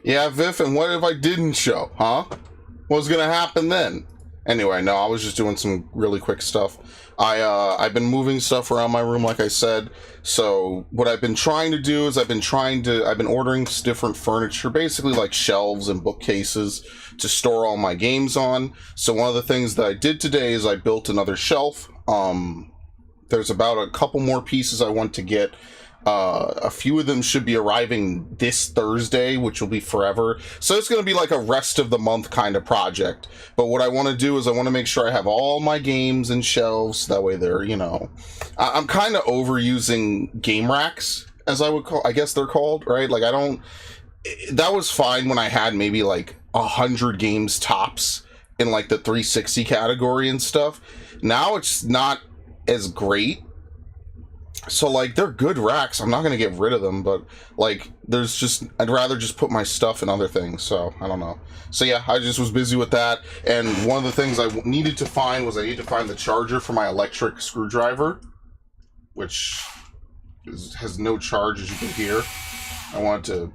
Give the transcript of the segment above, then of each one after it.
Yeah, Viv, and what if I didn't show, huh? What's gonna happen then? Anyway, no, I was just doing some really quick stuff. I've been moving stuff around my room, like I said. So what I've been trying to do is I've been ordering different furniture, basically like shelves and bookcases to store all my games on. So one of the things that I did today is I built another shelf. There's about a couple more pieces I want to get. A few of them should be arriving this Thursday, which will be forever. So it's going to be like a rest of the month kind of project. But what I want to do is I want to make sure I have all my games and shelves. That way they're, you know, I'm kind of overusing game racks, as I guess they're called, right? Like that was fine when I had maybe like 100 games tops in like the 360 category and stuff. Now it's not as great. So, like, they're good racks. I'm not going to get rid of them, but, like, I'd rather just put my stuff in other things, so, I don't know. So, yeah, I just was busy with that, and one of the things I needed to find was I need to find the charger for my electric screwdriver, which has no charge, as you can hear. I wanted to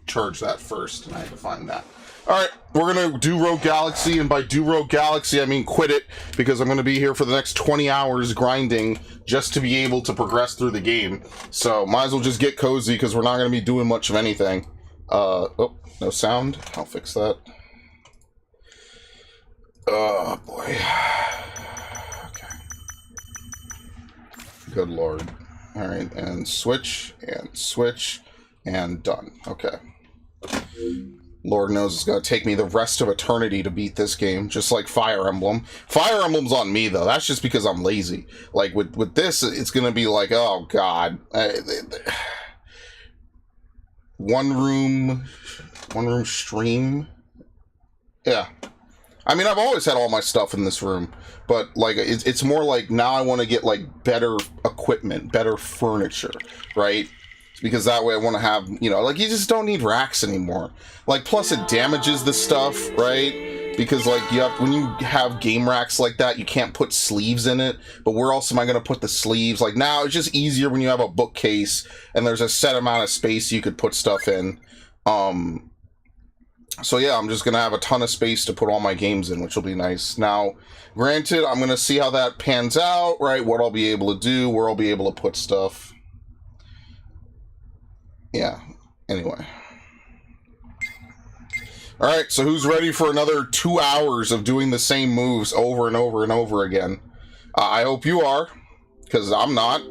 charge that first, and I had to find that. Alright, we're going to do Rogue Galaxy, and by do Rogue Galaxy, I mean quit it, because I'm going to be here for the next 20 hours grinding just to be able to progress through the game. So, might as well just get cozy, because we're not going to be doing much of anything. Oh, no sound. I'll fix that. Oh, boy. Okay. Good lord. Alright, and switch, and done. Okay. Lord knows it's going to take me the rest of eternity to beat this game, just like Fire Emblem. Fire Emblem's on me, though. That's just because I'm lazy. Like, with this, it's going to be like, oh, God. One room stream? Yeah. I mean, I've always had all my stuff in this room, but, like, it's more like now I want to get, like, better equipment, better furniture, right? Because that way I want to have, you know, like, you just don't need racks anymore. Like, plus it damages the stuff, right? Because, like, when you have game racks like that, you can't put sleeves in it. But where else am I going to put the sleeves? Like, now it's just easier when you have a bookcase and there's a set amount of space you could put stuff in. So yeah, I'm just going to have a ton of space to put all my games in, which will be nice. Now, granted, I'm going to see how that pans out, right? What I'll be able to do, where I'll be able to put stuff. Yeah, anyway. Alright, so who's ready for another 2 hours of doing the same moves over and over and over again? I hope you are, because I'm not.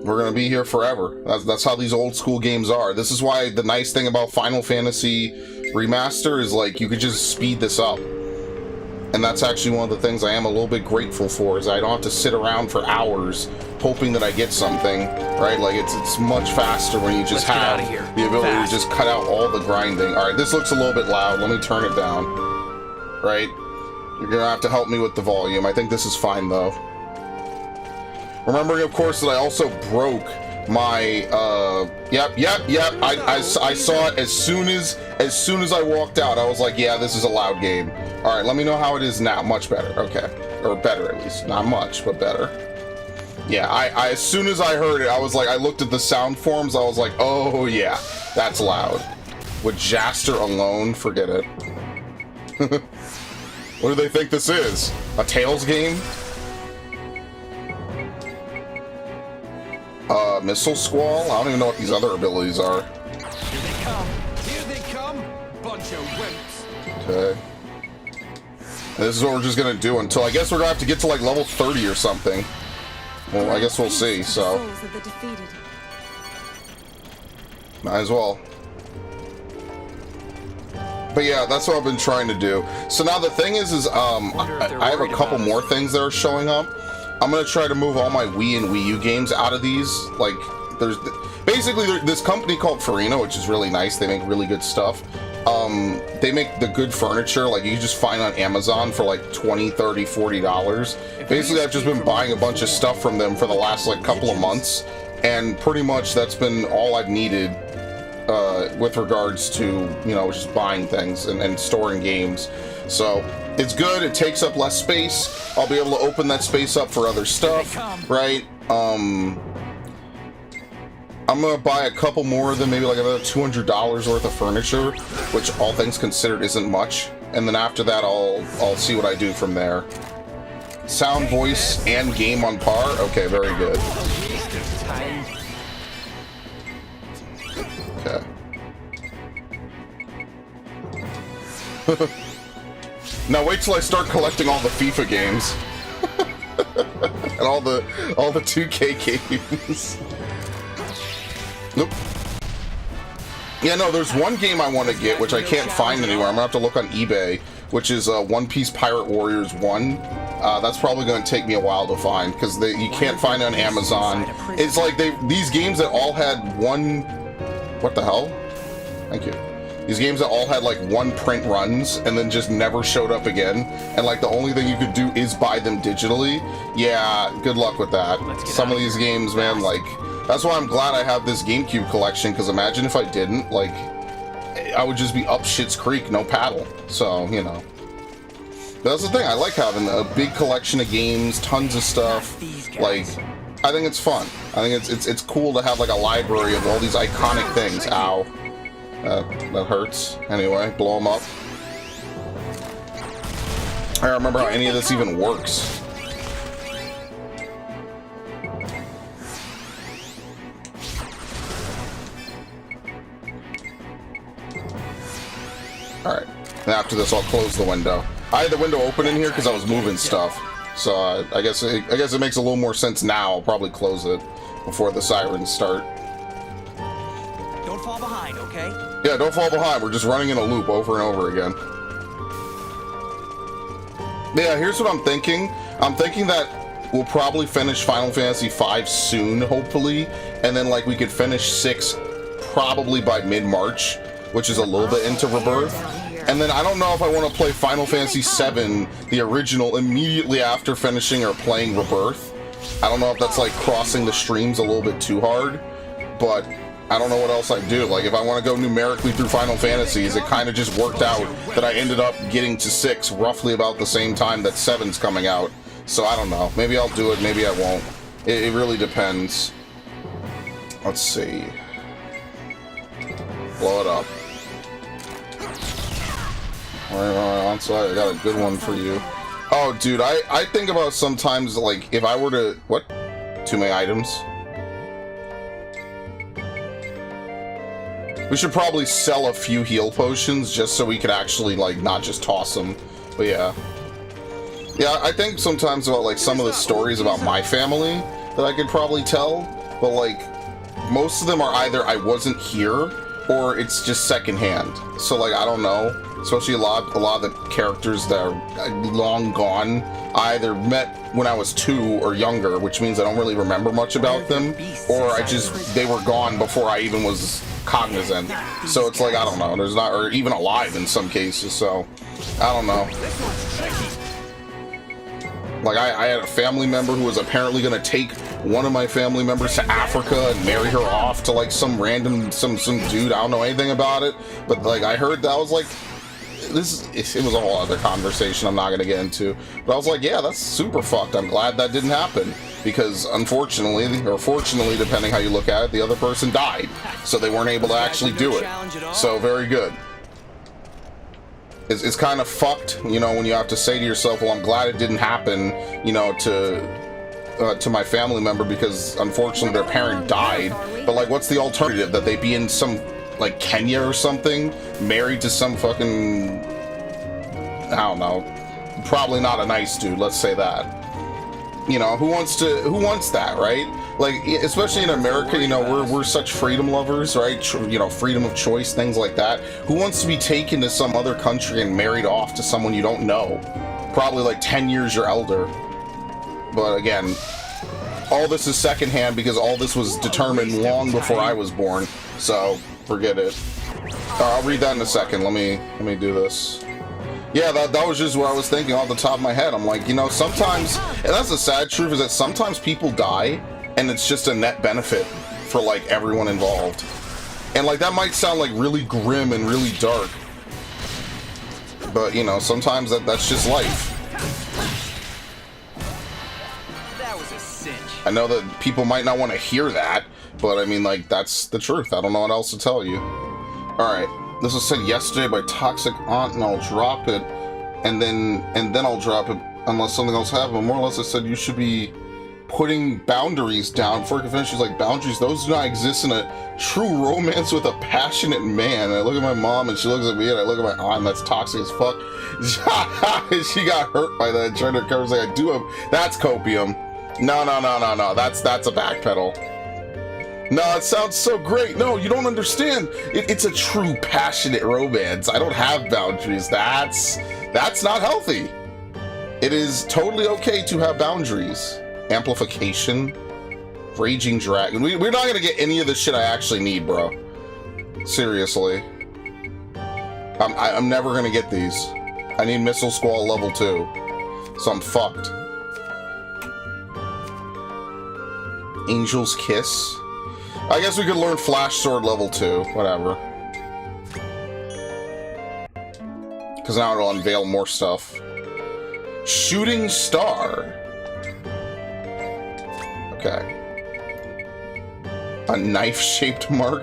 We're going to be here forever. That's how these old school games are. This is why the nice thing about Final Fantasy Remaster is, like, you could just speed this up. And that's actually one of the things I am a little bit grateful for, is I don't have to sit around for hours hoping that I get something, right? Like, it's much faster when you just have the ability to just cut out all the grinding. Alright, this looks a little bit loud. Let me turn it down. Right? You're gonna have to help me with the volume. I think this is fine, though. Remembering, of course, that I also broke my, yep, I saw it as soon as I walked out. I was like, yeah, this is a loud game. Alright, let me know how it is now. Much better, okay. Or better, at least. Not much, but better. Yeah, I as soon as I heard it, I was like, I looked at the sound forms, I was like, oh yeah, that's loud. With Jaster alone, forget it. What do they think this is? A Tales game? Missile Squall? I don't even know what these other abilities are. Here they come, bunch of wimps. Okay. This is what we're just gonna do until, I guess we're gonna have to get to like level 30 or something. Well, I guess we'll see, so. Might as well. But yeah, that's what I've been trying to do. So now the thing is I have a couple more things that are showing up. I'm gonna try to move all my Wii and Wii U games out of these. Like, there's basically this company called Farina, which is really nice. They make really good stuff. They make the good furniture, like you can just find on Amazon for like $20, $30, $40. Basically, I've just been buying a bunch of stuff from them for the last like couple of months, and pretty much that's been all I've needed with regards to, you know, just buying things and storing games. So it's good. It takes up less space. I'll be able to open that space up for other stuff, right? I'm gonna buy a couple more of them, maybe like another $200 worth of furniture, which all things considered isn't much. And then after that, I'll see what I do from there. Sound, voice, and game on par. Okay, very good. Okay. Now wait till I start collecting all the FIFA games and all the 2K games. Nope. Yeah, no, there's one game I want to get, which I can't find anywhere. I'm gonna have to look on eBay, which is One Piece Pirate Warriors 1. That's probably going to take me a while to find, because you can't find it on Amazon. It's like these games that all had one... What the hell? Thank you. These games that all had like one print runs and then just never showed up again, and like the only thing you could do is buy them digitally. Yeah, good luck with that. Some of these games, man, like... That's why I'm glad I have this GameCube collection, because imagine if I didn't, like, I would just be up Shit's Creek, no paddle. So, you know. That's the thing, I like having a big collection of games, tons of stuff. Like, I think it's fun. I think it's cool to have like a library of all these iconic things. Ow. That hurts. Anyway, blow them up. I don't remember how any of this even works. Alright, and after this I'll close the window. I had the window open in here because I was moving stuff, so I guess it makes a little more sense now. I'll probably close it before the sirens start. Don't fall behind, okay? Yeah, don't fall behind. We're just running in a loop over and over again. Yeah, here's what I'm thinking. I'm thinking that we'll probably finish Final Fantasy V soon, hopefully, and then like we could finish 6 probably by mid-March, which is a little bit into Rebirth. And then I don't know if I want to play Final Fantasy VII, the original, immediately after finishing or playing Rebirth. I don't know if that's like crossing the streams a little bit too hard, but I don't know what else I'd do. Like, if I want to go numerically through Final Fantasies, it kind of just worked out that I ended up getting to 6 roughly about the same time that 7's coming out. So I don't know. Maybe I'll do it, maybe I won't. It really depends. Let's see. Blow it up. Alright, onside, I got a good one for you. Oh, dude, I think about sometimes, like, if I were to... What? Too many items? We should probably sell a few heal potions just so we could actually, like, not just toss them. But yeah. Yeah, I think sometimes about, like, some of the stories about my family that I could probably tell. But, like, most of them are either I wasn't here or it's just secondhand. So, like, I don't know. Especially a lot of the characters that are long gone. I either met when I was 2 or younger, which means I don't really remember much about them, or they were gone before I even was cognizant. So it's like, I don't know, there's not, or even alive in some cases, so I don't know. Like, I had a family member who was apparently going to take one of my family members to Africa and marry her off to, like, some random, some dude. I don't know anything about it, but, like, I heard that. I was like, it was a whole other conversation I'm not going to get into. But I was like, yeah, that's super fucked. I'm glad that didn't happen. Because, unfortunately, or fortunately, depending how you look at it, the other person died. So they weren't able to actually do it. So, very good. It's kind of fucked, you know, when you have to say to yourself, well, I'm glad it didn't happen, you know, to my family member, because unfortunately their parent died. But, like, what's the alternative? That they be in some, like, Kenya or something, married to some fucking, I don't know, probably not a nice dude, let's say that. You know, who wants that, right? Like, especially in America, you know, we're such freedom lovers, right? You know, freedom of choice, things like that. Who wants to be taken to some other country and married off to someone you don't know? Probably like 10 years your elder. But again, all this is secondhand because all this was determined long before I was born. So, forget it. I'll read that in a second. Let me do this. Yeah, that was just what I was thinking off the top of my head. I'm like, you know, sometimes, and that's the sad truth, is that sometimes people die and it's just a net benefit for, like, everyone involved. And, like, that might sound, like, really grim and really dark. But, you know, sometimes that's just life. That was a cinch. I know that people might not want to hear that, but I mean, like, that's the truth. I don't know what else to tell you. Alright, this was said yesterday by Toxic Aunt, and I'll drop it, and then I'll drop it unless something else happens. More or less, I said you should be putting boundaries down. Before I can finish, she's like, boundaries, those do not exist in a true romance with a passionate man. And I look at my mom, and she looks at me, and I look at my aunt, and that's toxic as fuck. She got hurt by that, trying to recover. Like, I do have, that's copium. No, that's a backpedal. No, it sounds so great. No, you don't understand. It's a true passionate romance. I don't have boundaries. That's not healthy. It is totally okay to have boundaries. Amplification, Raging Dragon. We're not gonna get any of the shit I actually need, bro. Seriously. I'm never gonna get these. I need Missile Squall level 2. So I'm fucked. Angel's Kiss. I guess we could learn Flash Sword level 2. Whatever. Because now it'll unveil more stuff. Shooting Star. Okay. A knife-shaped mark?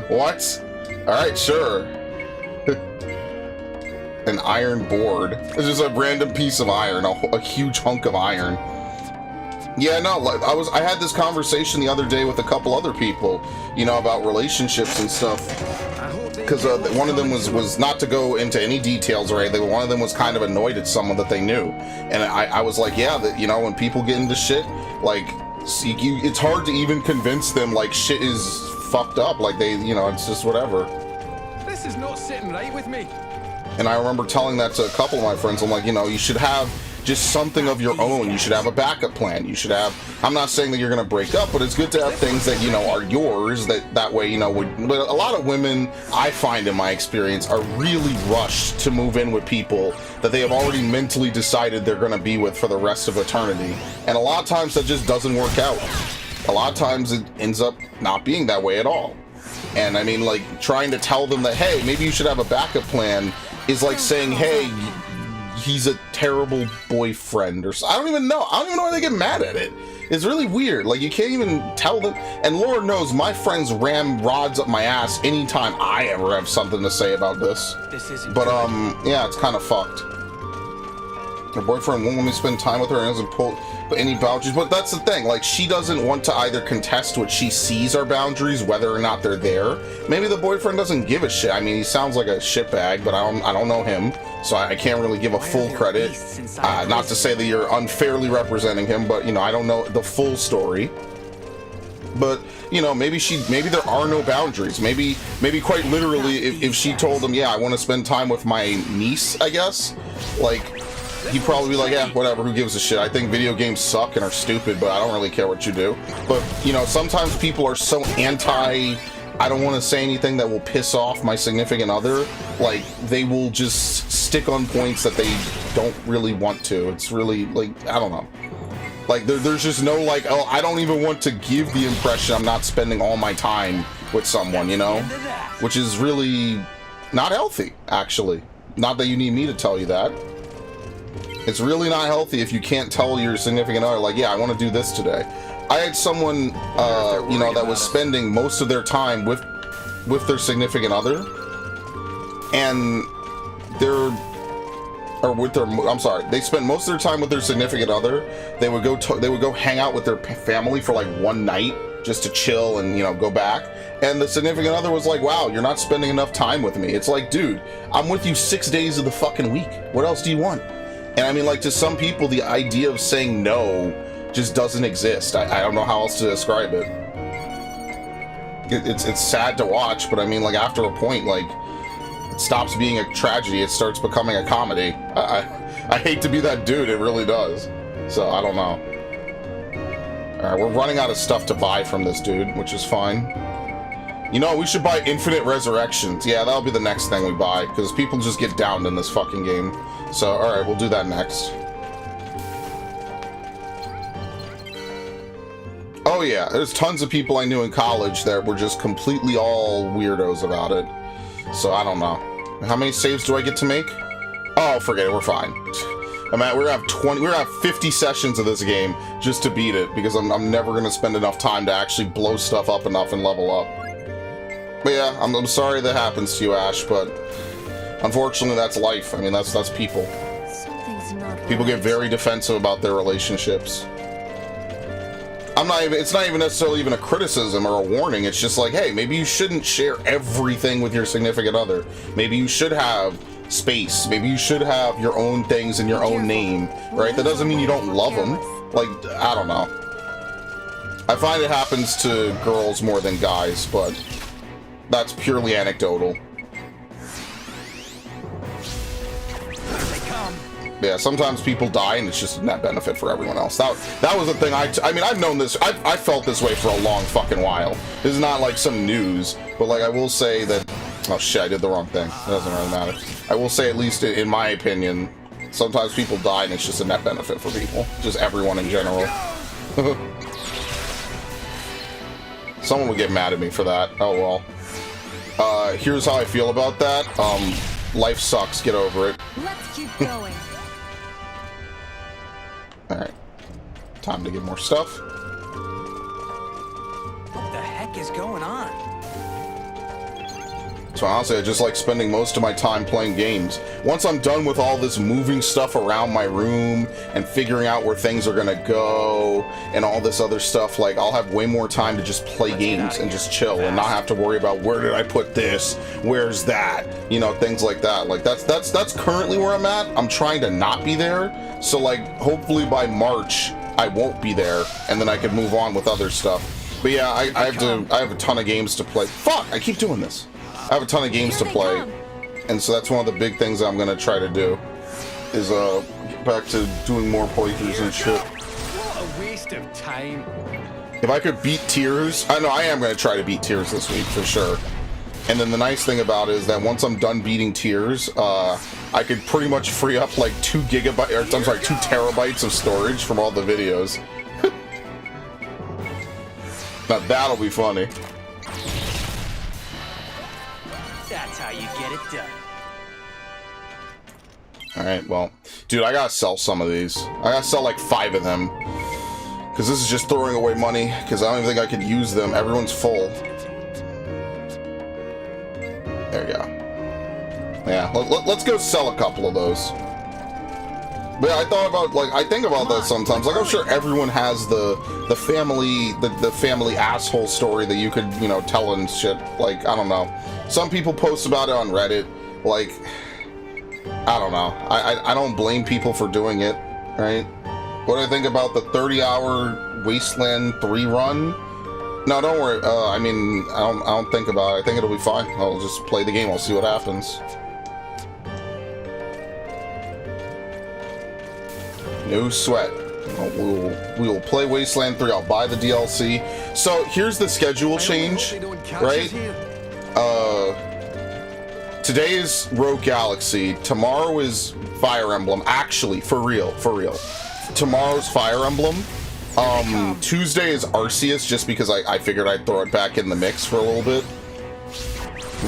What? Alright, sure. An iron board. It's just a random piece of iron, a huge hunk of iron. Yeah, no, I had this conversation the other day with a couple other people, you know, about relationships and stuff. Because one of them was not to go into any details or anything, but one of them was kind of annoyed at someone that they knew. And I was like, yeah, that, you know, when people get into shit, like, it's hard to even convince them, like, shit is fucked up. Like, they, you know, it's just whatever. This is not sitting right with me. And I remember telling that to a couple of my friends. I'm like, you know, you should have just something of your own. You should have a backup plan. You should have, I'm not saying that you're going to break up, but it's good to have things that, you know, are yours, that way, you know, but a lot of women, I find in my experience, are really rushed to move in with people that they have already mentally decided they're going to be with for the rest of eternity. And a lot of times that just doesn't work out. A lot of times it ends up not being that way at all. And I mean, like, trying to tell them that, hey, maybe you should have a backup plan is like saying, hey, he's a terrible boyfriend, or I don't even know why they get mad at it. It's really weird. Like, you can't even tell them. And Lord knows my friends ram rods up my ass anytime I ever have something to say about this. But yeah, it's kind of fucked. Her boyfriend won't let me spend time with her and doesn't pull any boundaries. But that's the thing, like, she doesn't want to either contest what she sees are boundaries, whether or not they're there. Maybe the boyfriend doesn't give a shit. I mean, he sounds like a shitbag, but I don't know him, so I can't really give a full credit. Not to say that you're unfairly representing him, but, you know, I don't know the full story. But, you know, maybe there are no boundaries. Maybe quite literally, if she told him, yeah, I want to spend time with my niece, I guess, like, he'd probably be like, yeah, whatever, who gives a shit? I think video games suck and are stupid, but I don't really care what you do. But, you know, sometimes people are so anti, I don't want to say anything that will piss off my significant other, like, they will just stick on points that they don't really want to. It's really, like, I don't know. Like, there's just no, like, oh, I don't even want to give the impression I'm not spending all my time with someone, you know? Which is really not healthy, actually. Not that you need me to tell you that. It's really not healthy if you can't tell your significant other, like, yeah, I want to do this today. I had someone, you know, that was spending most of their time with their significant other, and they spent most of their time with their significant other. They would go hang out with their family for like one night just to chill and, you know, go back. And the significant other was like, wow, you're not spending enough time with me. It's like, dude, I'm with you 6 days of the fucking week. What else do you want? And I mean, like, to some people, the idea of saying no just doesn't exist. I don't know how else to describe it. It's sad to watch, but I mean, like, after a point, like, it stops being a tragedy. It starts becoming a comedy. I hate to be that dude. It really does. So, I don't know. Alright, we're running out of stuff to buy from this dude, which is fine. You know, we should buy Infinite Resurrections. Yeah, that'll be the next thing we buy, because people just get downed in this fucking game. So, alright, we'll do that next. Oh yeah, there's tons of people I knew in college that were just completely all weirdos about it. So, I don't know. How many saves do I get to make? Oh, forget it, we're fine. We're gonna have 20. We're gonna have 50 sessions of this game just to beat it because I'm never gonna spend enough time to actually blow stuff up enough and level up. But yeah, I'm sorry that happens to you, Ash. But unfortunately, that's life. I mean, that's people. Something's not People get right. very defensive about their relationships. It's not even necessarily even a criticism or a warning. It's just like, hey, maybe you shouldn't share everything with your significant other. Maybe you should have space. Maybe you should have your own things in your own name, right? That doesn't mean you don't love them. Like, I don't know. I find it happens to girls more than guys, but that's purely anecdotal. They come. Yeah, sometimes people die and it's just a net benefit for everyone else. That was the thing. I mean, I've known this. I felt this way for a long fucking while. This is not like some news, but like I will say that. Oh shit! I did the wrong thing. It doesn't really matter. I will say, at least in my opinion, sometimes people die and it's just a net benefit for people, just everyone in general. Someone would get mad at me for that. Oh well. Here's how I feel about that. Life sucks. Get over it. Let's keep going. Alright. Time to get more stuff. What the heck is going on? So honestly, I just like spending most of my time playing games. Once I'm done with all this moving stuff around my room and figuring out where things are gonna go and all this other stuff, like I'll have way more time to just play games and just chill and not have to worry about where did I put this, where's that, you know, things like that. Like that's currently where I'm at. I'm trying to not be there. So like hopefully by March I won't be there and then I can move on with other stuff. But yeah, I have a ton of games to play. Fuck, I keep doing this. I have a ton of games to play, and so that's one of the big things I'm gonna try to do is get back to doing more playthroughs and shit. What a waste of time. If I could beat Tears, I know I am gonna try to beat Tears this week for sure. And then the nice thing about it is that once I'm done beating Tears, I could pretty much free up like 2 terabytes of storage from all the videos. Now that'll be funny. That's how you get it done. Alright, well, dude, I gotta sell some of these. I gotta sell like 5 of them. Because this is just throwing away money, because I don't even think I could use them. Everyone's full. There you go. Yeah, let's go sell a couple of those. But yeah, I think about that sometimes. Like, I'm sure everyone has the family asshole story that you could, you know, tell and shit. Like, I don't know. Some people post about it on Reddit. Like, I don't know. I don't blame people for doing it, right? What do I think about the 30-hour Wasteland 3 run? No, don't worry. I mean, I don't think about it. I think it'll be fine. I'll just play the game. I'll see what happens. No sweat. We will play Wasteland 3. I'll buy the DLC. So here's the schedule change, right? Today is Rogue Galaxy. Tomorrow is Fire Emblem. Actually, for real. Tomorrow's Fire Emblem. Tuesday is Arceus, just because I figured I'd throw it back in the mix for a little bit.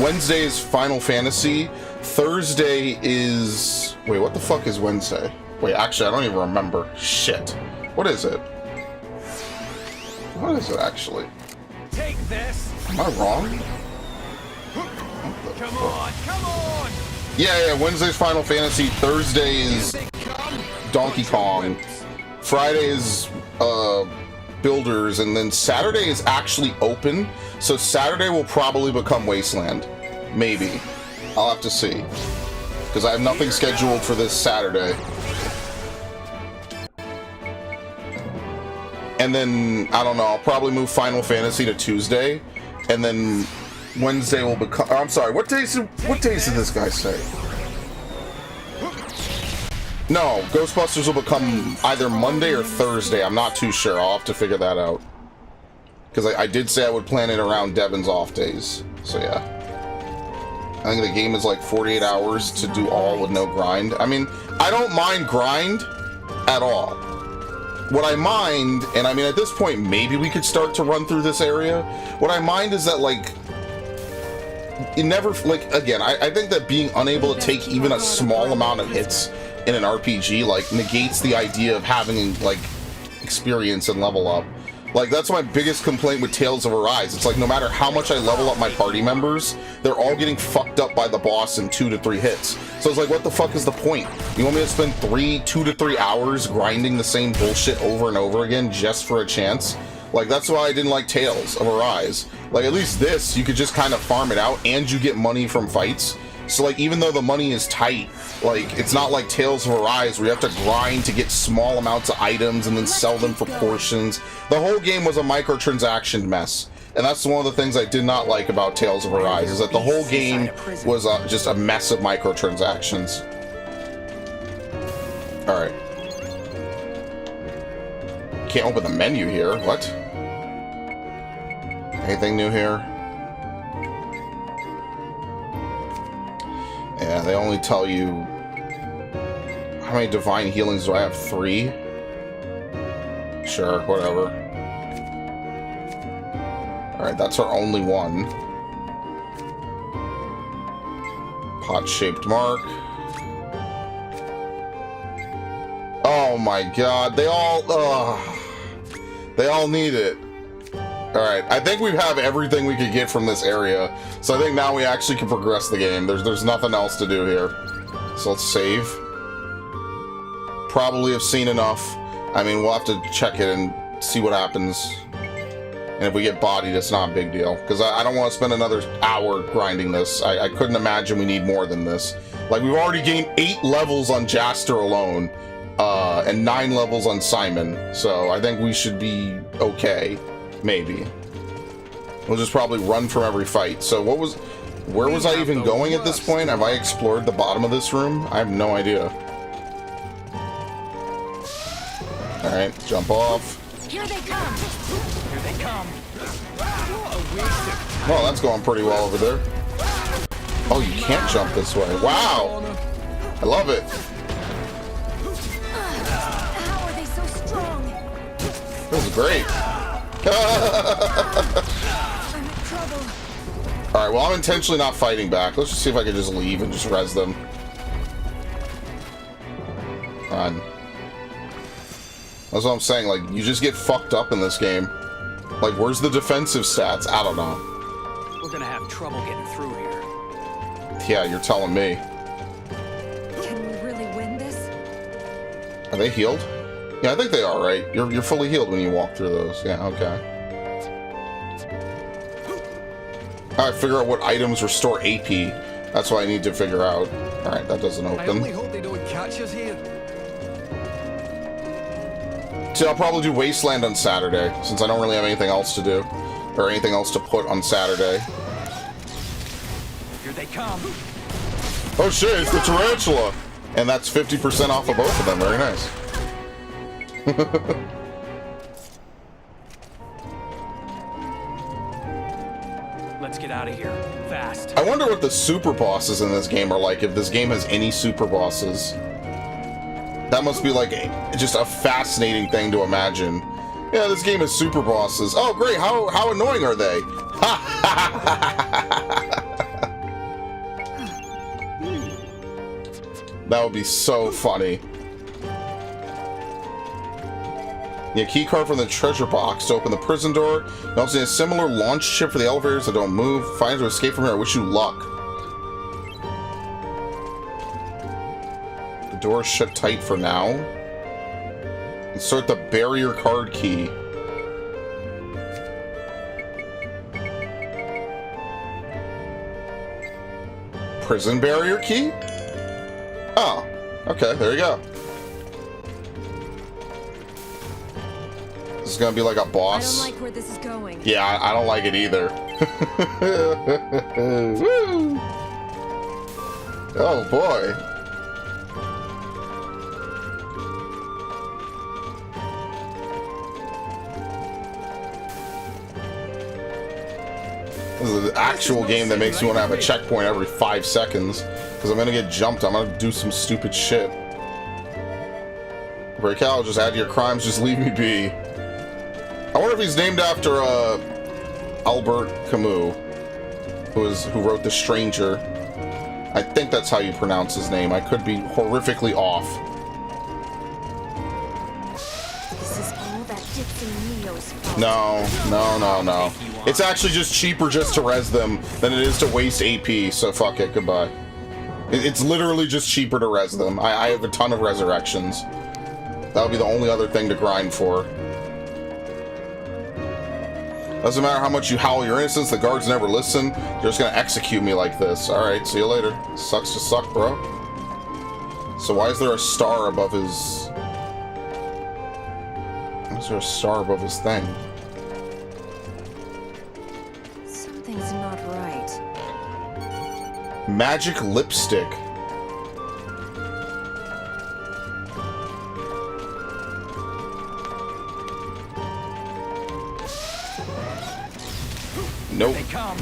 Wednesday is Final Fantasy. Thursday is... Wait, what the fuck is Wednesday? Wait, actually, I don't even remember. Shit. What is it? What is it, actually? Take this. Am I wrong? Come on. Yeah, Wednesday's Final Fantasy. Thursday is Donkey Kong. Friday is Builders, and then Saturday is actually open. So Saturday will probably become Wasteland. Maybe. I'll have to see. Because I have nothing scheduled for this Saturday. And then, I don't know, I'll probably move Final Fantasy to Tuesday. And then Wednesday will become... I'm sorry, what days did this guy say? No, Ghostbusters will become either Monday or Thursday. I'm not too sure. I'll have to figure that out. Because I did say I would plan it around Devin's off days. So yeah. I think the game is like 48 hours to do all with no grind. I mean, I don't mind grind at all. What I mind, and I mean at this point maybe we could start to run through this area. What I mind is that like it never, like, again, I think that being unable to take even a small amount of hits in an RPG like negates the idea of having like experience and level up. Like, that's my biggest complaint with Tales of Arise. It's like, no matter how much I level up my party members, they're all getting fucked up by the boss in 2 to 3 hits. So it's like, what the fuck is the point? You want me to spend 2 to 3 hours grinding the same bullshit over and over again just for a chance? Like, that's why I didn't like Tales of Arise. Like, at least this, you could just kind of farm it out and you get money from fights. So, like, even though the money is tight, like, it's not like Tales of Arise where you have to grind to get small amounts of items and then sell them for portions. The whole game was a microtransaction mess. And that's one of the things I did not like about Tales of Arise, is that the whole game was just a mess of microtransactions. Alright. Can't open the menu here. What? Anything new here? Yeah, they only tell you... How many divine healings do I have? 3? Sure, whatever. Alright, that's our only one. Pot-shaped mark. Oh my god, they all need it. Alright, I think we have everything we could get from this area. So I think now we actually can progress the game. There's nothing else to do here. So let's save. Probably have seen enough. I mean, we'll have to check it and see what happens. And if we get bodied, it's not a big deal. Because I don't want to spend another hour grinding this. I couldn't imagine we need more than this. Like, we've already gained 8 levels on Jaster alone. And 9 levels on Simon. So I think we should be okay. Maybe. We'll just probably run from every fight. So where was I even going at this point? Have I explored the bottom of this room? I have no idea. Alright, jump off. Here they come. Here they come. Well, that's going pretty well over there. Oh, you can't jump this way. Wow! I love it. How are they so strong? This is great. I'm in trouble. Alright, well, I'm intentionally not fighting back. Let's just see if I can just leave and just res them. Run. That's what I'm saying, like, you just get fucked up in this game. Like, where's the defensive stats? I don't know. We're gonna have trouble getting through here. Yeah, you're telling me. Can we really win this? Are they healed? Yeah, I think they are, right? You're fully healed when you walk through those. Yeah, okay. Alright, figure out what items restore AP. That's what I need to figure out. Alright, that doesn't I only open. hope they don't catch us here. See, I'll probably do Wasteland on Saturday, since I don't really have anything else to do. Or anything else to put on Saturday. Here they come. Oh shit, it's the tarantula! And that's 50% off of both of them. Very nice. Let's get out of here. Fast. I wonder what the super bosses in this game are like, if this game has any super bosses. That must be like just a fascinating thing to imagine. Yeah, this game has super bosses. Oh great, how annoying are they? That would be so funny. Yeah, key card from the treasure box to open the prison door. You also need a similar launch chip for the elevators that don't move. Find to escape from here. I wish you luck. The door is shut tight for now. Insert the barrier card key. Prison barrier key? Oh, okay, there you go. This is gonna be like a I boss. don't like where this is going. Yeah, I don't like it either. Woo! Oh boy. This is an actual game that makes you want to have a checkpoint every 5 seconds. Because I'm gonna get jumped. I'm gonna do some stupid shit. Break out, just add to your crimes, just leave me be. I wonder if he's named after Albert Camus, who wrote The Stranger. I think that's how you pronounce his name. I could be horrifically off. that Dixie Neo's fault. No. It's actually just cheaper just to res them than it is to waste AP, so fuck it, goodbye. It's literally just cheaper to res them. I have a ton of resurrections. That would be the only other thing to grind for. Doesn't matter how much you howl your innocence, the guards never listen. They're just gonna execute me like this. Alright, see you later. Sucks to suck, bro. So why is there a star above his... Why is there a star above his thing? Something's not right. Magic lipstick. Nope. They come.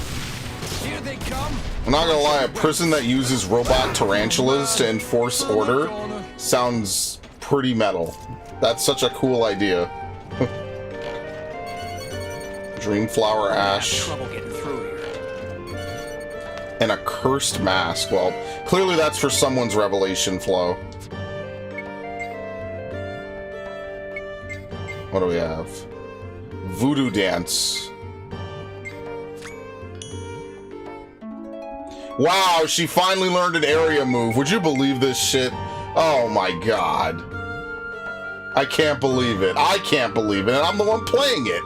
Here they come. I'm not gonna lie, a prison that uses robot tarantulas to enforce order sounds pretty metal. That's such a cool idea. Dreamflower ash. Trouble getting through here. And a cursed mask. Well, clearly that's for someone's revelation flow. What do we have? Voodoo dance. Wow, she finally learned an area move. Would you believe this shit? Oh my god. I can't believe it. I can't believe it. And I'm the one playing it.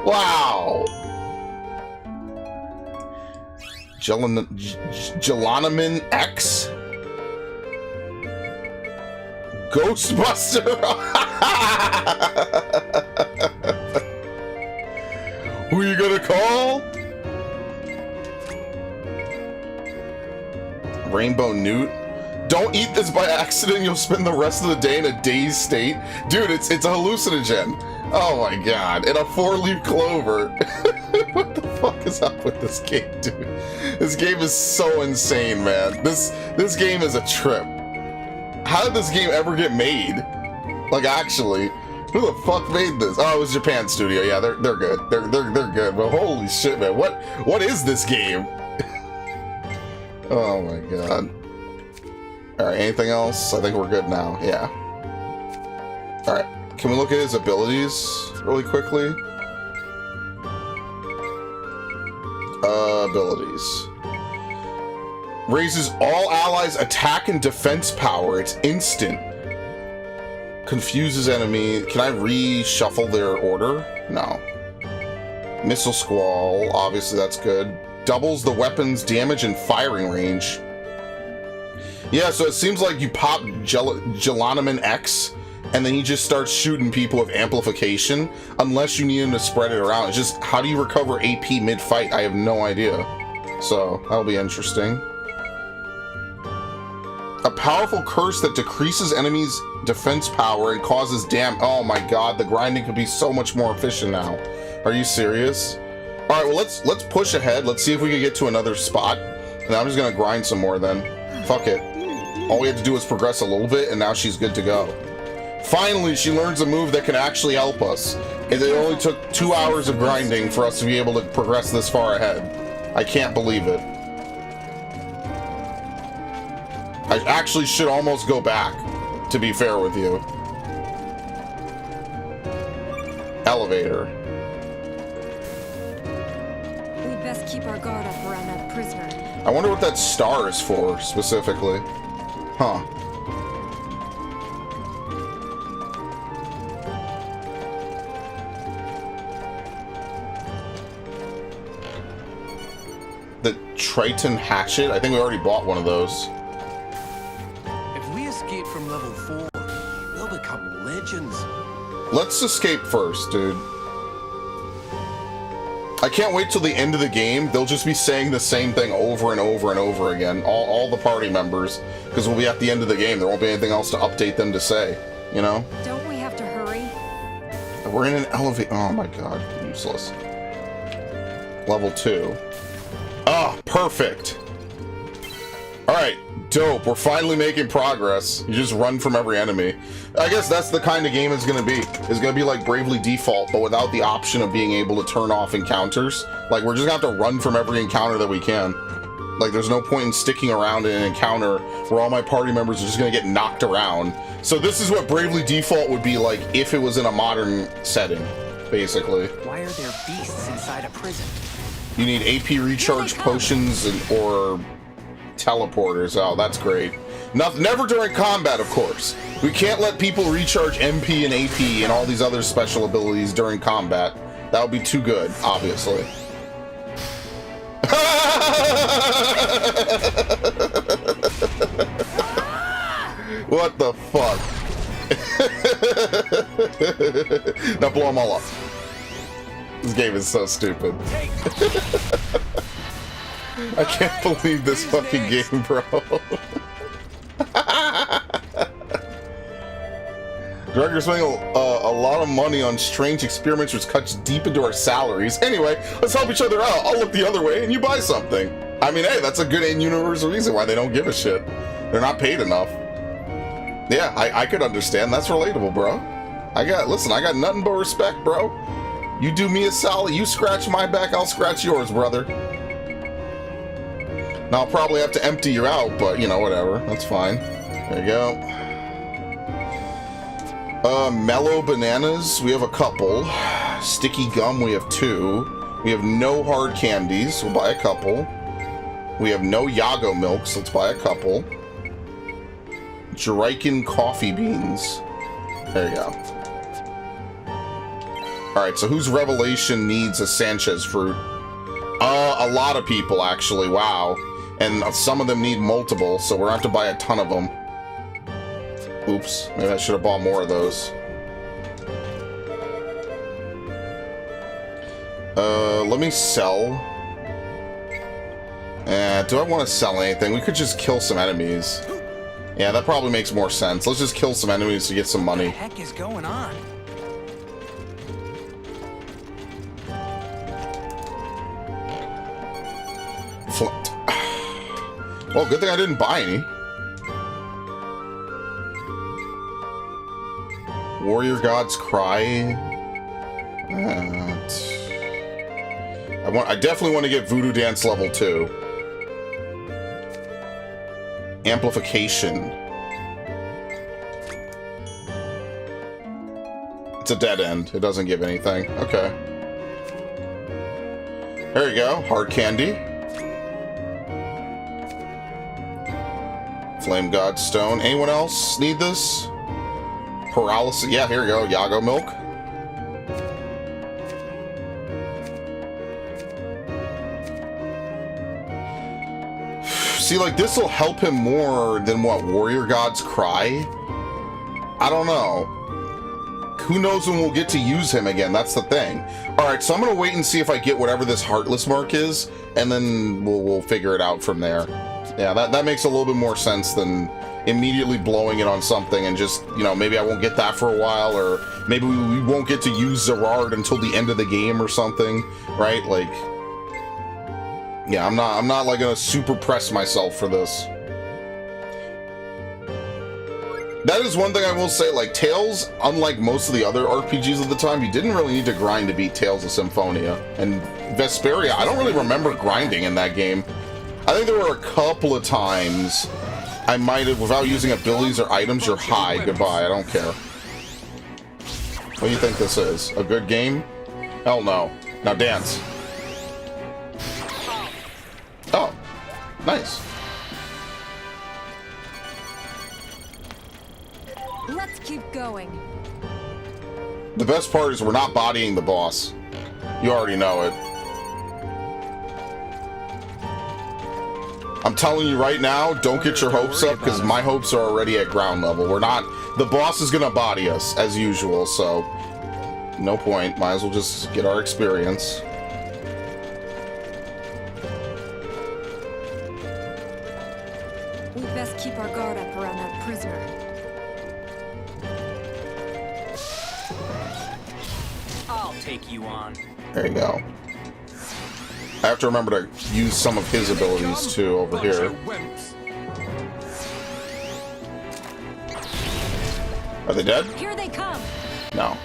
Wow. Jelanamin X? Ghostbuster? Who you gonna call? Rainbow Newt. Don't eat this by accident. You'll spend the rest of the day in a dazed state. Dude, it's a hallucinogen. Oh my god. And a 4-leaf clover. What the fuck is up with this game, dude? This game is so insane, man. This game is a trip. How did this game ever get made? Like, actually, who the fuck made this? Oh, it was Japan Studio. Yeah, they're good. They're good. But holy shit, man. What is this game? Oh my god. Alright, anything else? I think we're good now. Yeah. Alright, can we look at his abilities really quickly? Abilities. Raises all allies' attack and defense power. It's instant. Confuses enemy. Can I reshuffle their order? No. Missile Squall. Obviously that's good. Doubles the weapon's damage and firing range. Yeah, so it seems like you pop Jelanamin X, and then he just starts shooting people with amplification, unless you need him to spread it around. It's just, how do you recover AP mid-fight? I have no idea. So, that'll be interesting. A powerful curse that decreases enemies' defense power and causes oh my god, the grinding could be so much more efficient now. Are you serious? Alright, well let's push ahead. Let's see if we can get to another spot. And I'm just gonna grind some more then. Fuck it. All we had to do was progress a little bit, and now she's good to go. Finally, she learns a move that can actually help us. And it only took 2 hours of grinding for us to be able to progress this far ahead. I can't believe it. I actually should almost go back, to be fair with you. Elevator. We'd best keep our guard up around that prisoner. I wonder what that star is for, specifically. Huh. The Triton Hatchet? I think we already bought one of those. If we escape from level 4, we'll become legends. Let's escape first, dude. I can't wait till the end of the game. They'll just be saying the same thing over and over and over again. All the party members. Because we'll be at the end of the game. There won't be anything else to update them to say. You know? Don't we have to hurry? We're in an elevator. Oh my god. Useless. Level 2. Ah, perfect. Alright. Dope. We're finally making progress. You just run from every enemy. I guess that's the kind of game it's gonna be. It's gonna be like Bravely Default, but without the option of being able to turn off encounters. Like, we're just gonna have to run from every encounter that we can. Like, there's no point in sticking around in an encounter where all my party members are just gonna get knocked around. So this is what Bravely Default would be like if it was in a modern setting, basically. Why are there beasts inside a prison? You need AP recharge potions or teleporters. Oh, that's great. Never during combat, of course. We can't let people recharge MP and AP and all these other special abilities during combat. That would be too good, obviously. What the fuck? Now blow them all up. This game is so stupid. I can't believe this fucking game, bro. Director's spending a lot of money on strange experiments which cuts deep into our salaries. Anyway, let's help each other out. I'll look the other way and you buy something. I mean, hey, that's a good in-universal reason why they don't give a shit. They're not paid enough. Yeah, I could understand. That's relatable, bro. Listen, I got nothing but respect, bro. You do me a solid, you scratch my back, I'll scratch yours, brother. Now, I'll probably have to empty you out, but, you know, whatever. That's fine. There you go. Mellow bananas, we have a couple. Sticky gum, we have 2. We have no hard candies, we'll buy a couple. We have no Yago milks, let's buy a couple. Jerican coffee beans. There you go. Alright, so whose revelation needs a Sanchez fruit? A lot of people, actually, wow. And some of them need multiple, so we're gonna have to buy a ton of them. Oops, maybe I should have bought more of those. Let me sell. Do I want to sell anything? We could just kill some enemies. Yeah, that probably makes more sense. Let's just kill some enemies to get some money. What the heck is going on? Flint. Well, good thing I didn't buy any. Warrior God's Cry. I definitely want to get Voodoo Dance level 2. Amplification. It's a dead end. It doesn't give anything. Okay. There you go. Hard candy. Flame God Stone. Anyone else need this? Paralysis. Yeah, here we go. Yago milk. See, like, this will help him more than what? Warrior God's Cry? I don't know. Who knows when we'll get to use him again? That's the thing. Alright, so I'm going to wait and see if I get whatever this Heartless mark is, and then we'll figure it out from there. Yeah, that makes a little bit more sense than immediately blowing it on something and just, you know, maybe I won't get that for a while, or maybe we won't get to use Zerard until the end of the game or something, right? Like, yeah, I'm not like gonna super press myself for this. That is one thing I will say, like, Tales, unlike most of the other RPGs of the time, you didn't really need to grind to beat Tales of Symphonia. And Vesperia, I don't really remember grinding in that game. I think there were a couple of times I might have, without using abilities or items, you're high, goodbye, I don't care. What do you think this is? A good game? Hell no. Now dance. Oh, nice. Let's keep going. The best part is we're not bodying the boss. You already know it. I'm telling you right now, don't get your hopes up, because my hopes are already at ground level. We're not... The boss is gonna body us, as usual, so... No point. Might as well just get our experience. We best keep our guard up around that prisoner. I'll take you on. There you go. I have to remember to use some of his abilities, too, over here. Are they dead? Here they come. No.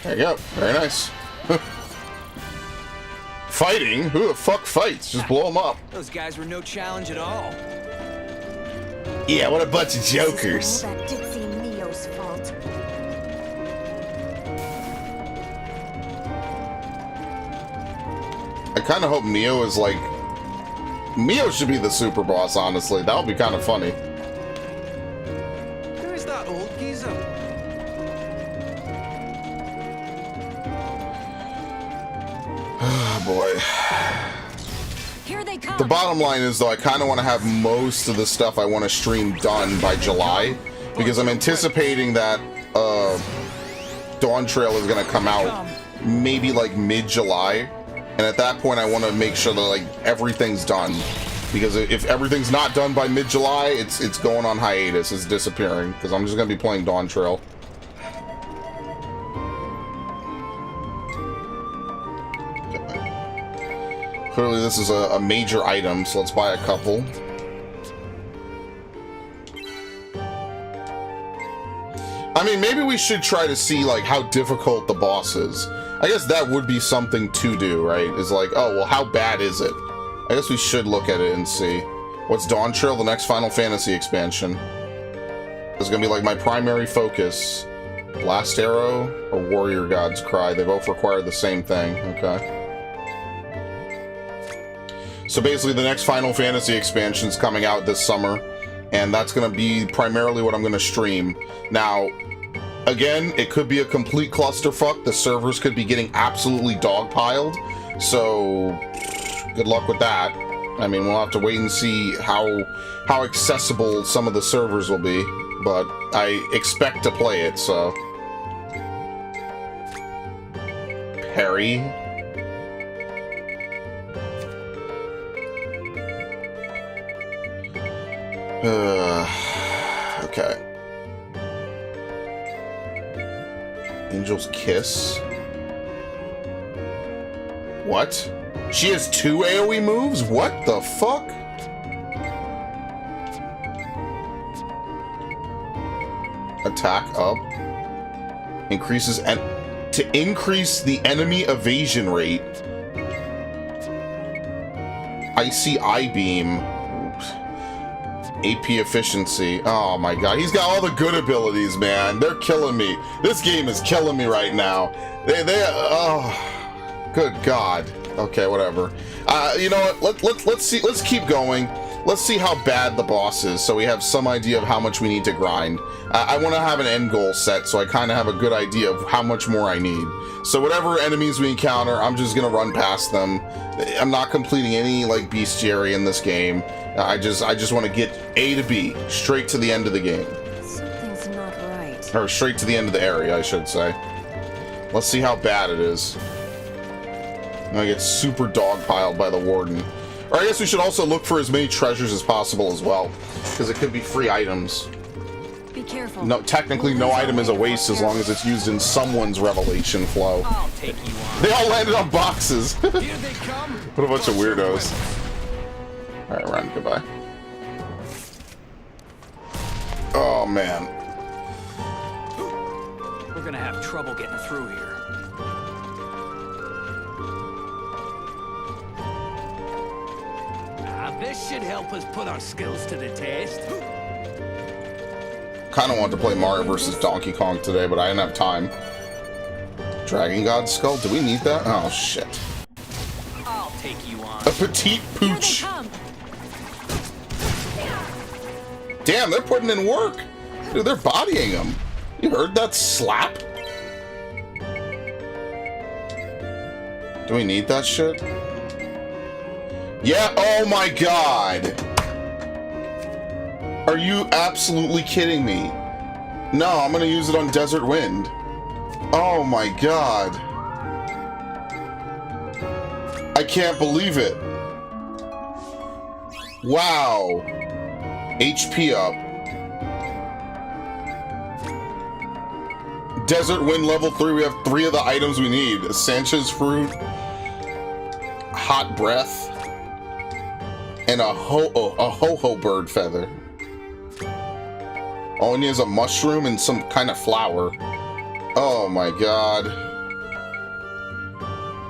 There you go. Very nice. Fighting? Who the fuck fights? Just blow them up. Those guys were no challenge at all. Yeah, what a bunch of This jokers. is all that Dixie Neo's fault. I kind of hope Neo is like... Neo should be the super boss, honestly. That would be kind of funny. Who is that old geezer? Oh, boy. Here they come. The bottom line is, though, I kind of want to have most of the stuff I want to stream done by July, because I'm anticipating that Dawn Trail is going to come out maybe like mid-July, and at that point I want to make sure that like everything's done, because if everything's not done by mid-July, it's going on hiatus, it's disappearing, because I'm just going to be playing Dawn Trail. Clearly this is a major item, so let's buy a couple. I mean, maybe we should try to see, like, how difficult the boss is. I guess that would be something to do, right? Is like, oh, well, how bad is it? I guess we should look at it and see. What's Dawn Trail, the next Final Fantasy expansion? It's gonna be, like, my primary focus. Last Arrow or Warrior God's Cry? They both require the same thing. Okay. So basically, the next Final Fantasy expansion is coming out this summer, and that's going to be primarily what I'm going to stream. Now, again, it could be a complete clusterfuck. The servers could be getting absolutely dogpiled, so good luck with that. I mean, we'll have to wait and see how accessible some of the servers will be, but I expect to play it, so... Perry? Okay. Angel's Kiss. What? She has 2 AoE moves? What the fuck? Attack up. Increases to increase the enemy evasion rate. Icy Eye Beam. AP efficiency. Oh my god, he's got all the good abilities, man. They're killing me. This game is killing me right now. Oh, good god. Okay, whatever. You know what? Let's see. Let's keep going. Let's see how bad the boss is, so we have some idea of how much we need to grind. I want to have an end goal set, so I kind of have a good idea of how much more I need. So whatever enemies we encounter, I'm just gonna run past them. I'm not completing any like bestiary in this game. I just want to get A to B, straight to the end of the game. Something's not right. Or straight to the end of the area, I should say. Let's see how bad it is. I'm gonna get super dogpiled by the warden. Or I guess we should also look for as many treasures as possible as well, because it could be free items. Be careful. No, technically no item is a waste as long as it's used in someone's revelation flow. I'll take you on. They all landed on boxes. Here they come. What a bunch of weirdos. Alright, Ryan, goodbye. Oh, man. We're gonna have trouble getting through here. This should help us put our skills to the test. Kind of wanted to play Mario vs. Donkey Kong today, but I didn't have time. Dragon God Skull? Do we need that? Oh, shit. I'll take you on. A petite Here they pooch. come. Damn, they're putting in work. Dude, they're bodying him. You heard that slap? Do we need that shit? Yeah, oh my god. Are you absolutely kidding me? No, I'm gonna use it on Desert Wind. Oh my god. I can't believe it. Wow. HP up. Desert Wind level 3, we have 3 of the items we need. Sanchez Fruit, Hot Breath, and a ho-ho bird feather. All we need is a mushroom and some kind of flower. Oh my god.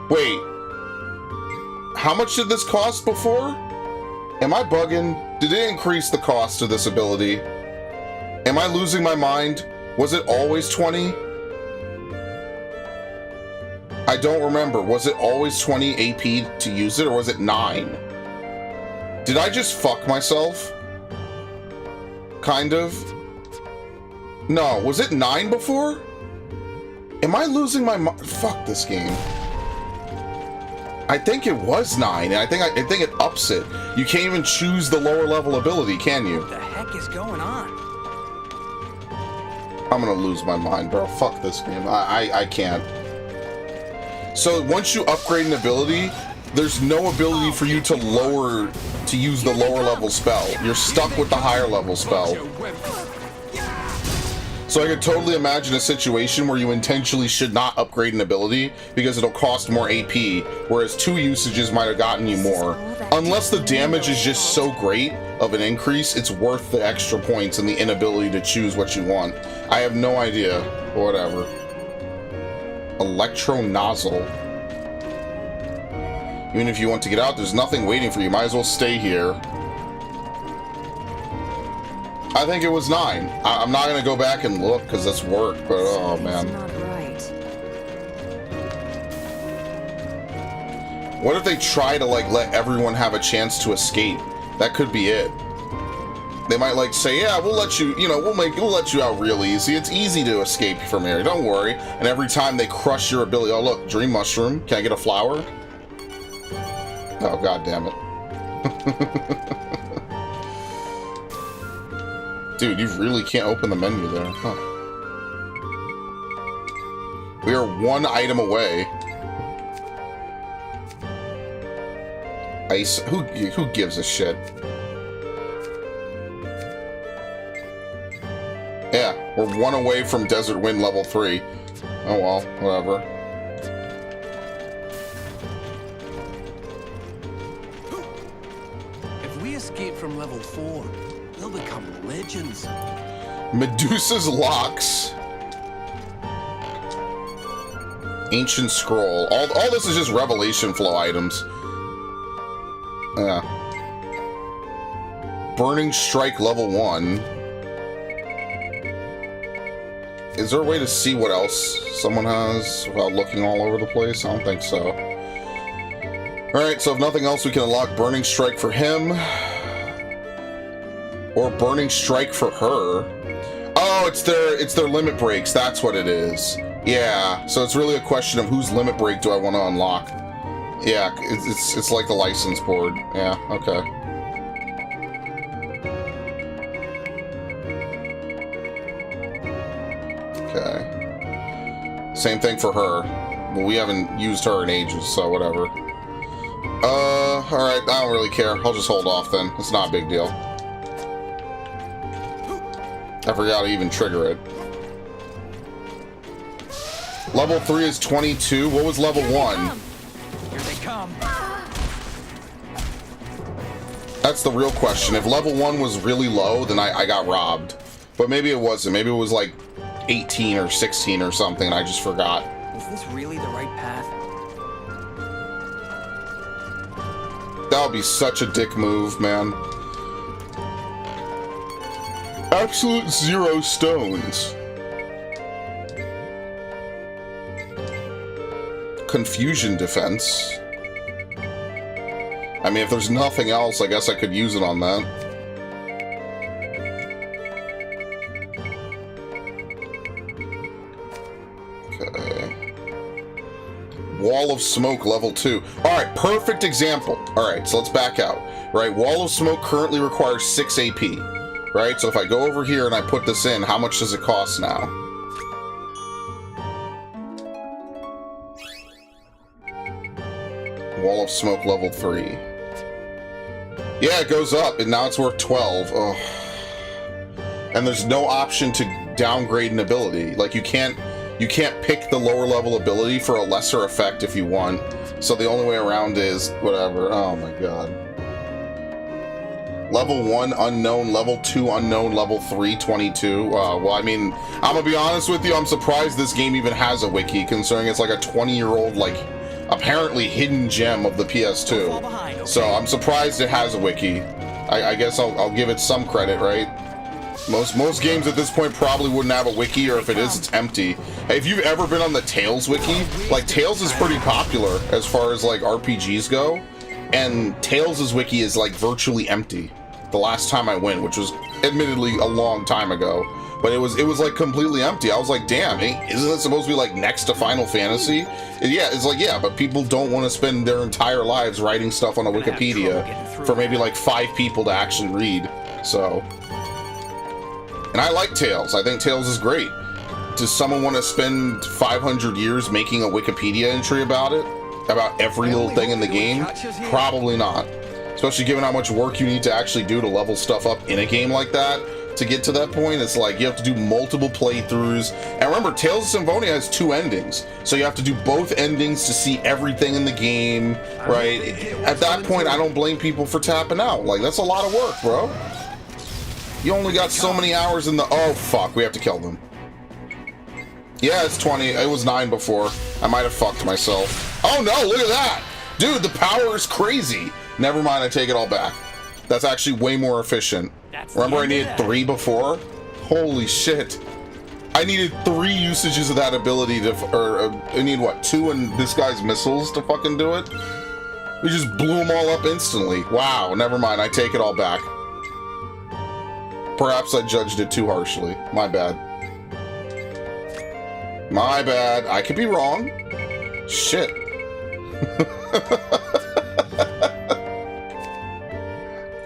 Wait. how much did this cost before? Am I bugging? Did it increase the cost of this ability? Am I losing my mind? Was it always 20? I don't remember. Was it always 20 AP to use it, or was it 9? Did I just fuck myself? Kind of. No, was it 9 before? Am I losing my mind? Fuck this game. I think it was 9, and I think it ups it. You can't even choose the lower level ability, can you? What the heck is going on? I'm gonna lose my mind, bro. Fuck this game. I can't. So once you upgrade an ability, there's no ability for you to use the lower level spell. You're stuck with the higher level spell. So I could totally imagine a situation where you intentionally should not upgrade an ability because it'll cost more AP, whereas 2 usages might have gotten you more. Unless the damage is just so great of an increase, it's worth the extra points and the inability to choose what you want. I have no idea. Whatever. Electro nozzle. Even if you want to get out, there's nothing waiting for you. Might as well stay here. I think it was 9. I'm not gonna go back and look because that's work, but oh man. Not right. What if they try to like let everyone have a chance to escape? That could be it. They might like say, yeah, we'll let you, we'll let you out real easy. It's easy to escape from here. Don't worry. And every time they crush your ability, oh look, dream mushroom. Can I get a flower? Oh god damn it. Dude, you really can't open the menu there, huh? We are 1 item away. Ice. Who gives a shit? Yeah, we're 1 away from Desert Wind level 3. Oh well, whatever. If we escape from level 4, we'll become legends. Medusa's locks. Ancient scroll. All this is just revelation flow items. Yeah. Burning strike level 1. Is there a way to see what else someone has without looking all over the place? I don't think so. Alright, so if nothing else, we can unlock Burning Strike for him. Or Burning Strike for her. Oh, it's their limit breaks. That's what it is. Yeah, so it's really a question of whose limit break do I want to unlock. Yeah, it's like the license board. Yeah, okay. Okay. Same thing for her. Well, we haven't used her in ages, so whatever. Alright, I don't really care. I'll just hold off then. It's not a big deal. I forgot to even trigger it. Level 3 is 22. What was level 1? Here they come. That's the real question. If level 1 was really low, then I got robbed. But maybe it wasn't. Maybe it was like 18 or 16 or something, and I just forgot. Is this really the right path? That would be such a dick move, man. Absolute 0 stones. Confusion defense. I mean, if there's nothing else, I guess I could use it on that. Okay. Wall of Smoke level 2. Alright, perfect example. Alright, so let's back out. Right, Wall of Smoke currently requires 6 AP. Right, so if I go over here and I put this in, how much does it cost now? Wall of Smoke level 3. Yeah, it goes up, and now it's worth 12. Ugh. And there's no option to downgrade an ability. Like, you can't pick the lower level ability for a lesser effect if you want. So the only way around is whatever. Oh my god. Level 1 unknown, level 2 unknown, level 3 22. Well, I mean, I'm gonna be honest with you, I'm surprised this game even has a wiki, considering it's like a 20-year-old like apparently hidden gem of the PS2. So I'm surprised it has a wiki. I guess I'll give it some credit, right? Most games at this point probably wouldn't have a wiki, or if it is, it's empty. Hey, if you've ever been on the Tales wiki, like Tales is pretty popular as far as like RPGs go, and Tales' wiki is like virtually empty. The last time I went, which was admittedly a long time ago, but it was like completely empty. I was like, damn, isn't it supposed to be like next to Final Fantasy? Yeah, it's like, yeah, but people don't want to spend their entire lives writing stuff on a Wikipedia for maybe like 5 people to actually read. So, and I like Tales. I think Tales is great. Does someone want to spend 500 years making a Wikipedia entry about it? About every little thing in the game? Probably not. Especially given how much work you need to actually do to level stuff up in a game like that. To get to that point, it's like you have to do multiple playthroughs. And remember, Tales of Symphonia has 2 endings. So you have to do both endings to see everything in the game, right? At that point, I don't blame people for tapping out. Like, that's a lot of work, bro. You only got so many hours in the... Oh, fuck. We have to kill them. Yeah, it's 20. It was 9 before. I might have fucked myself. Oh, no. Look at that. Dude, the power is crazy. Never mind. I take it all back. That's actually way more efficient. Remember, I needed 3 before? Holy shit. I needed 3 usages of that ability to... Or, I need, what, 2 and this guy's missiles to fucking do it? We just blew them all up instantly. Wow. Never mind. I take it all back. Perhaps I judged it too harshly. My bad. My bad. I could be wrong. Shit.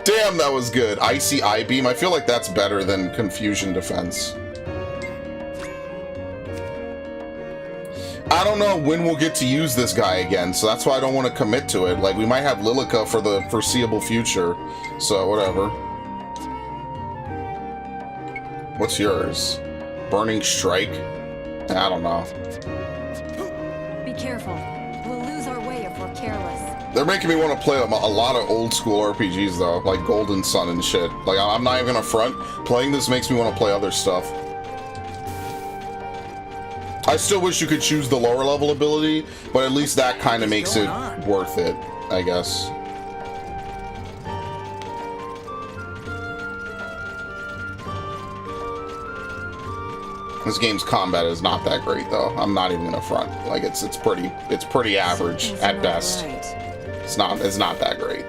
Damn, that was good. Icy Eye Beam. I feel like that's better than Confusion Defense. I don't know when we'll get to use this guy again, so that's why I don't want to commit to it. Like, we might have Lilica for the foreseeable future. So, whatever. What's yours? Burning Strike? I don't know. Be careful. We'll lose our way if we're careless. They're making me want to play a lot of old school RPGs though, like Golden Sun and shit. Like, I'm not even gonna front. Playing this makes me want to play other stuff. I still wish you could choose the lower level ability, but at least that kind of makes it worth it, I guess. This game's combat is not that great though. I'm not even gonna front. Like, it's pretty average at best. It's not that great.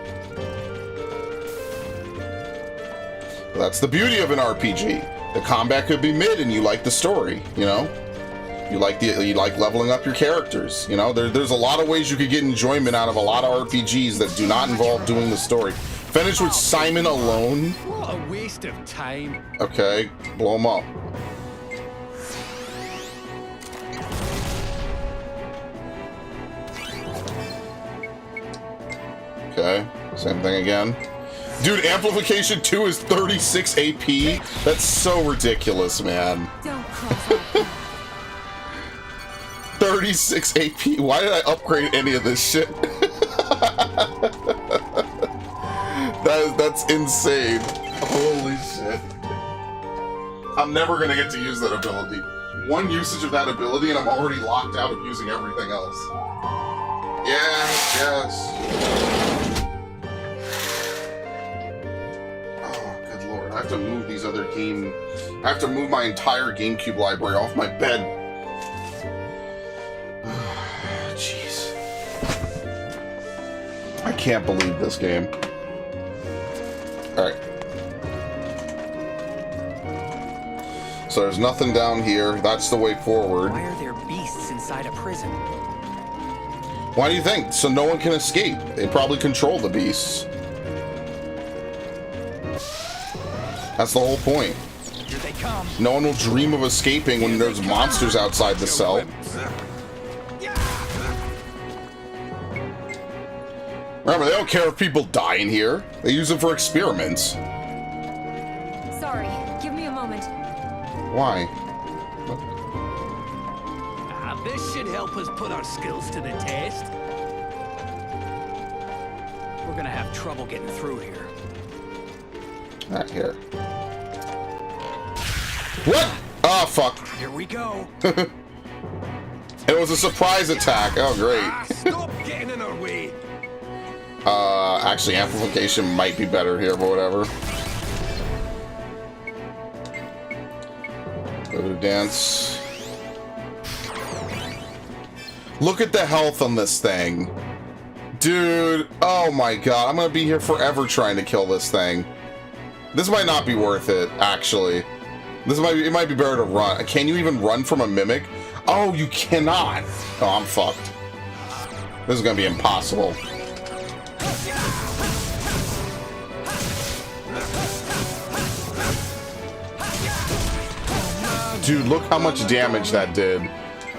But that's the beauty of an RPG. The combat could be mid and you like the story, you know? You like leveling up your characters, you know? There's a lot of ways you could get enjoyment out of a lot of RPGs that do not involve doing the story. Finish with Simon alone? What a waste of time. Okay, blow him up. Okay, same thing again. Dude, Amplification 2 is 36 AP? That's so ridiculous, man. Don't cross out. 36 AP? Why did I upgrade any of this shit? That's insane. Holy shit. I'm never gonna get to use that ability. One usage of that ability and I'm already locked out of using everything else. Yes. I have to move these other game... I have to move my entire GameCube library off my bed. Jeez. I can't believe this game. Alright. So there's nothing down here. That's the way forward. Why are there beasts inside a prison? Why do you think? So no one can escape. They probably control the beasts. That's the whole point. Here they come. No one will dream of escaping when there's monsters outside the cell. Remember, they don't care if people die in here. They use it for experiments. Sorry, give me a moment. Why? This should help us put our skills to the test. We're gonna have trouble getting through here. Not here. What? Oh, fuck. Here we go. It was a surprise attack. Oh, great. Stop getting in our way. Actually, amplification might be better here, but whatever. Go to dance. Look at the health on this thing. Dude, oh my god, I'm gonna be here forever trying to kill this thing. This might not be worth it, actually. It might be better to run. Can you even run from a mimic? Oh, you cannot. Oh, I'm fucked. This is gonna be impossible. Dude, look how much damage that did.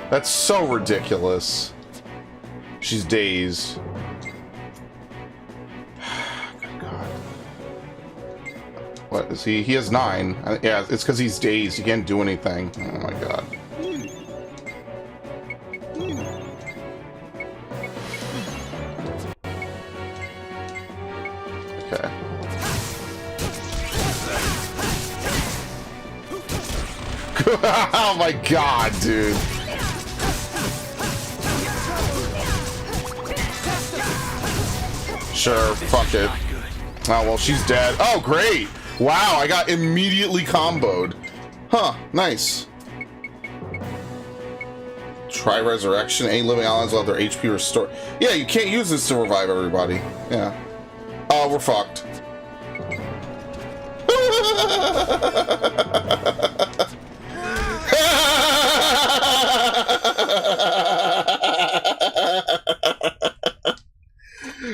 That's so ridiculous. She's dazed. Good God. What is he? He has 9. Yeah, it's because he's dazed. He can't do anything. Oh my God. Okay. Oh my god, dude. Sure, fuck it. Oh, well, she's dead. Oh, great. Wow, I got immediately comboed. Huh, nice. Try resurrection. Any living allies will have their HP restored. Yeah, you can't use this to revive everybody. Yeah. Oh, we're fucked.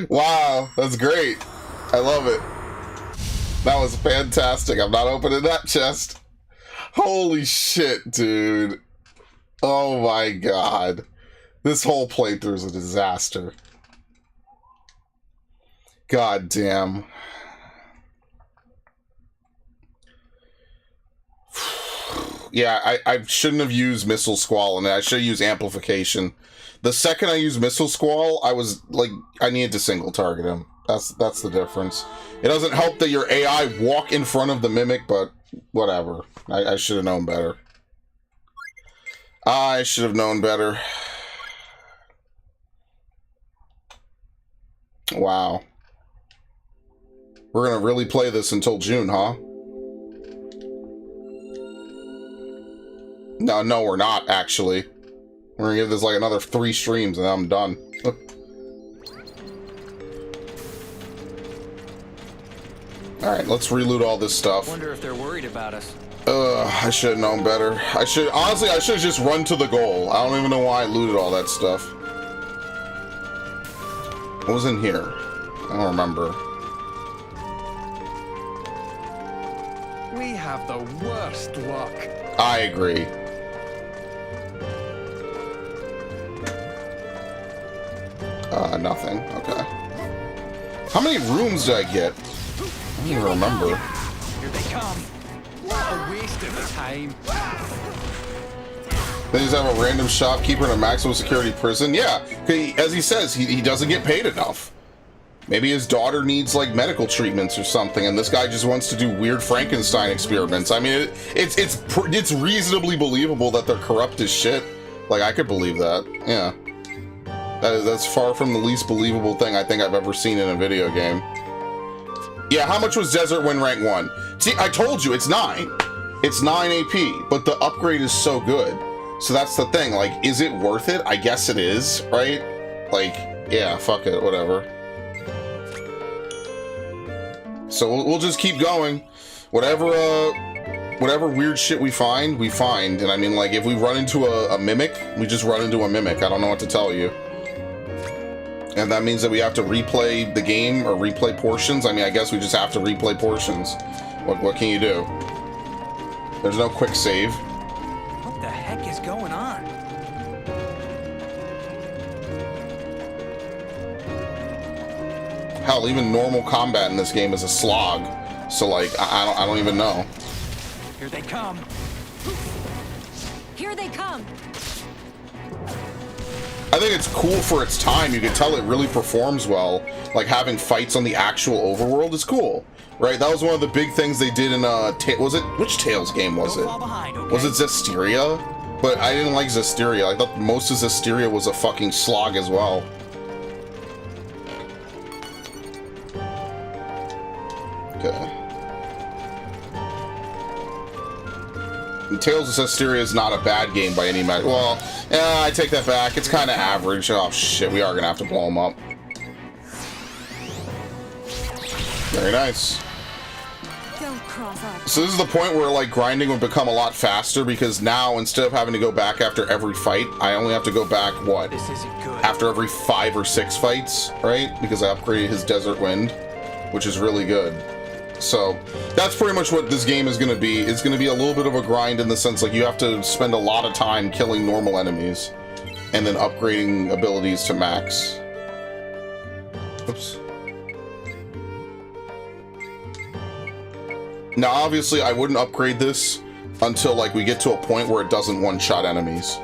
Wow, that's great. I love it. That was fantastic. I'm not opening that chest. Holy shit, dude. Oh my god. This whole playthrough is a disaster. God damn. Yeah, I shouldn't have used Missile Squall, and I should have used Amplification. The second I used Missile Squall, I was like, I needed to single target him. That's the difference. It doesn't help that your AI walk in front of the Mimic, but whatever. I should have known better. I should have known better. Wow. We're gonna really play this until June, huh? No, we're not, actually. We're gonna give this like another 3 streams and then I'm done. Alright, let's reloot all this stuff. Wonder if they're worried about us. I should have known better. Honestly, I should have just run to the goal. I don't even know why I looted all that stuff. What was in here? I don't remember. We have the worst luck. I agree. Nothing. Okay. How many rooms did I get? I don't even remember. Here they come. What a waste of time. They just have a random shopkeeper in a maximum security prison. Yeah, as he says, he doesn't get paid enough. Maybe his daughter needs like medical treatments or something, and this guy just wants to do weird Frankenstein experiments. I mean, it's reasonably believable that they're corrupt as shit. Like, I could believe that. Yeah, that's far from the least believable thing I think I've ever seen in a video game. Yeah, how much was Desert Wind rank 1? See, I told you, it's 9. It's 9 AP, but the upgrade is so good. So that's the thing, like, is it worth it? I guess it is, right? Like, yeah, fuck it, whatever. So we'll just keep going. Whatever weird shit we find, we find. And I mean, like, if we run into a mimic, we just run into a mimic. I don't know what to tell you. And that means that we have to replay the game or replay portions. I mean, I guess we just have to replay portions. What can you do? There's no quick save. What the heck is going on? Hell, even normal combat in this game is a slog. So, like, I don't even know. Here they come. Here they come. I think it's cool for its time. You can tell it really performs well. Like, having fights on the actual overworld is cool, right? That was one of the big things they did in which Tales game was Don't it? fall behind, okay? Was it Zestiria? But I didn't like Zestiria. I thought most of Zestiria was a fucking slog as well. Tales of Cesteria is not a bad game by any measure. Well, I take that back. It's kind of average. Oh, shit. We are going to have to blow them up. Very nice. Don't cross up. So this is the point where, like, grinding would become a lot faster, because now, instead of having to go back after every fight, I only have to go back, what? This isn't good. After every 5 or 6 fights, right? Because I upgraded his Desert Wind, which is really good. So that's pretty much what this game is going to be. It's going to be a little bit of a grind in the sense, like, you have to spend a lot of time killing normal enemies and then upgrading abilities to max. Oops. Now, obviously, I wouldn't upgrade this until, like, we get to a point where it doesn't one-shot enemies.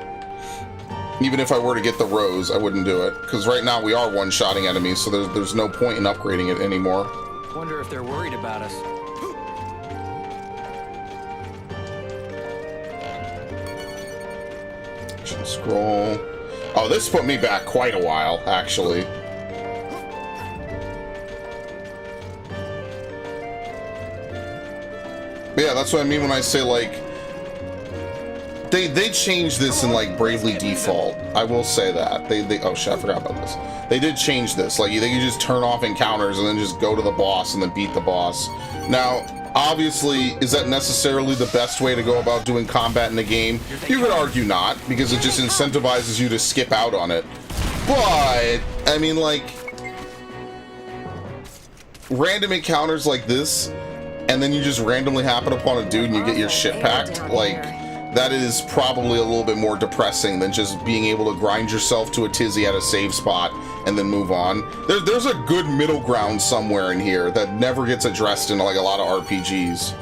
Even if I were to get the Rose, I wouldn't do it. Because right now we are one-shotting enemies, so there's no point in upgrading it anymore. Wonder if they're worried about us. Scroll. Oh, this put me back quite a while, actually. But yeah, that's what I mean when I say, like, they changed this in, like, Bravely Default. I will say that. Oh shit, I forgot about this. They did change this. Like, they could just turn off encounters and then just go to the boss and then beat the boss. Now, obviously, is that necessarily the best way to go about doing combat in the game? You could argue not, because it just incentivizes you to skip out on it. But, I mean, like, random encounters like this, and then you just randomly happen upon a dude and you get your shit packed, like, that is probably a little bit more depressing than just being able to grind yourself to a tizzy at a save spot and then move on. There's a good middle ground somewhere in here that never gets addressed in, like, a lot of RPGs.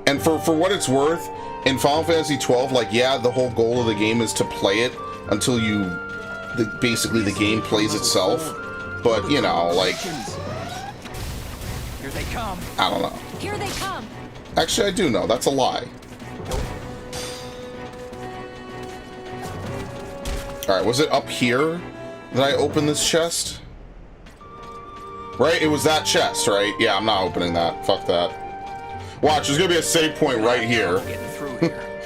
And for what it's worth, in Final Fantasy XII, like, yeah, the whole goal of the game is to play it until basically the game plays itself. But, you know, like, Here they come. I don't know. Here they come. Actually, I do know. That's a lie. Alright, was it up here that I opened this chest? Right? It was that chest, right? Yeah, I'm not opening that. Fuck that. Watch, there's gonna be a save point right here. Getting through here.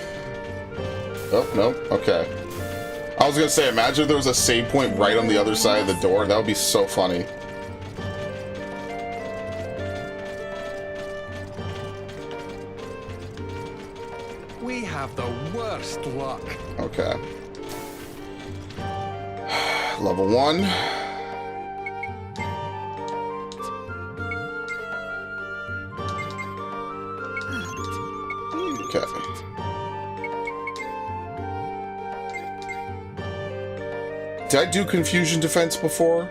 Oh, nope. Okay. I was gonna say, imagine if there was a save point right on the other side of the door. That would be so funny. We have the worst luck. Okay. Level 1. Okay. Did I do Confusion Defense before?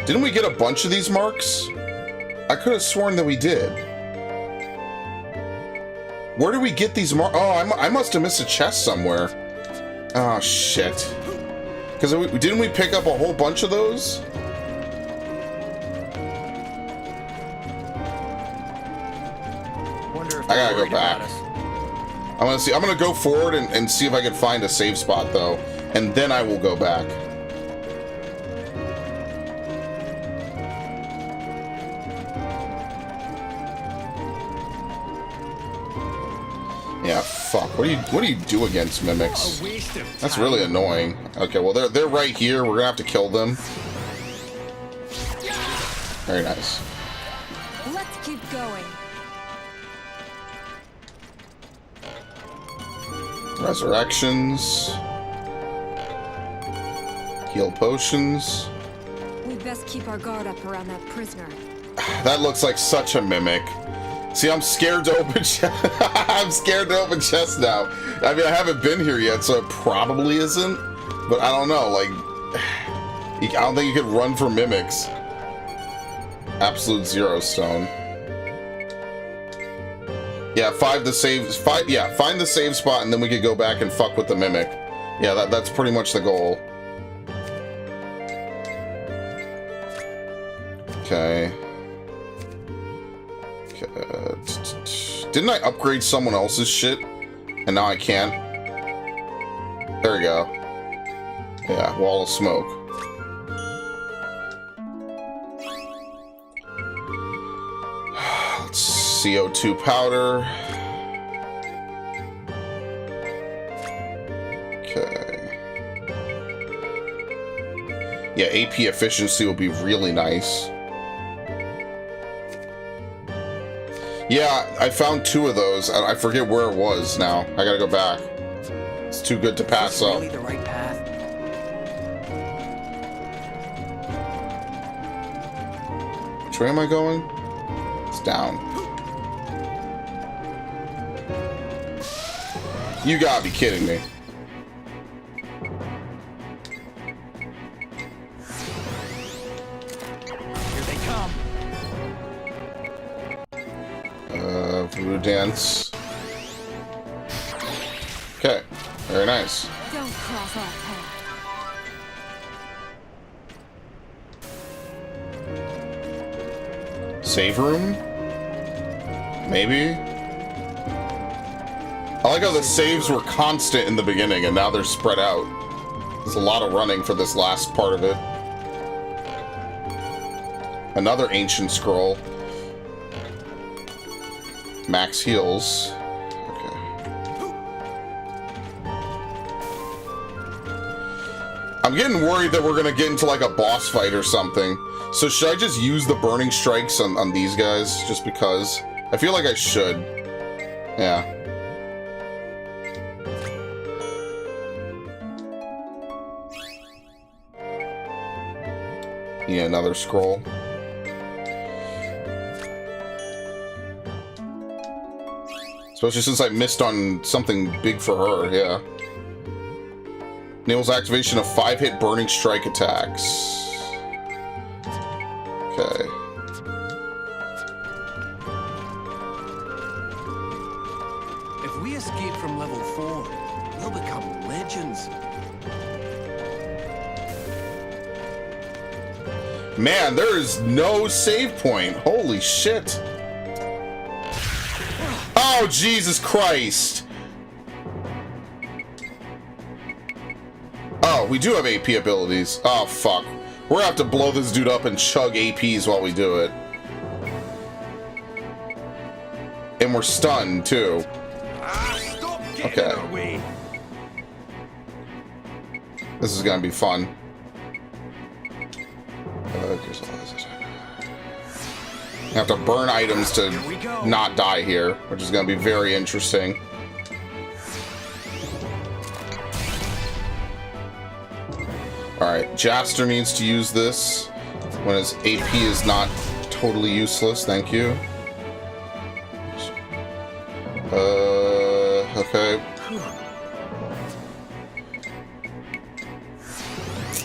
Didn't we get a bunch of these marks? I could have sworn that we did. Where did we get these marks? Oh, I must have missed a chest somewhere. Oh, shit. Because didn't we pick up a whole bunch of those? Wonder if I they're gotta go worried about back. us. I'm gonna go forward and see if I can find a save spot, though. And then I will go back. Yeah, fuck. What do you do against mimics? What a waste of time. That's really annoying. Okay, well they're right here. We're gonna have to kill them. Very nice. Let's keep going. Resurrections. Heal potions. We best keep our guard up around that prisoner. That looks like such a mimic. See, I'm scared to open I'm scared to open chests now. I mean, I haven't been here yet, so it probably isn't. But I don't know, like, I don't think you could run for mimics. Absolute Zero Stone. Yeah, find the save spot, and then we could go back and fuck with the mimic. Yeah, that's pretty much the goal. Okay. Didn't I upgrade someone else's shit? And now I can't? There we go. Yeah, Wall of Smoke. Let's CO2 powder. Okay. Yeah, AP efficiency will be really nice. Yeah, I found 2 of those, and I forget where it was now. I gotta go back. It's too good to pass Is this up. really the right path? Which way am I going? It's down. You gotta be kidding me. Here they come. Voodoo dance. Okay, very nice. Don't cross our path. Save room? Maybe? I like how the saves were constant in the beginning and now they're spread out. There's a lot of running for this last part of it. Another ancient scroll. Max heals. Okay. I'm getting worried that we're gonna get into like a boss fight or something. So should I just use the burning strikes on these guys just because? I feel like I should. Yeah. Yeah, another scroll. Especially since I missed on something big for her, yeah. Enables activation of 5-hit burning strike attacks. Okay. If we escape from level 4, we'll become legends. Man, there is no save point. Holy shit. Oh, Jesus Christ. Oh, we do have AP abilities. Oh, fuck. We're gonna have to blow this dude up and chug APs while we do it. And we're stunned, too. Stop getting Okay. in our way. This is gonna be fun. I have to burn items to not die here, which is gonna be very interesting. Alright, Jaster needs to use this when his AP is not totally useless, thank you. Okay.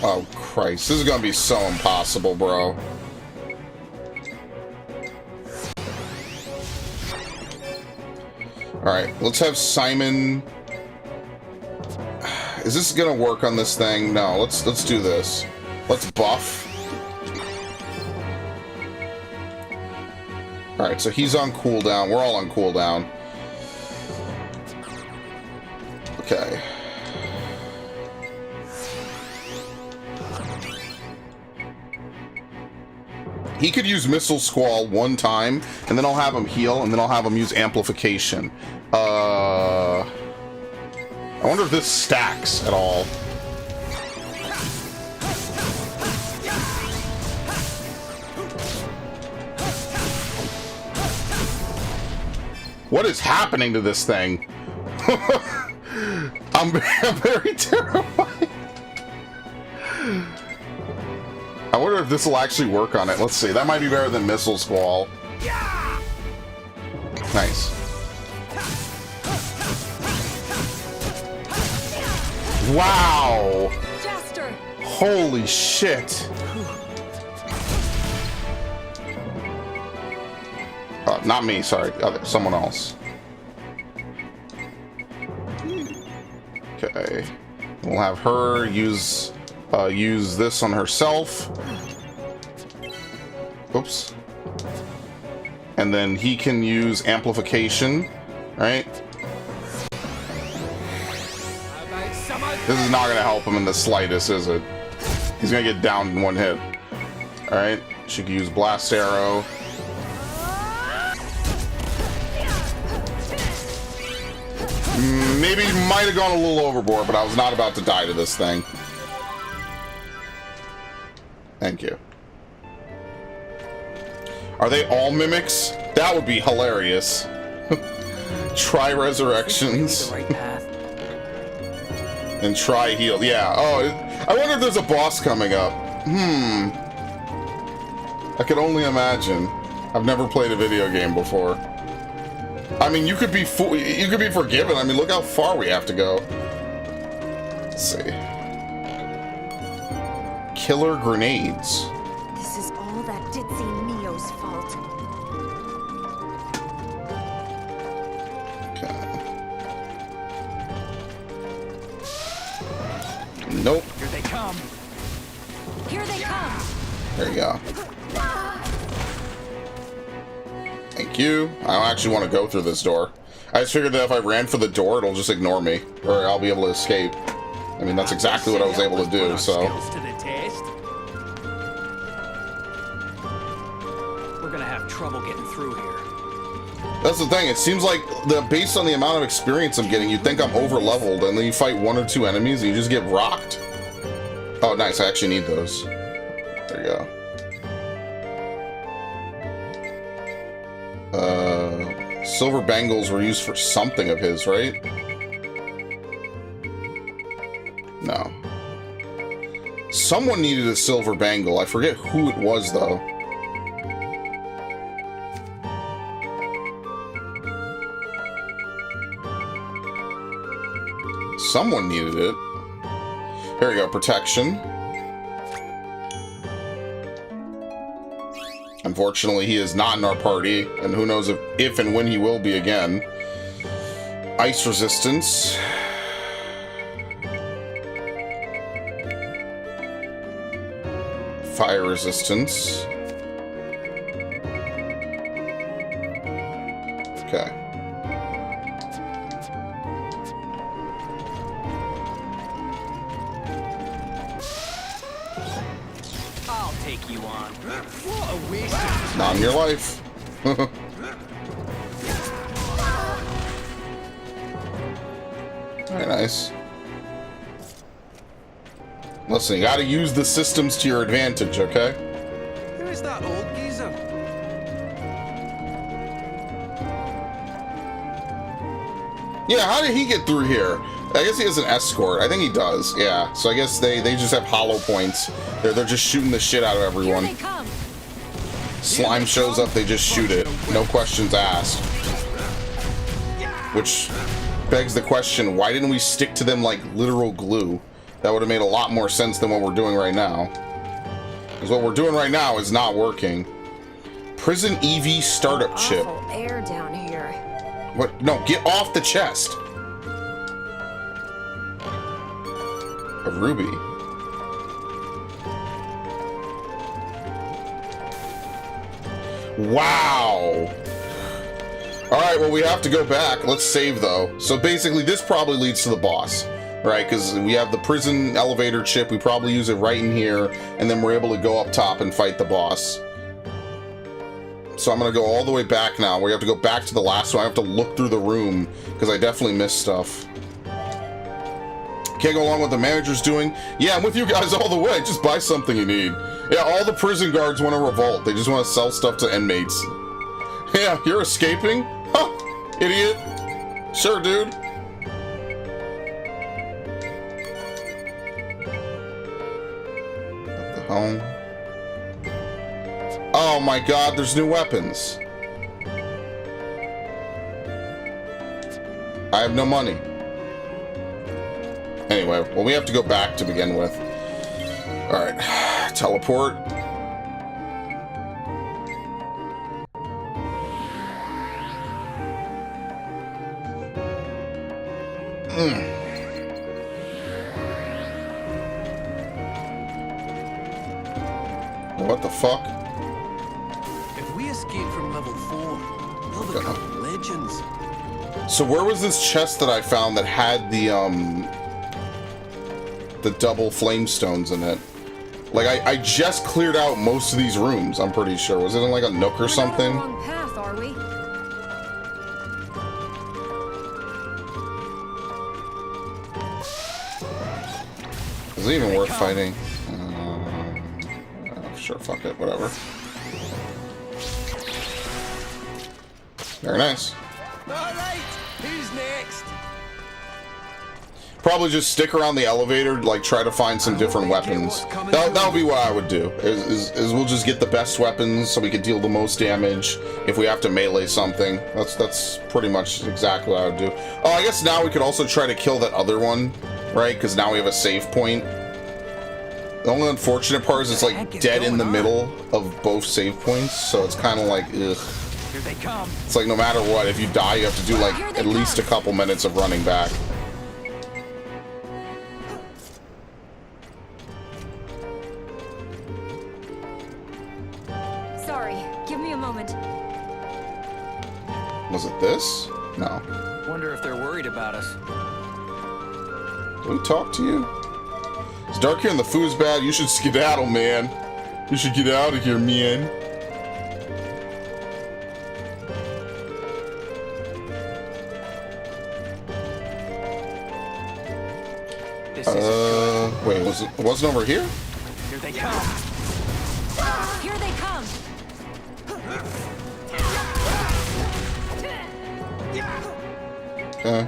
Oh, Christ. This is gonna be so impossible, bro. Alright, let's have Simon... Is this gonna work on this thing? No, let's do this. Let's buff. Alright, so he's on cooldown. We're all on cooldown. Okay. He could use Missile Squall one time, and then I'll have him heal, and then I'll have him use Amplification. I wonder if this stacks at all. What is happening to this thing? I'm very terrified. I wonder if this will actually work on it. Let's see. That might be better than Missile Squall. Nice. Wow! Jaster! Holy shit! Not me, sorry. Someone else. Okay. We'll have her use this on herself. Oops. And then he can use Amplification, right? This is not going to help him in the slightest, is it? He's going to get down in one hit. Alright, she can use Blast Arrow. maybe might have gone a little overboard, but I was not about to die to this thing. Thank you. Are they all mimics? That would be hilarious. Try resurrections. The right path. And try heal. Yeah. Oh, I wonder if there's a boss coming up. I could only imagine. I've never played a video game before. I mean, you could be forgiven. I mean, look how far we have to go. Let's see. Killer grenades. This is all that ditzy Neo's fault. Okay. Nope. Here they come. Here they come! There you go. Thank you. I don't actually want to go through this door. I just figured that if I ran for the door, it'll just ignore me. Or I'll be able to escape. I mean, that's exactly what I was able to do, so... To the test. We're gonna have trouble getting through here. That's the thing. It seems like, based on the amount of experience I'm getting, you'd think I'm over-leveled, and then you fight one or two enemies, and you just get rocked. Oh, nice. I actually need those. There you go. Silver bangles were used for something of his, right? No. Someone needed a silver bangle. I forget who it was, though. Someone needed it. Here we go. Protection. Unfortunately, he is not in our party, and who knows if and when he will be again. Ice resistance. Fire resistance. Okay. I'll take you on. What a waste of Not in your life. Very nice. Listen, you gotta use the systems to your advantage, okay? Who is that old geezer? Yeah, how did he get through here? I guess he has an escort. I think he does, yeah. So I guess they just have hollow points. They're just shooting the shit out of Here everyone. they come! Slime shows up, they just shoot it. No questions asked. Which begs the question, why didn't we stick to them like literal glue? That would have made a lot more sense than what we're doing right now. Because what we're doing right now is not working. Prison EV startup chip. Awful air down here. What? No, get off the chest. A ruby. Wow. Alright, well, we have to go back. Let's save, though. So basically, this probably leads to the boss, right? Because we have the prison elevator chip. We probably use it right in here, and then we're able to go up top and fight the boss. So I'm going to go all the way back now. We have to go back to the last one. I have to look through the room, because I definitely missed stuff. Can't go along with what the manager's doing. Yeah, I'm with you guys all the way. Just buy something you need. Yeah, all the prison guards want to revolt. They just want to sell stuff to inmates. Yeah, you're escaping? Huh, idiot. Sure, dude. What the hell? Oh my god, there's new weapons. I have no money. Anyway, well, we have to go back to begin with. Alright, teleport. What the fuck? If we escape from level 4, we'll become legends. So where was this chest that I found that had the double flame stones in it? Like, I just cleared out most of these rooms, I'm pretty sure. Was it in like a nook or something? We're not on the wrong path, are we? Is it even worth fighting? Sure, fuck it, whatever. Very nice. Alright, who's next? Probably just stick around the elevator, like try to find some different weapons. That would be what I would do. Is we'll just get the best weapons so we can deal the most damage if we have to melee something. That's pretty much exactly what I would do. Oh, I guess now we could also try to kill that other one, right? Because now we have a save point. The only unfortunate part is it's like dead in the middle of both save points, so it's kind of like, ugh. Here they come. It's like no matter what, if you die, you have to do like at least a couple minutes of running back. Sorry, give me a moment. Was it this? No. Wonder if they're worried about us. Did we talk to you? It's dark here and the food's bad. You should skedaddle, man. You should get out of here, man. Wait, it wasn't over here? Here they come. Here they come. Okay.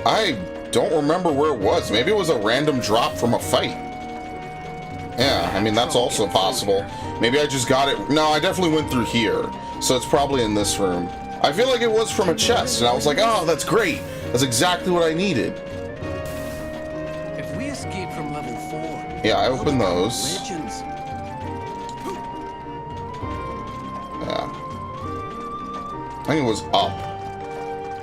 I don't remember where it was. Maybe it was a random drop from a fight. Yeah, I mean, that's also possible. Maybe I just got it. No, I definitely went through here. So it's probably in this room. I feel like it was from a chest, and I was like, oh, that's great. That's exactly what I needed. If we escape from level 4... Yeah, I opened those. Legends. Yeah. I think it was up.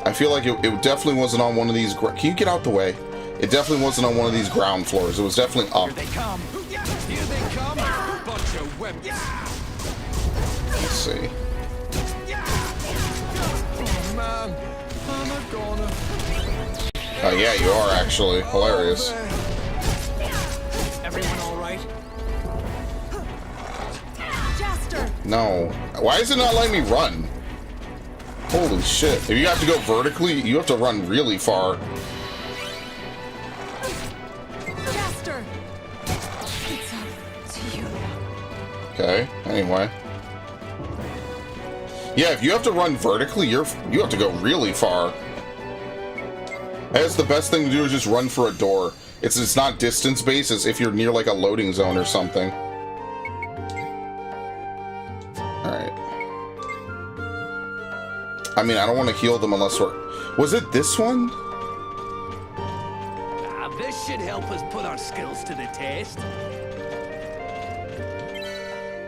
I feel like it definitely wasn't on one of these... Can you get out the way? It definitely wasn't on one of these ground floors. It was definitely up. Here they come. Here they come. Bunch of wimps. Let's see. Oh, man. I'm a goner. Oh, yeah, you are actually. Hilarious. Everyone all right? Jaster! No. Why is it not letting me run? Holy shit. If you have to go vertically, you have to run really far. Jaster! It's up to you. Okay, anyway. Yeah, if you have to run vertically, you have to go really far. I guess the best thing to do is just run for a door. It's not distance based, it's if you're near like a loading zone or something. Alright. I mean, I don't want to heal them unless we're... Was it this one? This should help us put our skills to the test.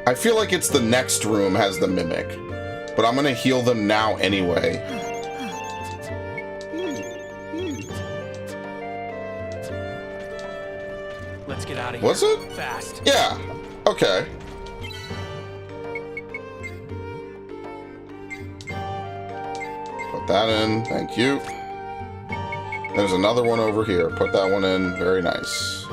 I feel like it's the next room has the mimic. But I'm gonna heal them now anyway. Let's get out of here. Was it? Fast. Yeah. Okay. Put that in. Thank you. There's another one over here. Put that one in. Very nice.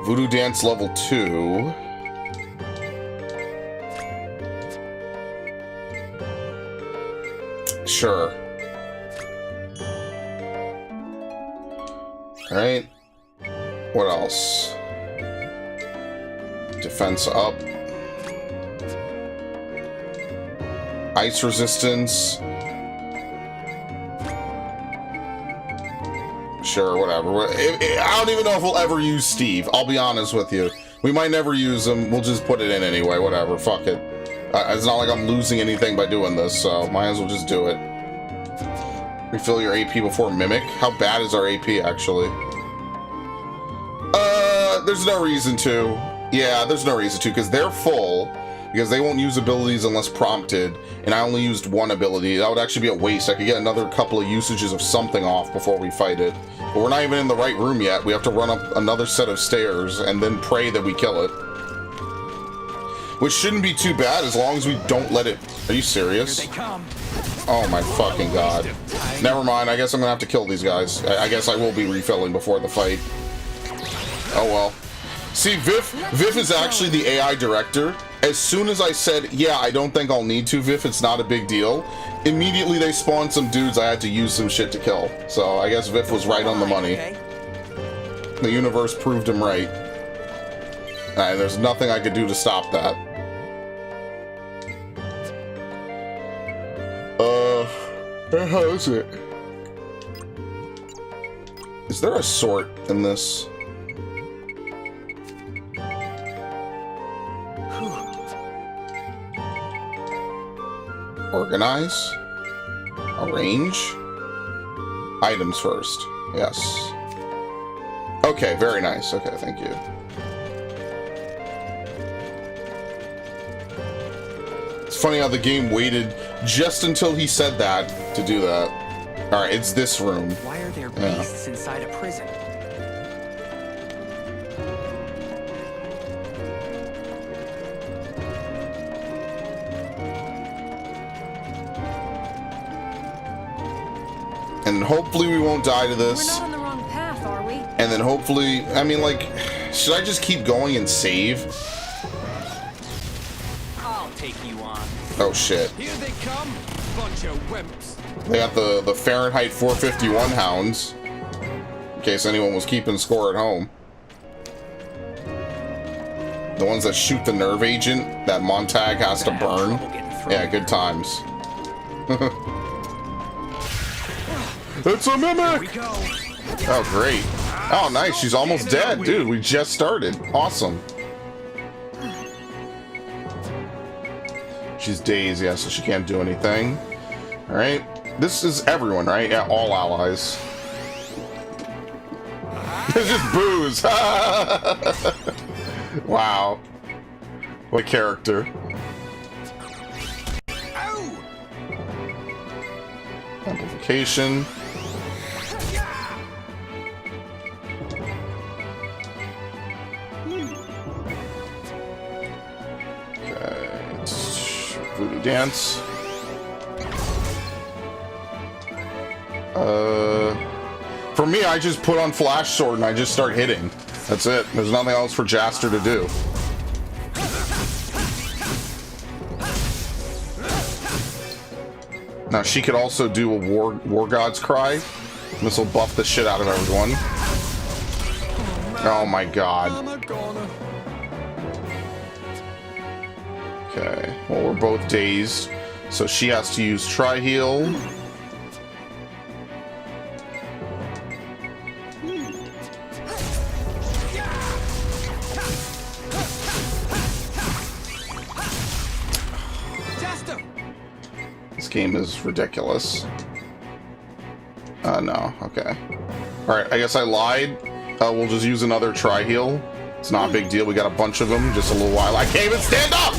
Voodoo Dance level 2. Sure. Alright. What else? Defense up. Ice resistance. Sure, whatever. I don't even know if we'll ever use Steve. I'll be honest with you. We might never use him. We'll just put it in anyway. Whatever. Fuck it. It's not like I'm losing anything by doing this, so might as well just do it. Refill your AP before Mimic. How bad is our AP, actually? There's no reason to. Yeah, there's no reason to, because they're full. Because they won't use abilities unless prompted, and I only used one ability. That would actually be a waste. I could get another couple of usages of something off before we fight it. But we're not even in the right room yet. We have to run up another set of stairs and then pray that we kill it. Which shouldn't be too bad as long as we don't let it... Are you serious? Here they come. Oh my fucking god. Never mind, I guess I'm gonna have to kill these guys. I guess I will be refilling before the fight. Oh well. See, Vif is actually the AI director, as soon as I said, yeah, I don't think I'll need to, Viv, it's not a big deal, immediately they spawned some dudes I had to use some shit to kill. So I guess Viv was right on the money. Okay. The universe proved him right. And there's nothing I could do to stop that. How is it? Is there a sort in this? Organize? Arrange? Items first. Yes. Okay, very nice. Okay, thank you. It's funny how the game waited just until he said that to do that. Alright, it's this room. Why are there beasts inside a prison? And hopefully we won't die to We're this. not on the wrong path, are we? And then hopefully, I mean, like, should I just keep going and save? I'll take you on. Oh shit. Here they come, bunch of wimps. They got the Fahrenheit 451 hounds. In case anyone was keeping score at home. The ones that shoot the nerve agent that Montag has to burn. Yeah, good times. It's a mimic! We go. Oh, great. Oh, nice. She's almost dead. Dude, we just started. Awesome. She's dazed, yeah, so she can't do anything. Alright. This is everyone, right? Yeah, all allies. It's just booze. Wow. What character. Ow! Amplification. Okay. Voodoo dance. For me, I just put on Flash Sword and I just start hitting. That's it. There's nothing else for Jaster to do. Now, she could also do a War God's Cry. This will buff the shit out of everyone. Oh my god. I'm a goner. Okay. Well, we're both dazed. So she has to use Tri-Heal. Jaster! This game is ridiculous. No. Okay. Alright, I guess I lied. We'll just use another Tri-Heal. It's not a big deal. We got a bunch of them. Just a little while. I can't even stand up!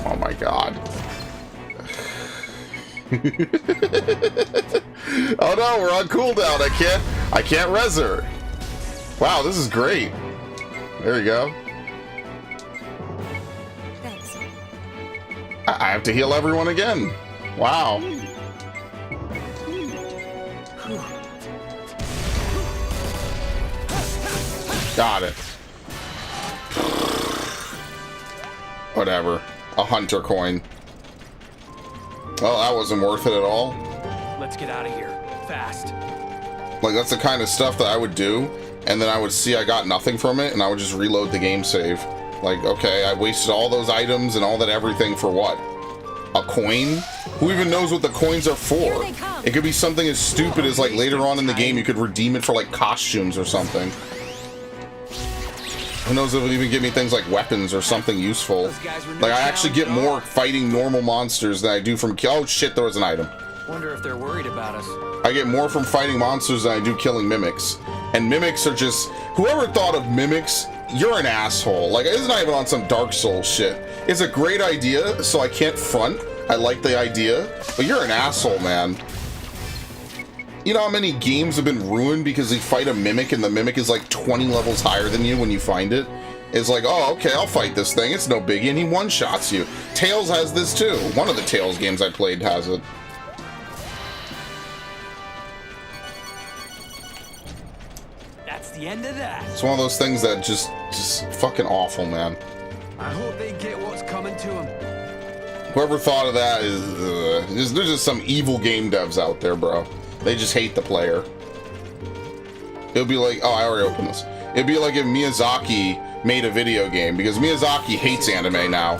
Oh my god. Oh no, we're on cooldown. I can't res her. Wow, this is great. There you go. Thanks. I have to heal everyone again. Wow. Got it. Whatever. A hunter coin. Well, that wasn't worth it at all. Let's get out of here. Fast. Like, that's the kind of stuff that I would do, and then I would see I got nothing from it, and I would just reload the game save. Like, okay, I wasted all those items and all that everything for what? A coin? Who even knows what the coins are for? Here they come. It could be something as stupid as, like, later on in the game you could redeem it for, like, costumes or something. Who knows if it'll even give me things like weapons or something useful. Like, I actually get more fighting normal monsters than I do from... Oh, shit, there was an item. Wonder if they're worried about us. I get more from fighting monsters than I do killing mimics. And mimics are just... Whoever thought of mimics, you're an asshole. Like, it's not even on some Dark Souls shit. It's a great idea, so I can't front. I like the idea, but you're an asshole, man. You know how many games have been ruined because they fight a mimic and the mimic is like 20 levels higher than you when you find it? It's like, oh, okay, I'll fight this thing. It's no biggie, and he one-shots you. Tales has this too. One of the Tales games I played has it. That's the end of that. It's one of those things that just fucking awful, man. I hope they get what's coming to them. Whoever thought of that is there's just some evil game devs out there, bro. They just hate the player. It'll be like, oh, I already opened this. It'd be like if Miyazaki made a video game, because Miyazaki hates anime now.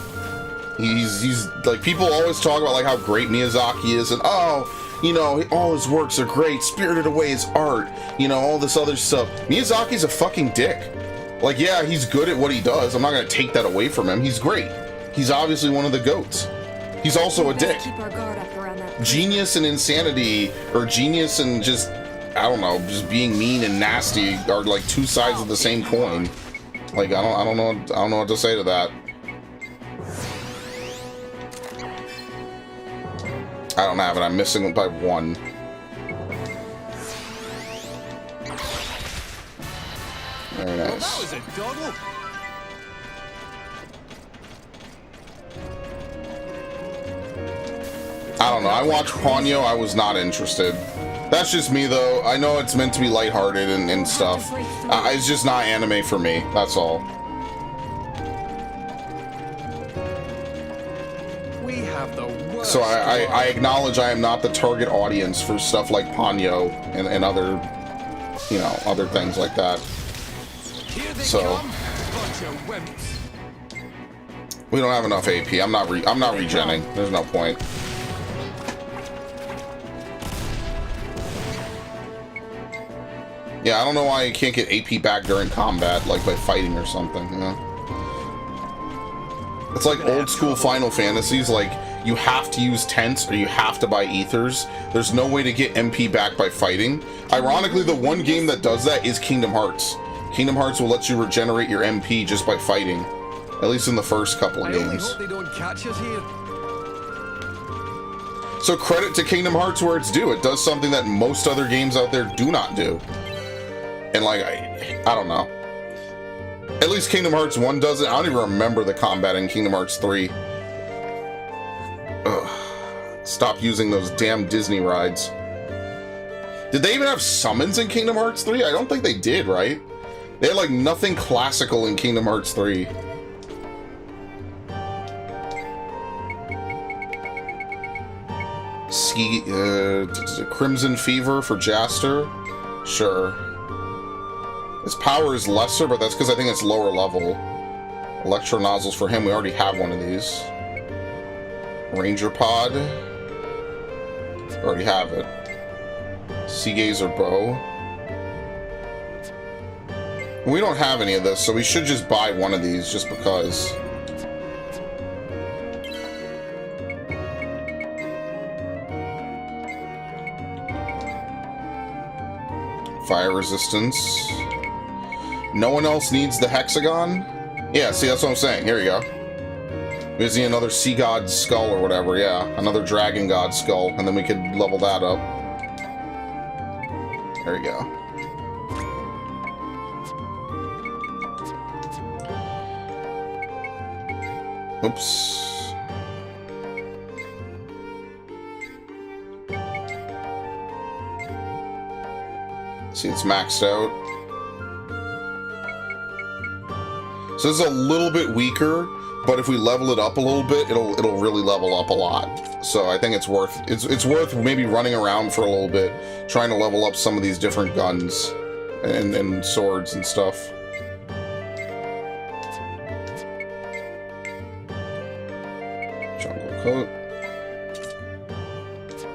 He's like, people always talk about like how great Miyazaki is, and oh, you know, all his works are great, Spirited Away is art, you know, all this other stuff. Miyazaki's a fucking dick. Like, yeah, he's good at what he does. I'm not gonna take that away from him. He's great. He's obviously one of the GOATs. He's also a dick. Keep our guard up around that. Genius and insanity, or genius and just, I don't know, just being mean and nasty are like two sides of the same coin. Like, I don't know what to say to that. I don't have it. I'm missing it by one. Very That nice. was a double. I don't know. I watched Ponyo. I was not interested. That's just me, though. I know it's meant to be lighthearted and stuff. It's just not anime for me. That's all. We have the worst. So I acknowledge I am not the target audience for stuff like Ponyo and other, you know, other things like that. Here they So come. Bunch of wimps. we don't have enough AP. I'm not regenning. There's no point. Yeah, I don't know why you can't get AP back during combat, like by fighting or something, you know? It's like old school Final Fantasies, like you have to use tents or you have to buy ethers. There's no way to get MP back by fighting. Ironically, the one game that does that is Kingdom Hearts. Kingdom Hearts will let you regenerate your MP just by fighting. At least in the first couple of I only games. hope they don't catch us here. So credit to Kingdom Hearts where it's due. It does something that most other games out there do not do. And like, I don't know. At least Kingdom Hearts 1 does it. I don't even remember the combat in Kingdom Hearts 3. Ugh. Stop using those damn Disney rides. Did they even have summons in Kingdom Hearts 3? I don't think they did, right? They had like nothing classical in Kingdom Hearts 3. Crimson Fever for Jaster? Sure. His power is lesser, but that's because I think it's lower level. Electro nozzles for him. We already have one of these. Ranger Pod. Already have it. Sea Gazer Bow. We don't have any of this, so we should just buy one of these just because. Fire resistance. No one else needs the hexagon? Yeah, see, that's what I'm saying. Here we go. We just need another sea god skull or whatever, yeah. Another dragon god skull, and then we could level that up. There we go. Oops. See, it's maxed out. So this is a little bit weaker, but if we level it up a little bit, it'll really level up a lot. So I think it's worth maybe running around for a little bit, trying to level up some of these different guns and swords and stuff. Jungle coat.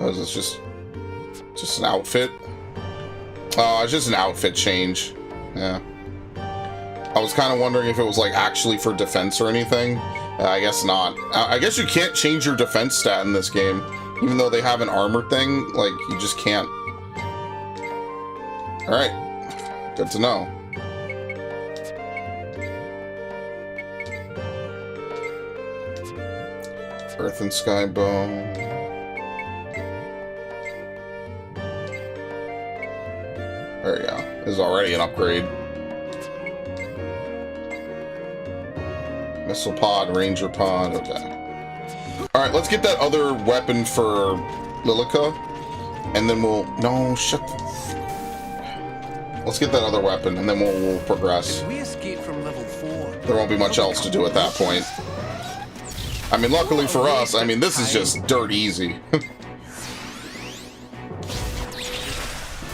Oh, is this just an outfit? Oh, it's just an outfit change. Yeah. I was kind of wondering if it was like actually for defense or anything. I guess not. I guess you can't change your defense stat in this game. Even though they have an armor thing, like, you just can't. Alright. Good to know. Earth and Sky Bow. There we go. This is already an upgrade. Missile pod, ranger pod, okay. Alright, let's get that other weapon for Lilica. And then we'll... No, shut the... Let's get that other weapon, and then we'll progress. If we escape from level 4, There won't be much else to do at that point. I mean, luckily for us, I mean, this is just dirt easy.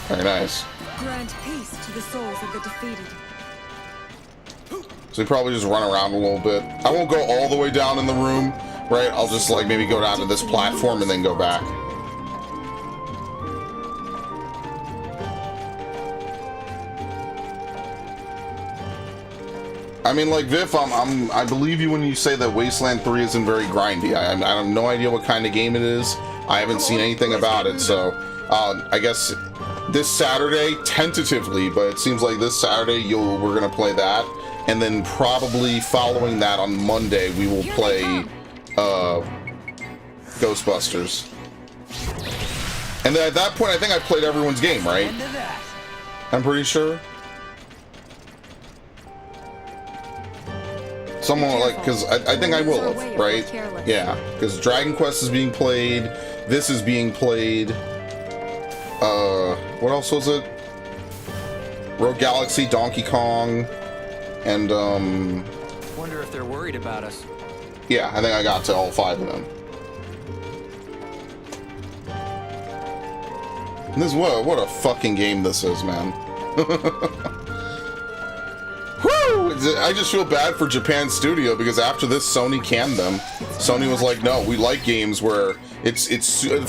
Very nice. Grant peace to the souls of the defeated. So we probably just run around a little bit. I won't go all the way down in the room, right? I'll just like maybe go down to this platform and then go back. I mean, like Viv, I believe you when you say that Wasteland 3 isn't very grindy. I have no idea what kind of game it is. I haven't seen anything about it, so I guess this Saturday, tentatively, but it seems like this Saturday we're gonna play that, and then probably following that on Monday we will play Ghostbusters. And then at that point, I think I played everyone's game, right? I'm pretty sure. Someone like, because I think I will have, right? Yeah, because Dragon Quest is being played, this is being played, what else was it? Rogue Galaxy, Donkey Kong, and, Wonder if they're worried about us. yeah, I think I got to all 5 of them. And this, what a fucking game this is, man. Woo! I just feel bad for Japan Studio because after this, Sony canned them. Sony was like, no, we like games where it's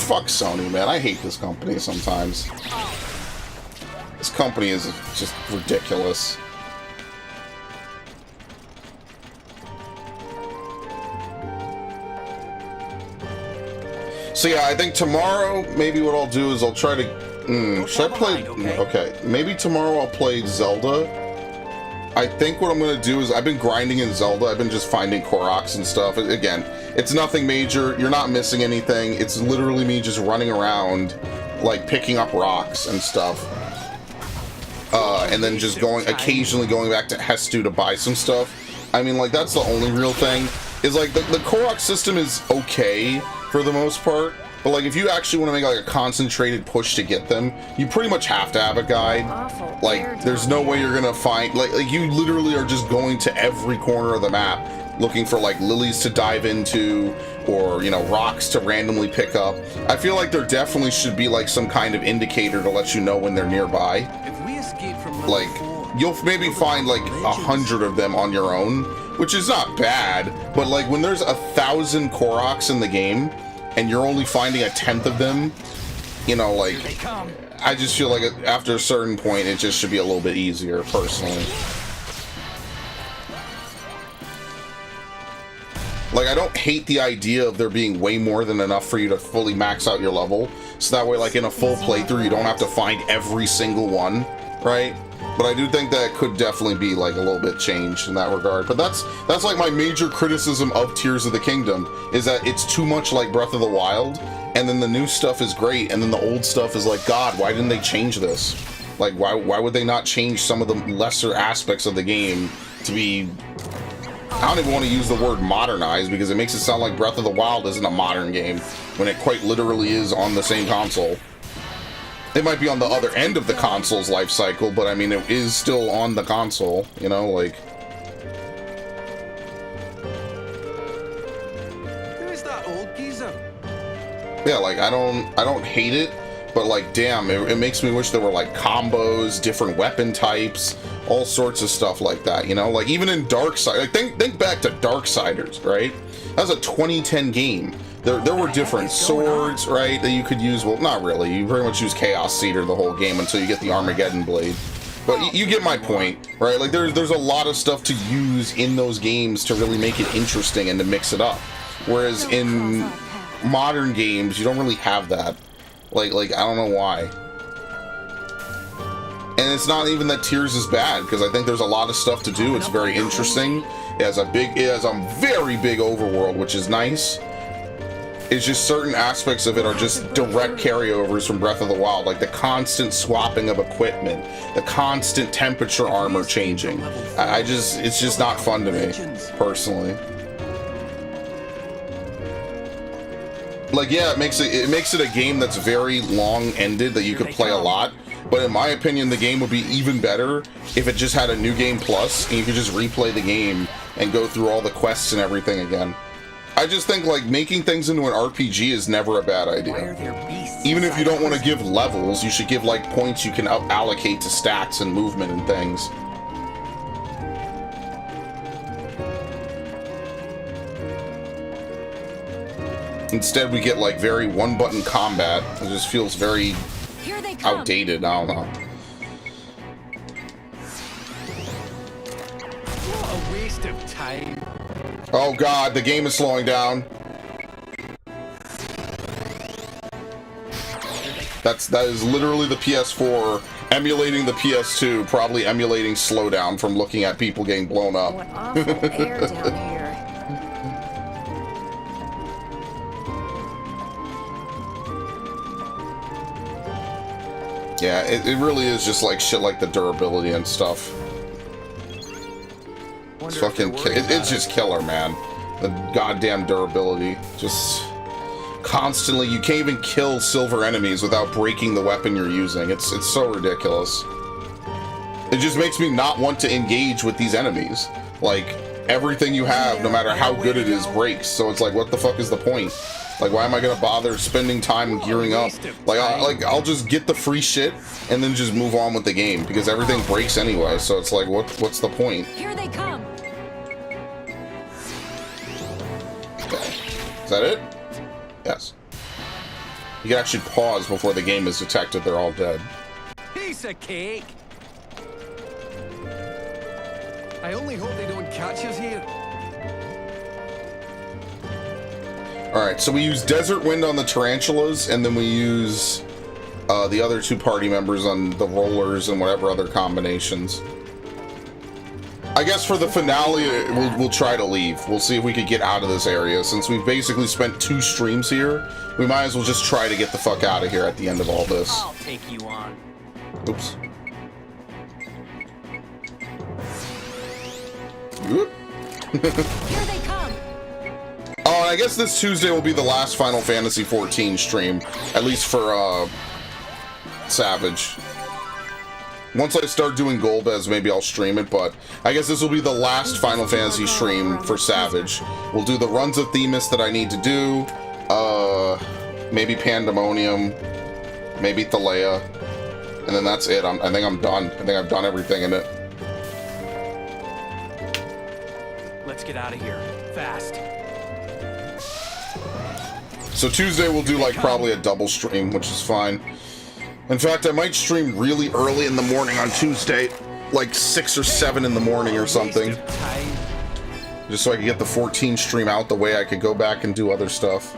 fuck Sony, man. I hate this company sometimes. This company is just ridiculous. So yeah, I think tomorrow, maybe what I'll do is I'll try to... should I play... Okay, maybe tomorrow I'll play Zelda. I think what I'm going to do is I've been grinding in Zelda. I've been just finding Koroks and stuff. Again, it's nothing major. You're not missing anything. It's literally me just running around, like picking up rocks and stuff. And then just occasionally going back to Hestu to buy some stuff. I mean, like, that's the only real thing. Is like, the Korok system is okay for the most part. But like, if you actually want to make like a concentrated push to get them, you pretty much have to have a guide. Like, there's no way you're gonna find, like you literally are just going to every corner of the map looking for like lilies to dive into, or, you know, rocks to randomly pick up. I feel like there definitely should be like some kind of indicator to let you know when they're nearby. If we escape from level Like, 4, you'll maybe find like 100 of them on your own, which is not bad, but like when there's 1,000 Koroks in the game and you're only finding 1/10 of them, you know, like, I just feel like after a certain point it just should be a little bit easier, personally. Like, I don't hate the idea of there being way more than enough for you to fully max out your level, so that way, like, in a full playthrough you don't have to find every single one, right? But I do think that could definitely be like a little bit changed in that regard. But that's like my major criticism of Tears of the Kingdom, is that it's too much like Breath of the Wild, and then the new stuff is great, and then the old stuff is like, God, why didn't they change this? Like, why would they not change some of the lesser aspects of the game to be... I don't even want to use the word modernized, because it makes it sound like Breath of the Wild isn't a modern game, when it quite literally is on the same console. It might be on the other end of the console's life cycle, but I mean, it is still on the console, you know, like... who is that old geezer? Yeah, like, I don't hate it, but like, damn, it makes me wish there were like combos, different weapon types, all sorts of stuff like that, you know? Like, even in Darkside, like, think back to Darksiders, right? That was a 2010 game. There were different swords, right, that you could use. Well, not really. You pretty much use Chaos Cedar the whole game until you get the Armageddon Blade. But you get my point, right? Like, there's a lot of stuff to use in those games to really make it interesting and to mix it up. Whereas in modern games, you don't really have that. Like I don't know why. And it's not even that Tears is bad, because I think there's a lot of stuff to do. It's very interesting. It has a very big overworld, which is nice. It's just certain aspects of it are just direct carryovers from Breath of the Wild, like the constant swapping of equipment, the constant temperature armor changing. It's just not fun to me, personally. Like, yeah, it makes it a game that's very long-ended, that you could play a lot, but in my opinion, the game would be even better if it just had a New Game Plus, and you could just replay the game and go through all the quests and everything again. I just think, like, making things into an RPG is never a bad Why are idea. there beasts Even if you don't inside want to give levels, you should give, like, points you can allocate to stats and movement and things. Instead, we get, like, very one-button combat. It just feels very Here they come. outdated. I don't know. What a waste of time. Oh god, the game is slowing down. That is literally the PS4 emulating the PS2, probably emulating slowdown from looking at people getting blown up. What awful air down here. Yeah, it really is just like shit like the durability and stuff. It's fucking it's just killer, man. The goddamn durability. Just constantly, you can't even kill silver enemies without breaking the weapon you're using. It's so ridiculous. It just makes me not want to engage with these enemies. Like, everything you have, no matter how good it is, breaks. So it's like, what the fuck is the point? Like, why am I gonna bother spending time gearing up? Like, I'll just get the free shit and then just move on with the game because everything breaks anyway. So it's like, what's the point? Here they come. Okay. Is that it? Yes. You can actually pause before the game is detected they're all dead. Piece of cake. I only hope they don't catch us here. Alright, so we use Desert Wind on the Tarantulas, and then we use the other two party members on the Rollers and whatever other combinations. I guess for the finale, we'll try to leave. We'll see if we could get out of this area. Since we've basically spent 2 streams here, we might as well just try to get the fuck out of here at the end of all this. I'll take you on. Oops. Whoop. Here they come. Oh, and I guess this Tuesday will be the last Final Fantasy XIV stream, at least for Savage. Once I start doing Golbez, maybe I'll stream it, but I guess this will be the last Final Fantasy stream for Savage. We'll do the runs of Themis that I need to do, maybe Pandemonium, maybe Thalea, and then that's it. I think I'm done. I think I've done everything in it. Let's get out of here. Fast. So Tuesday we'll do like probably a double stream, which is fine. In fact, I might stream really early in the morning on Tuesday, like 6 or 7 in the morning or something. Just so I can get the 14 stream out the way I could go back and do other stuff.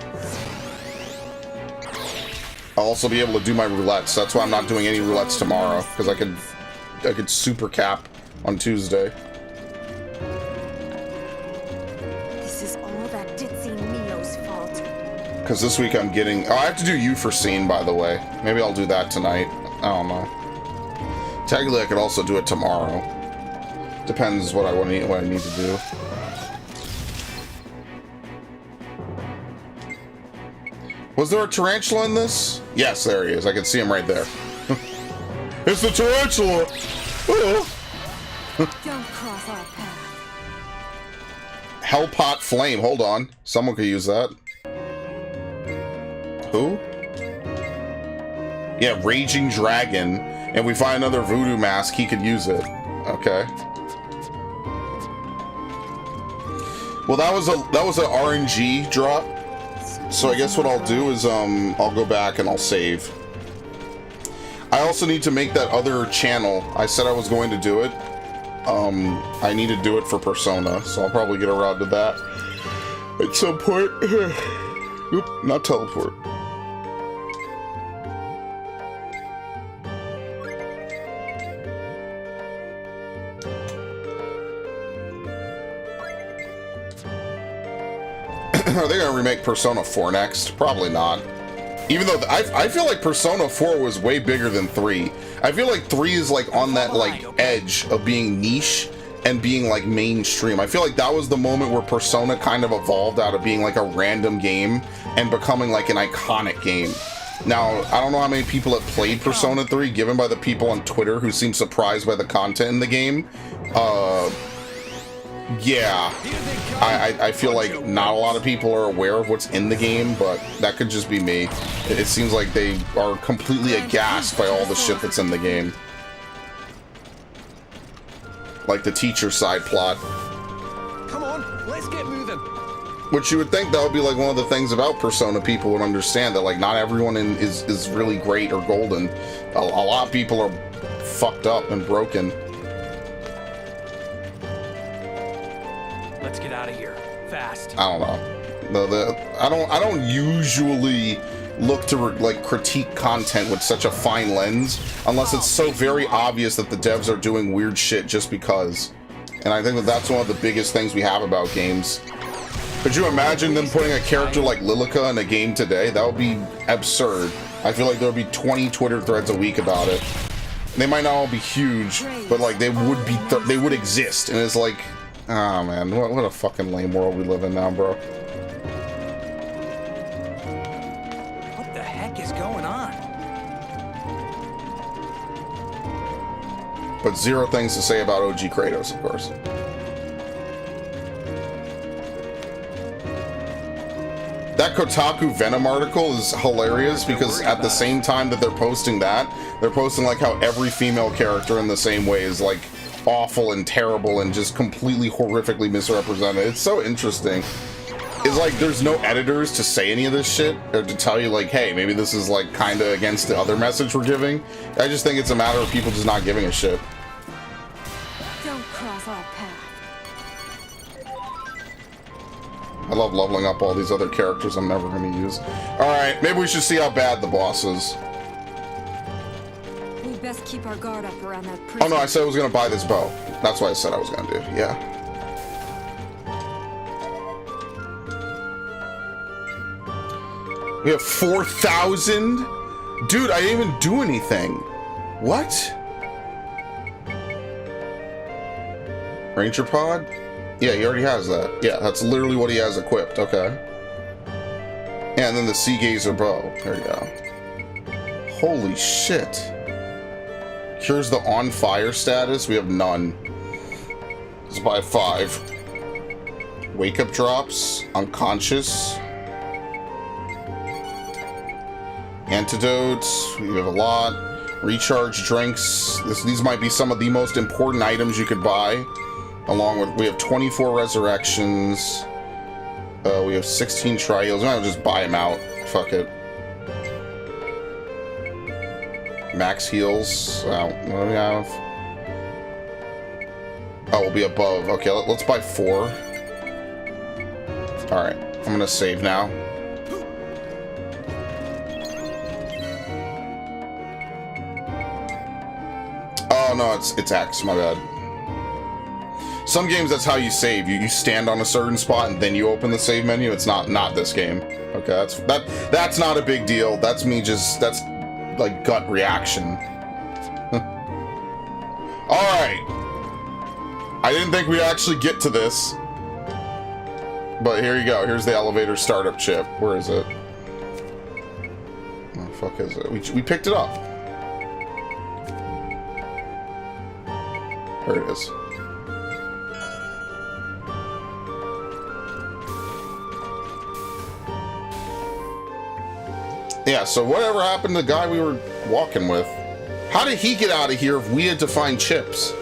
I'll also be able to do my roulettes. That's why I'm not doing any roulettes tomorrow, because I could super cap on Tuesday. This is all that ditzy Neo's fault. Because this week I'm getting... Oh, I have to do You for Scene, by the way. Maybe I'll do that tonight. I don't know. Technically, I could also do it tomorrow. Depends what I need to do. Was there a tarantula in this? Yes, there he is. I can see him right there. It's the tarantula! Oh. Don't cross our path. Hellpot Flame. Hold on. Someone could use that. Who? Yeah, Raging Dragon. And we find another voodoo mask, he could use it. Okay. Well, that was a RNG drop. So I guess what I'll do is I'll go back and I'll save. I also need to make that other channel. I said I was going to do it. I need to do it for Persona, so I'll probably get around to that at some point. Oop, not teleport. Are they gonna remake Persona 4 next? Probably not. Even though I feel like Persona 4 was way bigger than 3. I feel like 3 is like on that like edge of being niche and being like mainstream. I feel like that was the moment where Persona kind of evolved out of being like a random game and becoming like an iconic game. Now, I don't know how many people have played Persona 3, given by the people on Twitter who seem surprised by the content in the game. Yeah, I feel like not a lot of people are aware of what's in the game, but that could just be me. It seems like they are completely aghast by all the shit that's in the game. Like the teacher side plot. Come on, let's get moving. Which you would think that would be like one of the things about Persona people would understand, that like not everyone is really great or golden. A lot of people are fucked up and broken. Let's get out of here fast. I don't know. I don't usually look to like critique content with such a fine lens unless it's so very obvious that the devs are doing weird shit just because. And I think that that's one of the biggest things we have about games. Could you imagine them putting a character like Lilica in a game today? That would be absurd. I feel like there would be 20 Twitter threads a week about it. They might not all be huge, but like they would be, they would exist. And it's like, oh man, what a fucking lame world we live in now, bro. What the heck is going on? But zero things to say about OG Kratos, of course. That Kotaku Venom article is hilarious because at the same time that they're posting that, they're posting like how every female character in the same way is like awful and terrible and just completely horrifically misrepresented. It's so interesting. It's like there's no editors to say any of this shit or to tell you like, hey, maybe this is like kind of against the other message we're giving. I just think it's a matter of people just not giving a shit. Don't cross our path. I love leveling up all these other characters I'm never going to use. Alright, maybe we should see how bad the boss is. We best keep our guard up around that prison. Oh no, I said I was going to buy this bow. That's what I said I was going to do, yeah. We have 4,000? Dude, I didn't even do anything. What? Ranger pod? Yeah, he already has that. Yeah, that's literally what he has equipped. Okay. Yeah, and then the Sea Gazer bow. There you go. Holy shit. Here's the on fire status. We have none. Let's buy 5. Wake up drops. Unconscious. Antidotes. We have a lot. Recharge drinks. These might be some of the most important items you could buy. Along with, we have 24 resurrections. We have 16 tri-heals. I'm gonna just buy them out. Fuck it. Max heals. What do we have? Oh, we'll be above. Okay, let's buy 4. Alright, I'm gonna save now. Oh no, it's X, my bad. Some games, that's how you save. You stand on a certain spot and then you open the save menu. It's not this game. Okay, that's not a big deal. That's me just, that's like gut reaction. Alright. I didn't think we'd actually get to this. But here you go. Here's the elevator startup chip. Where is it? Where the fuck is it? We picked it up. There it is. Yeah, so whatever happened to the guy we were walking with? How did he get out of here if we had to find chips?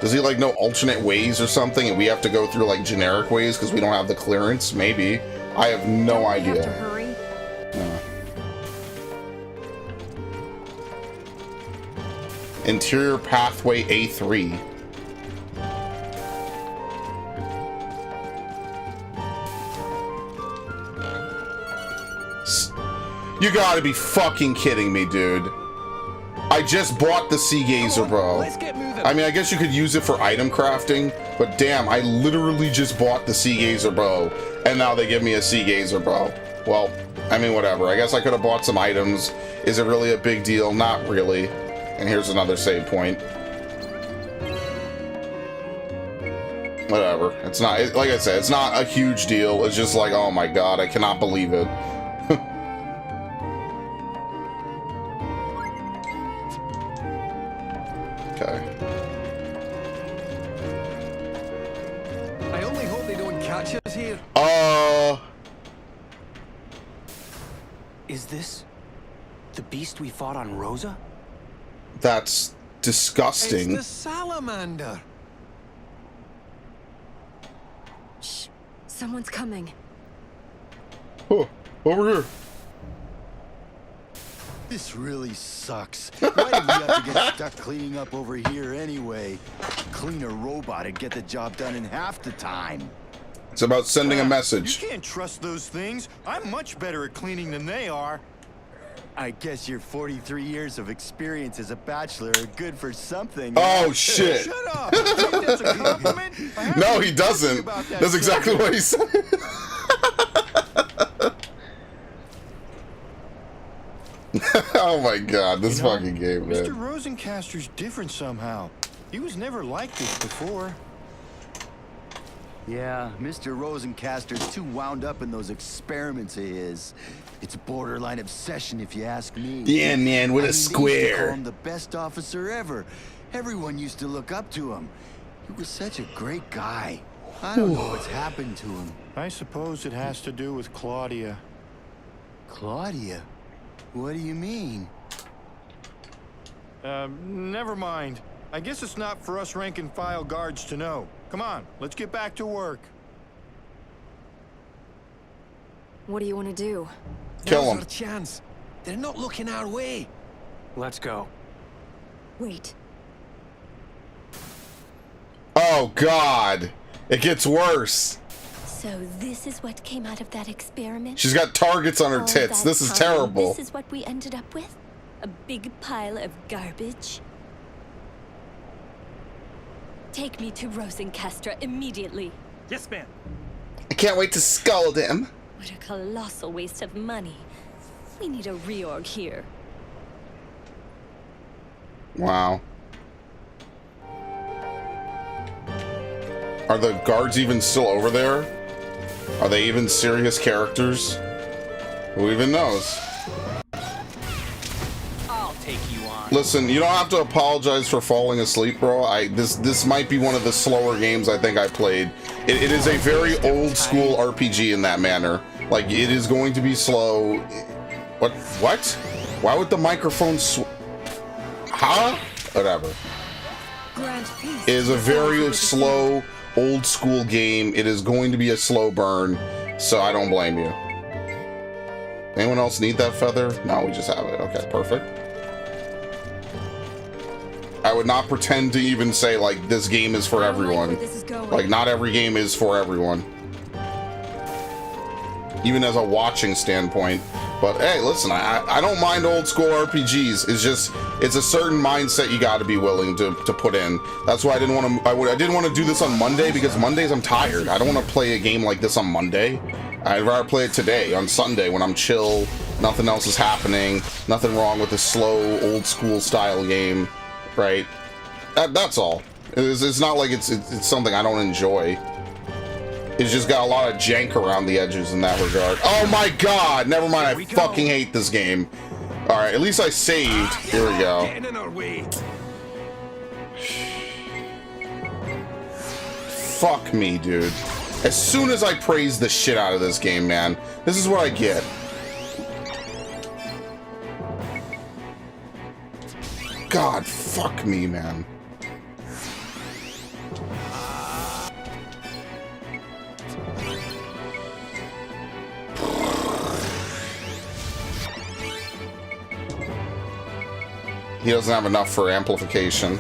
Does he like know alternate ways or something and we have to go through like generic ways because we don't have the clearance? Maybe. I have no idea. Have to hurry. No. Interior pathway A3. You gotta be fucking kidding me, dude. I just bought the Sea Gazer, bro. Let's get moving. I mean, I guess you could use it for item crafting, but damn, I literally just bought the Sea Gazer bow, and now they give me a Sea Gazer bow. Well, I mean, whatever. I guess I could have bought some items. Is it really a big deal? Not really. And here's another save point. Whatever. It's not, like I said, it's not a huge deal. It's just like, oh my god, I cannot believe it. Is this the beast we fought on Rosa? That's disgusting. It's the salamander. Shh. Someone's coming. Oh, over here. This really sucks. Why did we have to get stuck cleaning up over here anyway? Clean a robot and get the job done in half the time. It's about sending a message. You can't trust those things. I'm much better at cleaning than they are. I guess your 43 years of experience as a bachelor are good for something. Oh, shit. Shut up! You think that's a compliment? I haven't No, he even talked to you doesn't. about that That's exactly subject. what he said. Oh my god, this You know, fucking game, Mr. man. Rosencaster's different somehow. He was never like this before. Yeah, Mr. Rosencaster's too wound up in those experiments of his. It's a borderline obsession, if you ask me. Yeah, man, what I a mean, they used to call square. him the best officer ever. Everyone used to look up to him. He was such a great guy. I don't know what's happened to him. I suppose it has to do with Claudia. Claudia? What do you mean? Never mind. I guess it's not for us rank and file guards to know. Come on, let's get back to work. What do you want to do? Kill Now's him. our chance. They're not looking our way. Let's go. Wait. Oh god. It gets worse. So this is what came out of that experiment? She's got targets on her All tits. that This is time, terrible. This is what we ended up with? A big pile of garbage? Take me to Rosencaster immediately. Yes, ma'am. I can't wait to scold him. What a colossal waste of money. We need a reorg here. Wow. Are the guards even still over there? Are they even serious characters? Who even knows? I'll take you on. Listen, you don't have to apologize for falling asleep, bro. This might be one of the slower games I think I played. It is a very old school RPG in that manner. Like, it is going to be slow. What? Why would the microphone Huh? Whatever. Grant peace. It is a very slow, old school game. It is going to be a slow burn, so I don't blame you. Anyone else need that feather? No, we just have it. Okay, perfect. I would not pretend to even say, like, this game is for I don't like everyone. where this is going. Like, not every game is for everyone. Even as a watching standpoint. But, hey, listen, I don't mind old school RPGs. It's just, it's a certain mindset you got to be willing to put in. That's why I didn't want to, I didn't want to do this on Monday, because Mondays I'm tired. I don't want to play a game like this on Monday. I'd rather play it today, on Sunday, when I'm chill, nothing else is happening, nothing wrong with a slow, old school style game, right? That's all. It's not like it's something I don't enjoy. It's just got a lot of jank around the edges in that regard. Oh my god! Never mind, I fucking hate this game. Alright, at least I saved. Here we go. Getting in our way. Fuck me, dude. As soon as I praise the shit out of this game, man, this is what I get. God, fuck me, man. He doesn't have enough for amplification.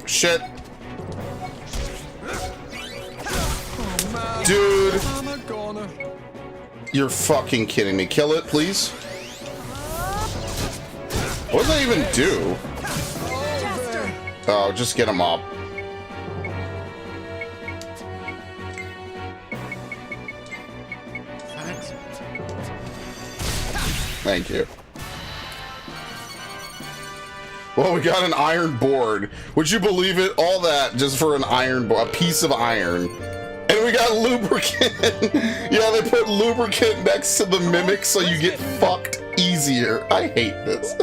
Shit. Dude. I'm a goner. You're fucking kidding me. Kill it, please. What does that even do? Oh, just get him up. Thank you. Well, we got an iron board. Would you believe it? All that just for an iron board, a piece of iron. And And we got lubricant. Yeah, they put lubricant next to the mimic so you get fucked easier. I hate this.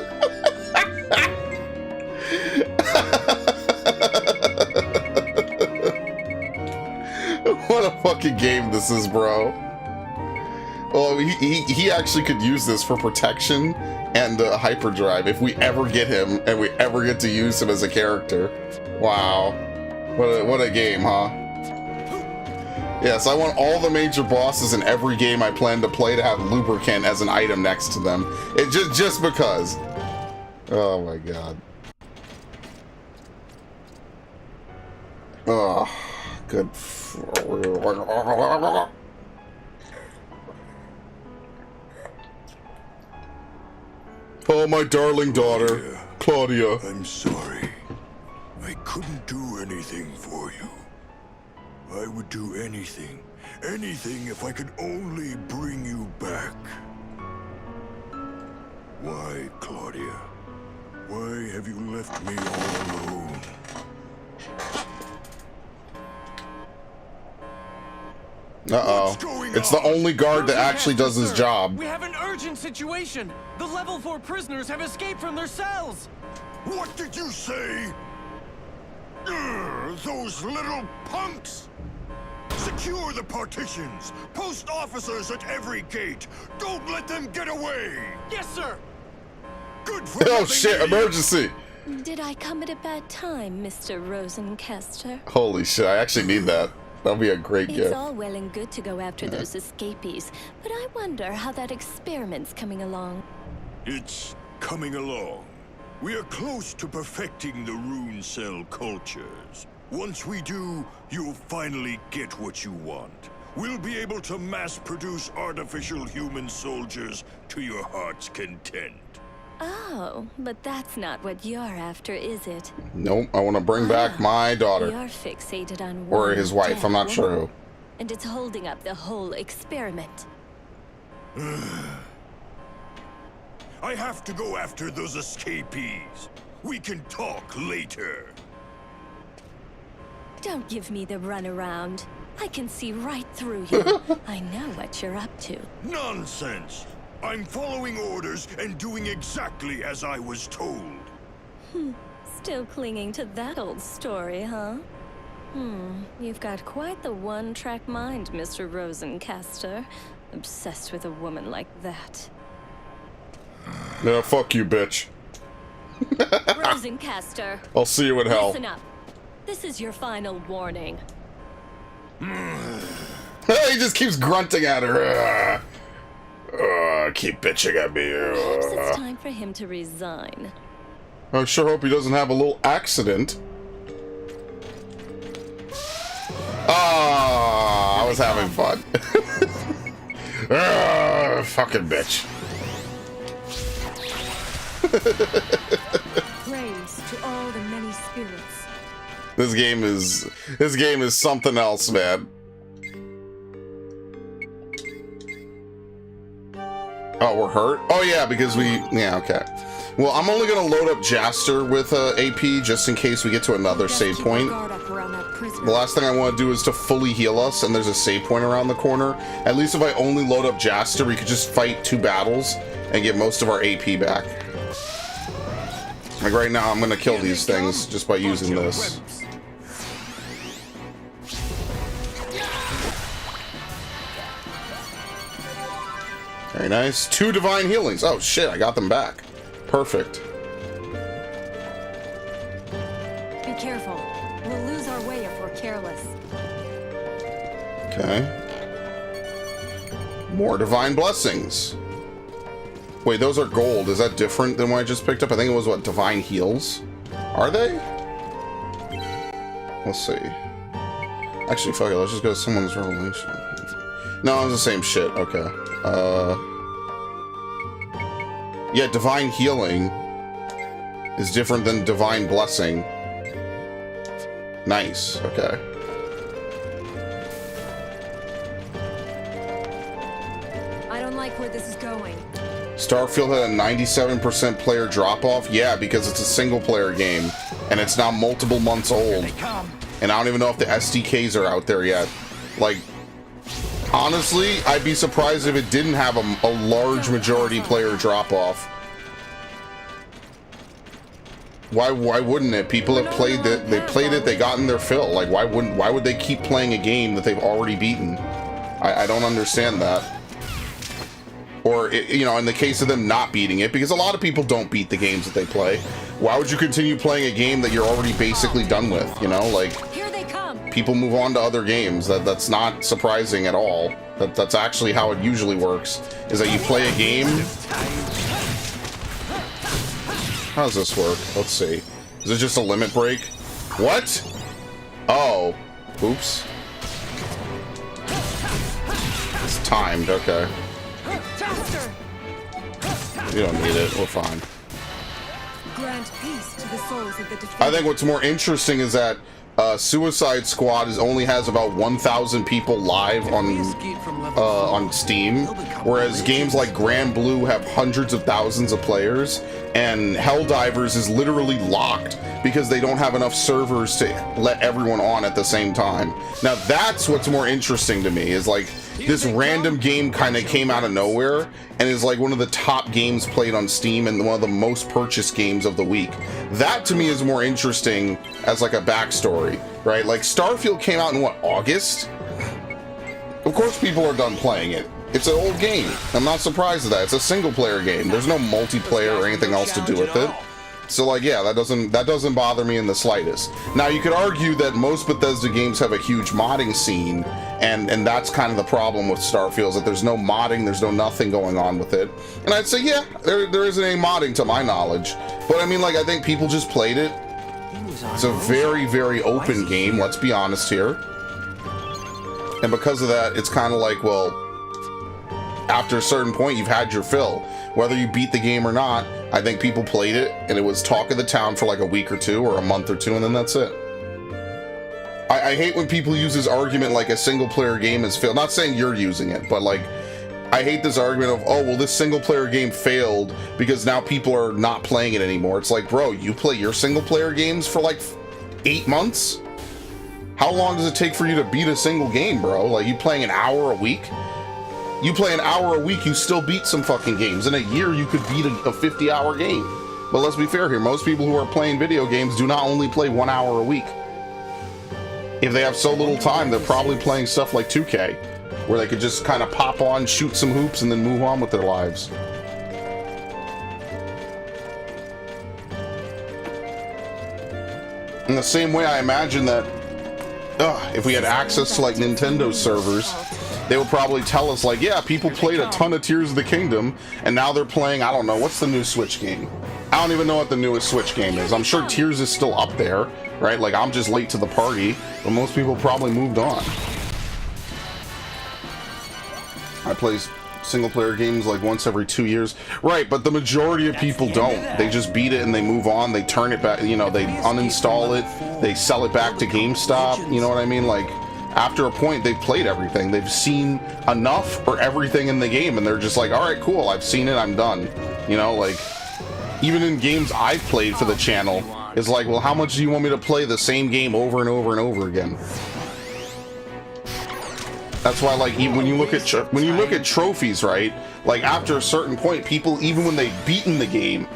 What a fucking game this is, bro. Well, he actually could use this for protection and hyperdrive if we ever get him and we ever get to use him as a character. Wow. What a game, huh? Yes, I want all the major bosses in every game I plan to play to have lubricant as an item next to them. It just because. Oh my god. Oh, good. Oh, my darling daughter, Claudia. I'm sorry. I couldn't do anything for you. I would do anything if I could only bring you back. Why, Claudia? Why have you left me all alone? Uh-oh. It's the only guard that actually does his job. We have an urgent situation. The level 4 prisoners have escaped from their cells. What did you say? Those little punks! Secure the partitions! Post officers at every gate! Don't let them get away! Yes, sir. Good for Oh nothing shit, idiot. emergency! Did I come at a bad time, Mr. Rosencaster? Holy shit, I actually need that. That'll be a great It's gift. all well and good to go after those escapees, but I wonder how that experiment's coming along. It's coming along. We are close to perfecting the rune cell cultures. Once we do, you'll finally get what you want. We'll be able to mass-produce artificial human soldiers to your heart's content. Oh, but that's not what you're after, is it? Nope, I want to bring back my daughter. You're fixated on Or one his wife, I'm not dead sure woman, who. and it's holding up the whole experiment. I have to go after those escapees. We can talk later. Don't give me the runaround. I can see right through you. I know what you're up to. Nonsense! I'm following orders and doing exactly as I was told. Still clinging to that old story, huh? You've got quite the one-track mind, Mr. Rosencaster. Obsessed with a woman like that. Yeah, fuck you, bitch. Rosencaster, I'll see you in hell. listen up. This is your final warning. He just keeps grunting at her. Keep bitching at me. Perhaps it's time for him to resign. I sure hope he doesn't have a little accident. I was having fun. Fucking bitch. Praise to all the many spirits. This game is something else, man. Oh, we're hurt? Oh yeah, because yeah, okay. Well, I'm only gonna load up Jaster with AP just in case we get to another Best save keep our point. guard up around that prisoner. The last thing I want to do is to fully heal us, and there's a save point around the corner. At least if I only load up Jaster, we could just fight 2 battles and get most of our AP back. Like right now, I'm gonna kill these things just by using this. Very nice. 2 divine healings. Oh shit, I got them back. Perfect. Be careful. We'll lose our way if we're careless. Okay. More divine blessings. Wait, those are gold. Is that different than what I just picked up? I think it was, what, divine heals? Are they? Let's see. Actually, fuck it. Let's just go to someone's revelation. No, it's the same shit. Okay. Yeah, divine healing is different than divine blessing. Nice. Okay. I don't like where this is going. Starfield had a 97% player drop-off? Yeah, because it's a single-player game, and it's now multiple months old. And I don't even know if the SDKs are out there yet. Like, honestly, I'd be surprised if it didn't have a large majority player drop off. Why wouldn't it? People have played it, they gotten their fill. Like, why would they keep playing a game that they've already beaten? I don't understand that. Or, you know, in the case of them not beating it, because a lot of people don't beat the games that they play. Why would you continue playing a game that you're already basically done with, you know? Like, Here they come. people move on to other games. That's not surprising at all. That's actually how it usually works, is that you play a game. How does this work? Let's see. Is it just a limit break? What? Oh. Oops. It's timed, okay. We don't need it, we're fine. Grant peace to the souls of the defeated. I think what's more interesting is that Suicide Squad only has about 1,000 people live on Steam, whereas games like Grand Blue have hundreds of thousands of players, and Helldivers is literally locked because they don't have enough servers to let everyone on at the same time. Now that's what's more interesting to me, is like this random game kind of came out of nowhere and is like one of the top games played on Steam and one of the most purchased games of the week. That to me is more interesting as like a backstory, right? Like Starfield came out in what, August? Of course people are done playing it. It's an old game. I'm not surprised at that. It's a single player game. There's no multiplayer or anything else to do with it. So like, yeah, that doesn't bother me in the slightest. Now you could argue that most Bethesda games have a huge modding scene, and that's kind of the problem with Starfield, is that there's no modding, there's no nothing going on with it. And I'd say, yeah, there isn't any modding to my knowledge. But I mean, like, I think people just played it. It's a very, very open game, let's be honest here. And because of that, it's kind of like, well, after a certain point, you've had your fill. Whether you beat the game or not, I think people played it, and it was talk of the town for like a week or two, or a month or two, and then that's it. I hate when people use this argument like a single-player game has failed. Not saying you're using it, but like, I hate this argument of, oh, well, this single-player game failed because now people are not playing it anymore. It's like, bro, you play your single-player games for like 8 months? How long does it take for you to beat a single game, bro? Like, you playing an hour a week? You play an hour a week, you still beat some fucking games. In a year, you could beat a 50-hour game. But let's be fair here. Most people who are playing video games do not only play 1 hour a week. If they have so little time, they're probably playing stuff like 2K, where they could just kind of pop on, shoot some hoops, and then move on with their lives. In the same way, I imagine that if we had access to like Nintendo servers, they would probably tell us like, yeah, people played a ton of Tears of the Kingdom, and now they're playing, I don't know, what's the new Switch game? I don't even know what the newest Switch game is. I'm sure Tears is still up there, right? Like, I'm just late to the party, but most people probably moved on. I play single-player games like once every 2 years. Right, but the majority of people don't. They just beat it and they move on, they turn it back, you know, they uninstall it, they sell it back to GameStop, you know what I mean? Like, after a point, they've played everything. They've seen enough for everything in the game, and they're just like, all right, cool, I've seen it, I'm done. You know, like, even in games I've played for the channel, it's like, well, how much do you want me to play the same game over and over and over again? That's why, like, even when you look at trophies, right? Like, after a certain point, people, even when they've beaten the game,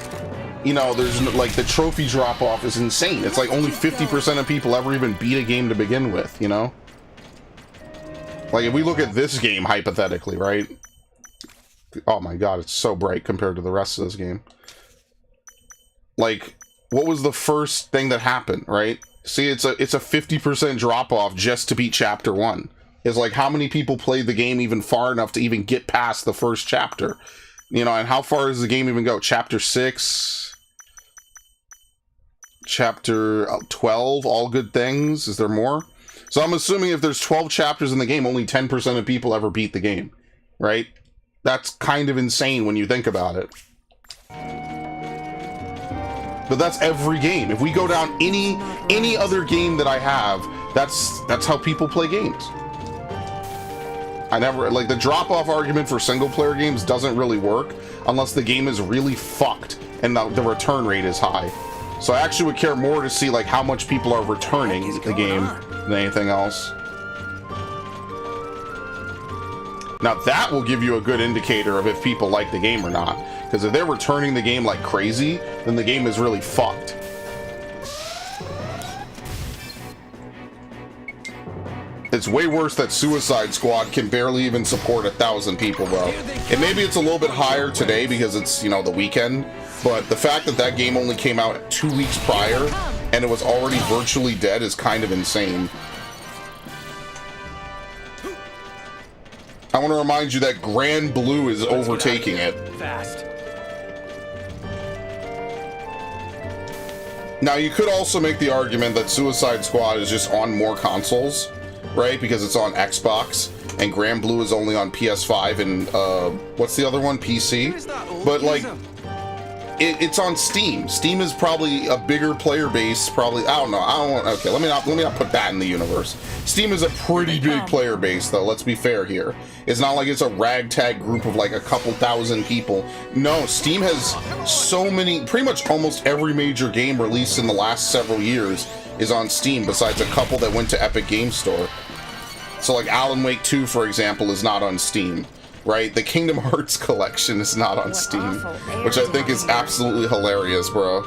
you know, there's like the trophy drop off is insane. It's like only 50% of people ever even beat a game to begin with, you know? Like, if we look at this game, hypothetically, right? Oh my god, it's so bright compared to the rest of this game. Like, what was the first thing that happened, right? See, it's a 50% drop-off just to beat Chapter 1. It's like, how many people played the game even far enough to even get past the first chapter? You know, and how far does the game even go? Chapter 6? Chapter 12? All good things? Is there more? So I'm assuming if there's 12 chapters in the game, only 10% of people ever beat the game, right? That's kind of insane when you think about it. But that's every game. If we go down any other game that I have, that's how people play games. I never, like, the drop-off argument for single-player games doesn't really work unless the game is really fucked and the return rate is high. So I actually would care more to see, like, how much people are returning the game than anything else. Now that will give you a good indicator of if people like the game or not. Because if they're returning the game like crazy, then the game is really fucked. It's way worse that Suicide Squad can barely even support 1,000 people, bro. And maybe it's a little bit higher today because it's, you know, the weekend. But the fact that that game only came out 2 weeks prior and it was already virtually dead is kind of insane. I want to remind you that Grand Blue is overtaking it. Fast. Now, you could also make the argument that Suicide Squad is just on more consoles, right? Because it's on Xbox, and Grand Blue is only on PS5 and, what's the other one? PC? But, like, it's on Steam. Steam is probably a bigger player base, probably, I don't know, okay, let me not put that in the universe. Steam is a pretty big player base, though, let's be fair here. It's not like it's a ragtag group of, like, a couple thousand people. No, Steam has so many, pretty much almost every major game released in the last several years is on Steam, besides a couple that went to Epic Games Store. So, like, Alan Wake 2, for example, is not on Steam. Right? The Kingdom Hearts collection is not on Steam, which I think is absolutely hilarious, bro.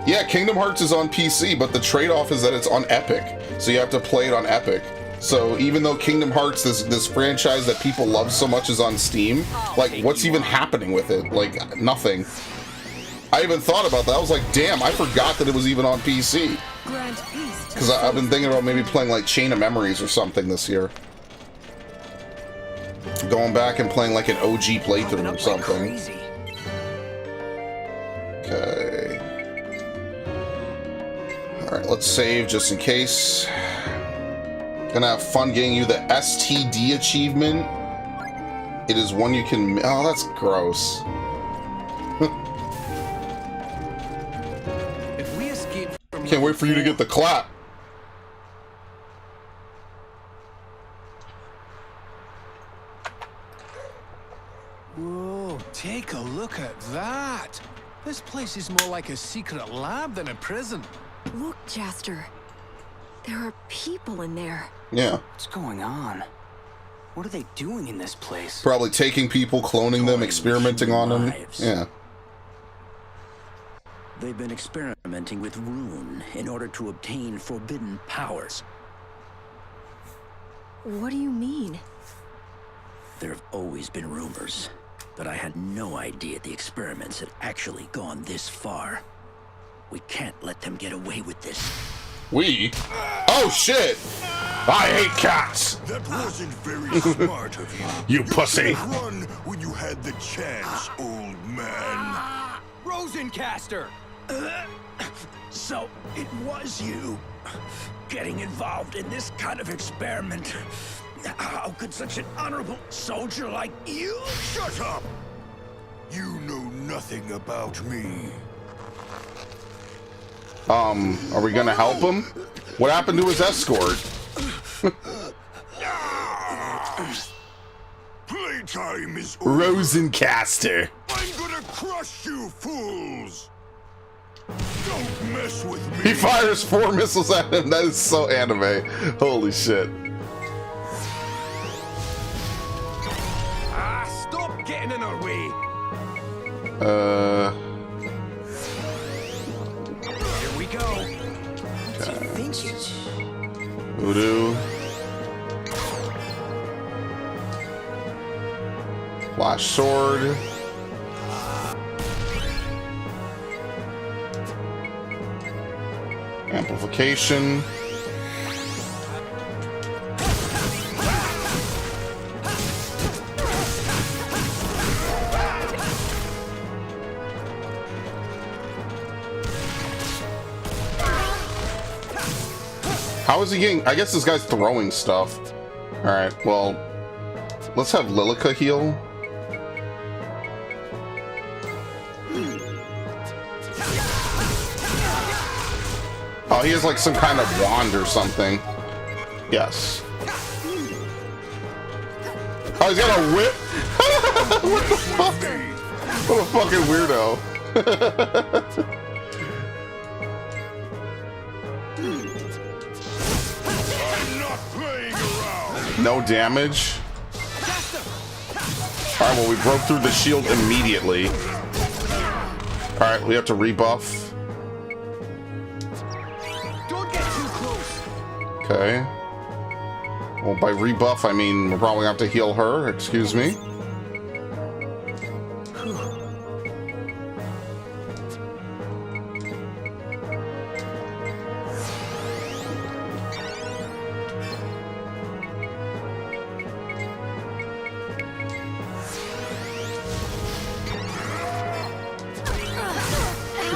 Yeah, Kingdom Hearts is on PC, but the trade-off is that it's on Epic, so you have to play it on Epic. So even though Kingdom Hearts, this franchise that people love so much, is on Steam, like, what's even happening with it? Like, nothing. I even thought about that. I was like, damn, I forgot that it was even on PC. Because I've been thinking about maybe playing, like, Chain of Memories or something this year. Going back and playing like an OG playthrough or something. Okay. Alright, let's save just in case. Gonna have fun getting you the STD achievement. It is one you can... Oh, that's gross. If we escape from Can't wait for you to get the clap. Whoa, take a look at that. This place is more like a secret lab than a prison. Look, Jaster. There are people in there. Yeah. What's going on? What are they doing in this place? Probably taking people, cloning them, experimenting on them. Yeah. They've been experimenting with Rune in order to obtain forbidden powers. What do you mean? There have always been rumors, but I had no idea the experiments had actually gone this far. We can't let them get away with this. We? Oh shit! I hate cats! That wasn't very smart of you. You pussy! Run when you had the chance, old man. Rosencaster! So, it was you getting involved in this kind of experiment. How could such an honorable soldier like you? Shut up! You know nothing about me. Are we gonna help him? What happened to his escort? Playtime is over. Rosencaster. I'm gonna crush you, fools! Don't mess with me! He fires 4 missiles at him. That is so anime. Holy shit. Stop getting in our way. Here we go. Voodoo. Flash sword. Amplification. How is he getting? I guess this guy's throwing stuff. Alright, well, let's have Lilica heal. Oh, he has like some kind of wand or something. Yes. Oh, he's got a whip? What the fuck? What a fucking weirdo. I'm not playing around! No damage. Alright, well, we broke through the shield immediately. Alright, we have to rebuff. Don't get too close. Okay. Well, by rebuff, I mean we're probably going to have to heal her. Excuse me.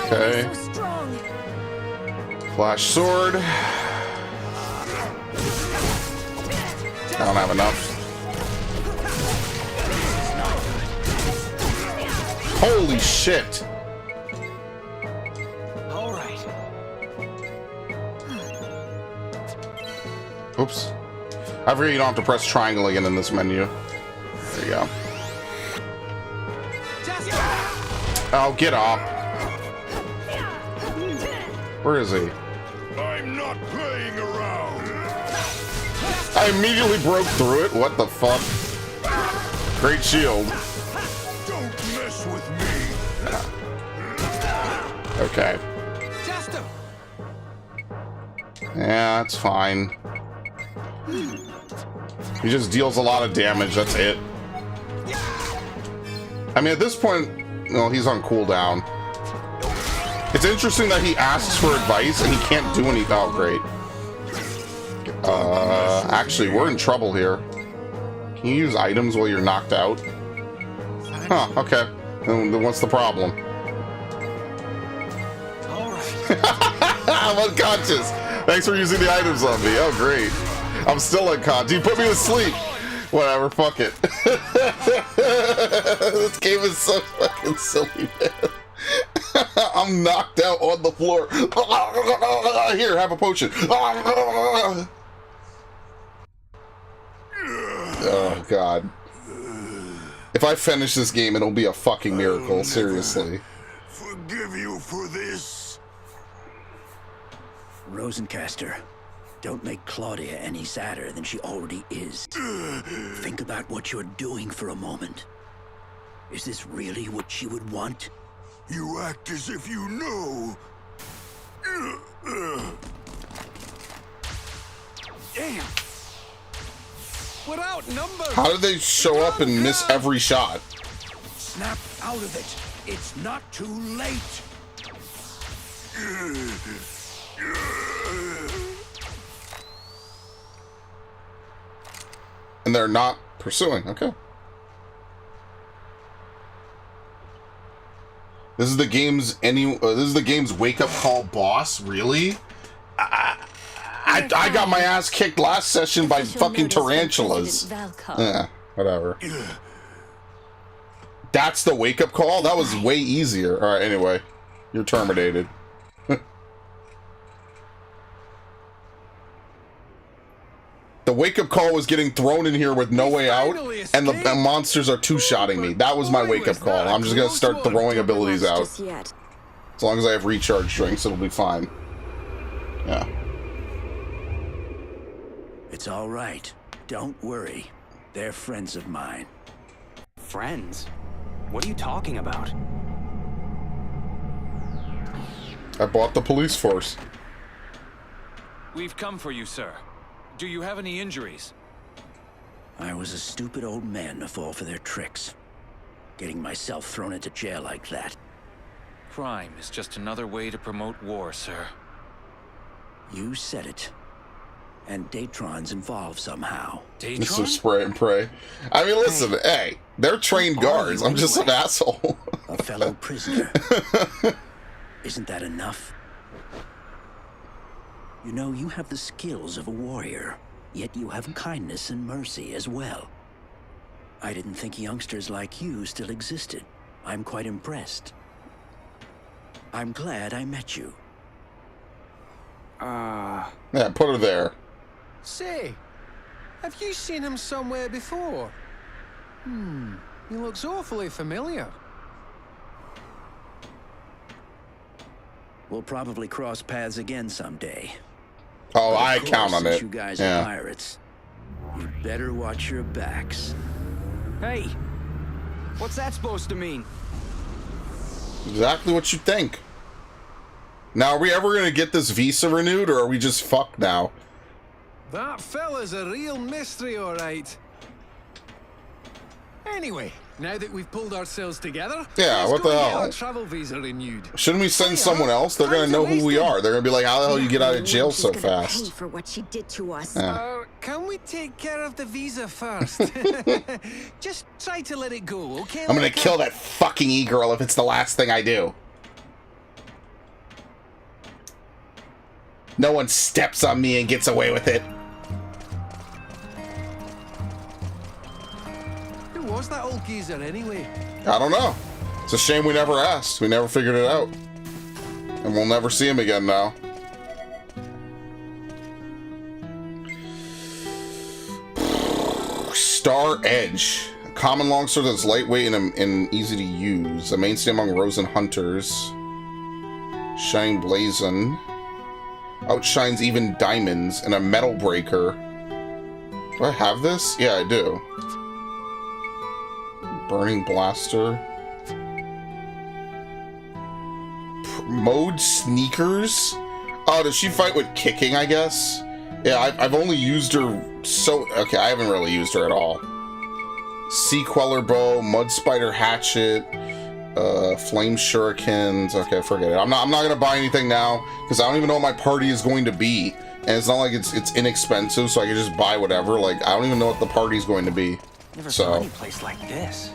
Okay. So strong. Flash sword. I don't have enough. Holy shit! All right. Oops. I forget you don't have to press triangle again in this menu. There you go. Oh, get up. Where is he? I'm not playing around. I immediately broke through it. What the fuck? Great shield. Don't mess with me. Okay. Yeah, that's fine. He just deals a lot of damage, that's it. I mean, at this point, no, he's on cooldown. It's interesting that he asks for advice and he can't do anything. Oh, great. Actually, we're in trouble here. Can you use items while you're knocked out? Huh, okay. Then what's the problem? I'm unconscious. Thanks for using the items on me. Oh, great. I'm still unconscious. You put me to sleep. Whatever, fuck it. This game is so fucking silly, man. I'm knocked out on the floor. Here, have a potion. Oh, God. If I finish this game, it'll be a fucking miracle, seriously. Forgive you for this. Rosencaster, don't make Claudia any sadder than she already is. Think about what you're doing for a moment. Is this really what she would want? You act as if you know. Damn. We're outnumbered. How did they show up and miss every shot? Snap out of it. It's not too late. And they're not pursuing. Okay. This is the game's this is the game's wake-up call boss. Really? I got my ass kicked last session by fucking tarantulas. Yeah, whatever. That's the wake-up call? That was way easier. Alright, anyway. You're terminated. The wake-up call was getting thrown in here with no way out, and the monsters are two-shotting me. That was my wake-up call. I'm just gonna start throwing abilities out. As long as I have recharge drinks, it'll be fine. Yeah. It's all right. Don't worry. They're friends of mine. Friends? What are you talking about? I bought the police force. We've come for you, sir. Do you have any injuries? I was a stupid old man to fall for their tricks. Getting myself thrown into jail like that. Crime is just another way to promote war, sir. You said it. And Datron's involved somehow. This is spray and pray. I mean, listen, hey, they're trained guards. I'm just an asshole. A fellow prisoner. Isn't that enough? You know, you have the skills of a warrior, yet you have kindness and mercy as well. I didn't think youngsters like you still existed. I'm quite impressed. I'm glad I met you. Yeah, put her there. Say, have you seen him somewhere before? He looks awfully familiar. We'll probably cross paths again someday. Oh, But of I count course, on since it. You guys Yeah. are pirates. You'd Better watch your backs. Hey, what's that supposed to mean? Exactly what you think. Now, are we ever going to get this visa renewed, or are we just fucked now? That fella's a real mystery, all right. Anyway, now that we've pulled ourselves together, Yeah, let's what go the and get hell? our travel visa renewed. Shouldn't we send Hurry someone up. else? They're going to know who we are. They're going to be like, how the hell you get out of jail so Pay fast? for what she did to us. Yeah. Can we take care of the visa first? Just try to let it go, okay? I'm going to kill that fucking e-girl if it's the last thing I do. No one steps on me and gets away with it. Who was that old geezer anyway? I don't know. It's a shame we never asked. We never figured it out. And we'll never see him again now. Star Edge. A common longsword that's lightweight and easy to use. A mainstay among Rosen hunters. Shining Blazon. Outshines even diamonds. And a metal breaker. Do I have this? Yeah, I do. Burning Blaster. Mode Sneakers? Oh, does she fight with kicking, I guess? Yeah, I've only used her so... Okay, I haven't really used her at all. Sea Queller Bow, Mud Spider Hatchet, Flame Shurikens. Okay, forget it. I'm not gonna buy anything now, because I don't even know what my party is going to be. And it's not like it's inexpensive, so I can just buy whatever. Like, I don't even know what the party's going to be. Never saw any place like this.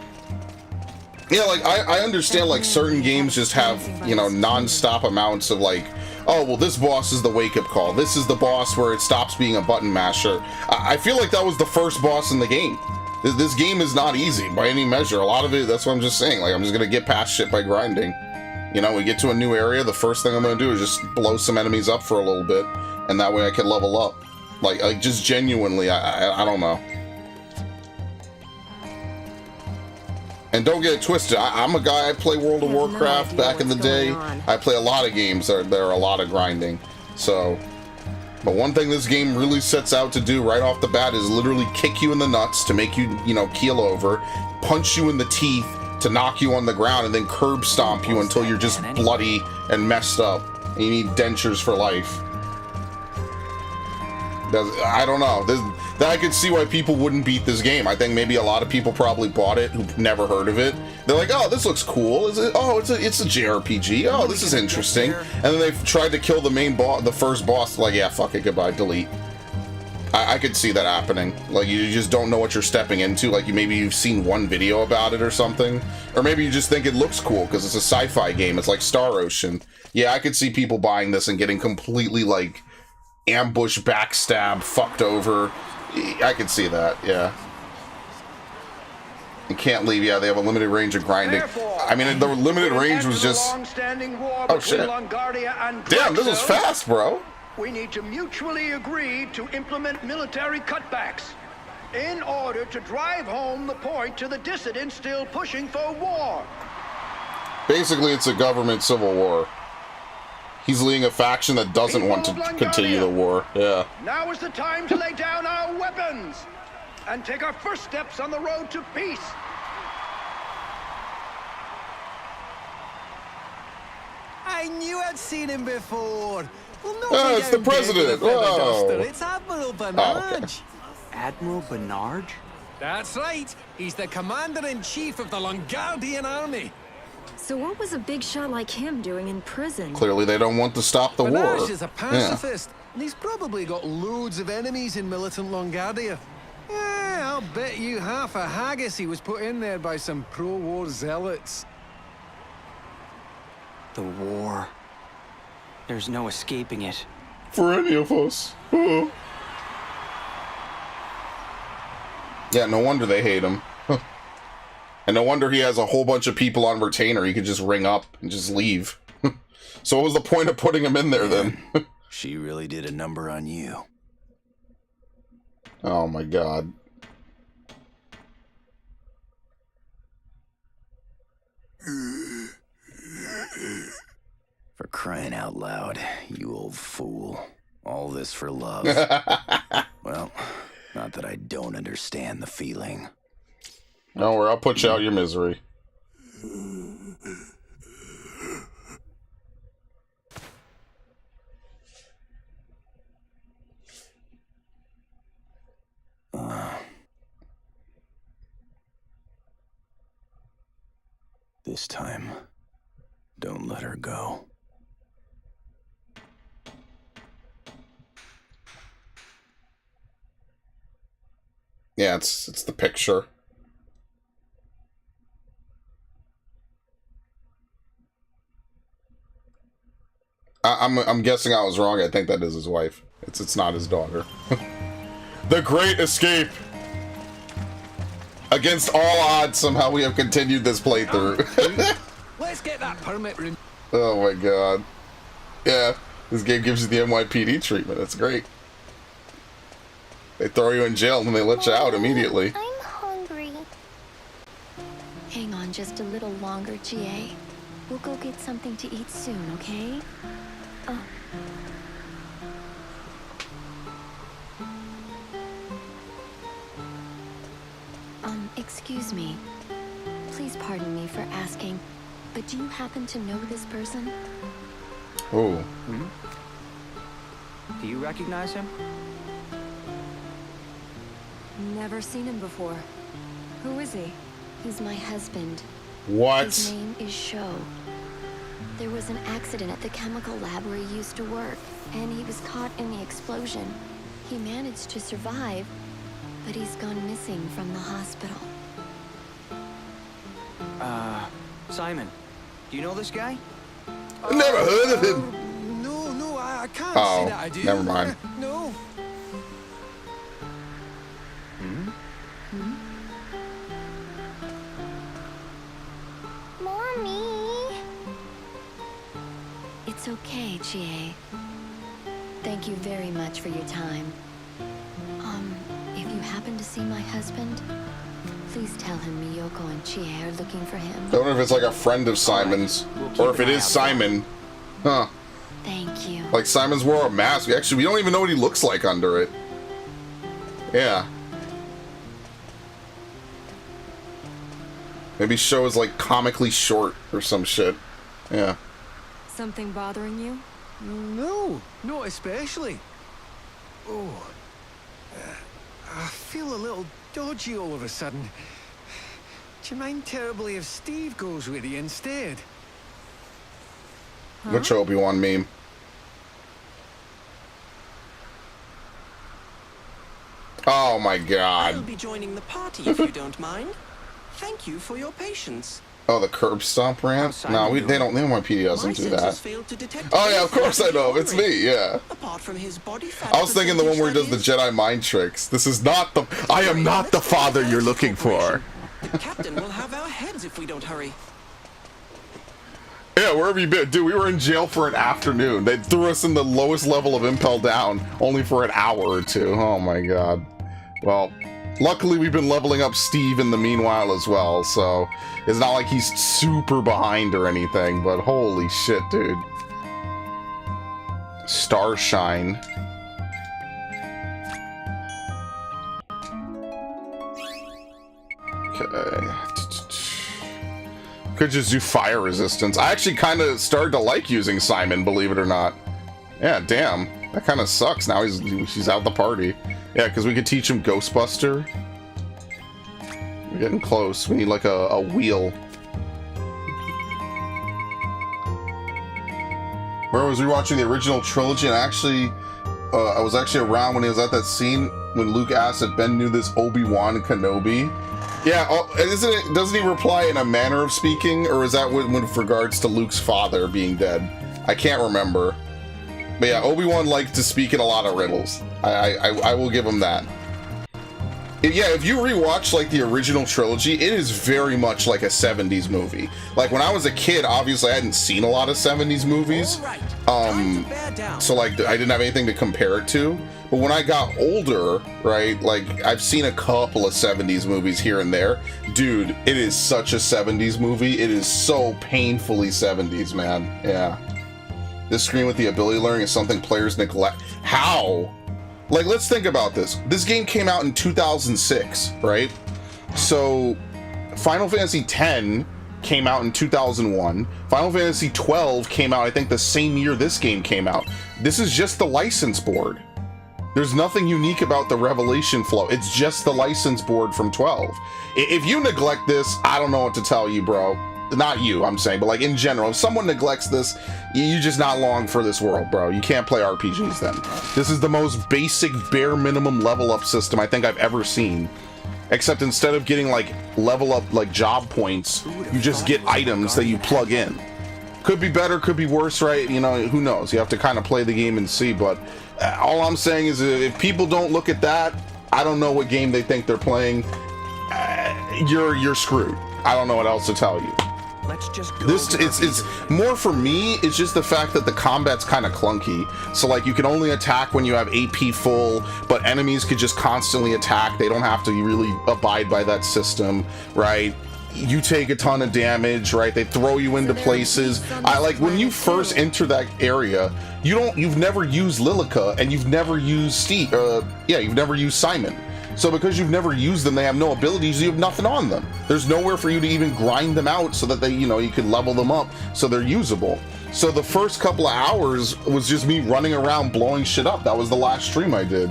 Yeah, like, I understand, like, certain games just have, you know, non-stop amounts of, like, oh, well, this boss is the wake-up call. This is the boss where it stops being a button masher. I feel like that was the first boss in the game. This game is not easy by any measure. A lot of it, that's what I'm just saying. Like, I'm just gonna get past shit by grinding. You know, we get to a new area, the first thing I'm gonna do is just blow some enemies up for a little bit, and that way I can level up. Like just genuinely, I don't know. And don't get it twisted, I'm a guy, I play World of Warcraft back in the day. I play a lot of games that are a lot of grinding. So, but one thing this game really sets out to do right off the bat is literally kick you in the nuts to make you, you know, keel over, punch you in the teeth to knock you on the ground, and then curb stomp you until you're just bloody and messed up. And you need dentures for life. I don't know. I could see why people wouldn't beat this game. I think maybe a lot of people probably bought it who've never heard of it. They're like, oh, this looks cool. Is it? Oh, it's a JRPG. Oh, this is interesting. And then they've tried to kill the main boss, the first boss. Like, yeah, fuck it, goodbye, delete. I could see that happening. Like, you just don't know what you're stepping into. Like, maybe you've seen one video about it or something. Or maybe you just think it looks cool because it's a sci-fi game. It's like Star Ocean. Yeah, I could see people buying this and getting completely, like, ambush, backstab, fucked over. I could see that, yeah. You can't leave, yeah, they have a limited range of grinding. I mean, the limited range was just... Oh, shit. Damn, this was fast, bro. We need to mutually agree to implement military cutbacks in order to drive home the point to the dissidents still pushing for war. Basically, it's a government civil war. He's leading a faction that doesn't want to continue the war. Yeah. Now is the time to lay down our weapons and take our first steps on the road to peace. I knew I'd seen him before. Well, oh, it's the president. Whoa. It's Admiral Bernard. Oh, okay. Admiral Bernard? That's right. He's the commander-in-chief of the Longardian army. So what was a big shot like him doing in prison? Clearly they don't want to stop the Bernard war. is a pacifist, and he's probably got loads of enemies in militant Longardia. Yeah, I'll bet you half a haggis he was put in there by some pro-war zealots. The war. There's no escaping it. For any of us. Oh. Yeah, no wonder they hate him. And no wonder he has a whole bunch of people on retainer he could just ring up and just leave. So what was the point of putting him in there then? She really did a number on you. Oh my god. For crying out loud, you old fool. All this for love. Well, not Not that I don't understand the feeling. Don't worry, I'll put you out your misery. This time, don't let her go. Yeah, it's the picture. I'm guessing I was wrong. I think that is his wife. It's not his daughter. The Great Escape. Against all odds, somehow we have continued this playthrough. Let's get that permit room. Oh my god. Yeah, this game gives you the NYPD treatment. It's great. They throw you in jail and then they let you out immediately. I'm hungry. Hang on just a little longer, GA. We'll go get something to eat soon, okay? Oh. Excuse me. Please pardon me for asking, but do you happen to know this person? Oh. Hmm? Do you recognize him? Never seen him before. Who is he? He's my husband. What? His name is Sho. There was an accident at the chemical lab where he used to work, and he was caught in the explosion. He managed to survive, but he's gone missing from the hospital. Simon, do you know this guy? Never heard of him. No, I can't Oh, say that I do. never mind. No. Mommy! It's okay, GA. Thank you very much for your time. If you happen to see my husband, please tell him Miyoko and Chie are looking for him. I wonder if it's like a friend of Simon's, or if it is Simon. Huh. Thank you. Like Simon's wore a mask. Actually, we don't even know what he looks like under it. Yeah. Maybe Sho is like comically short or some shit. Yeah. Something bothering you? No, not especially. Oh, I feel a little dodgy all of a sudden. Do you mind terribly if Steve goes with you instead? Which Obi-Wan meme? Oh my god. I'll be joining the party if you don't mind. Thank you for your patience. Oh, the curb stomp rant? No, they don't. The NYPD doesn't do that. To Oh yeah, of course I know. It's me. Yeah. Apart from his body fat, I was thinking the one where he does the Jedi mind tricks. This is not the. I am not the father you're looking for. The captain will have our heads if we don't hurry. Yeah, where have you been? Dude, we were in jail for an afternoon. They threw us in the lowest level of Impel Down, only for an hour or two. Oh my god. Well, luckily we've been leveling up Steve in the meanwhile as well, so it's not like he's super behind or anything, but holy shit, dude. Starshine. Okay. Could just do fire resistance. I actually kind of started to like using Simon, believe it or not. Yeah, damn. That kind of sucks. Now she's out the party. Yeah, because we could teach him Ghostbuster. We're getting close. We need like a wheel. Where I was rewatching the original trilogy, and I was actually around when he was at that scene when Luke asked if Ben knew this Obi-Wan Kenobi. Yeah, doesn't he reply in a manner of speaking, or is that with regards to Luke's father being dead? I can't remember. But yeah, Obi-Wan likes to speak in a lot of riddles. I will give him that. Yeah, if you rewatch like the original trilogy, it is very much like a 70s movie. Like when I was a kid, obviously I hadn't seen a lot of 70s movies. So like I didn't have anything to compare it to. But when I got older, right, like I've seen a couple of 70s movies here and there. Dude, it is such a 70s movie. It is so painfully 70s, man. Yeah. This screen with the ability learning is something players neglect. How? Like, let's think about this. This game came out in 2006, right? So Final Fantasy X came out in 2001. Final Fantasy 12 came out, I think, the same year this game came out. This is just the license board. There's nothing unique about the Revelation flow. It's just the license board from 12. If you neglect this, I don't know what to tell you, bro. Not you, I'm saying, but like in general, if someone neglects this, you're just not long for this world, bro. You can't play RPGs then. This is the most basic, bare minimum level up system I think I've ever seen. Except instead of getting like level up like job points, you just get items that you plug in. Could be better, could be worse, right? You know, who knows? You have to kind of play the game and see, but all I'm saying is if people don't look at that, I don't know what game they think they're playing. You're screwed. I don't know what else to tell you. Let's just go. It's more for me, it's just the fact that the combat's kind of clunky. So like you can only attack when you have AP full, but enemies could just constantly attack. They don't have to really abide by that system, right? You take a ton of damage, right? They throw you into places. I like when you first enter that area, you've never used Lilica and you've never used Steve. You've never used Simon. So because you've never used them, they have no abilities, you have nothing on them. There's nowhere for you to even grind them out so that they, you can level them up so they're usable. So the first couple of hours was just me running around blowing shit up. That was the last stream I did.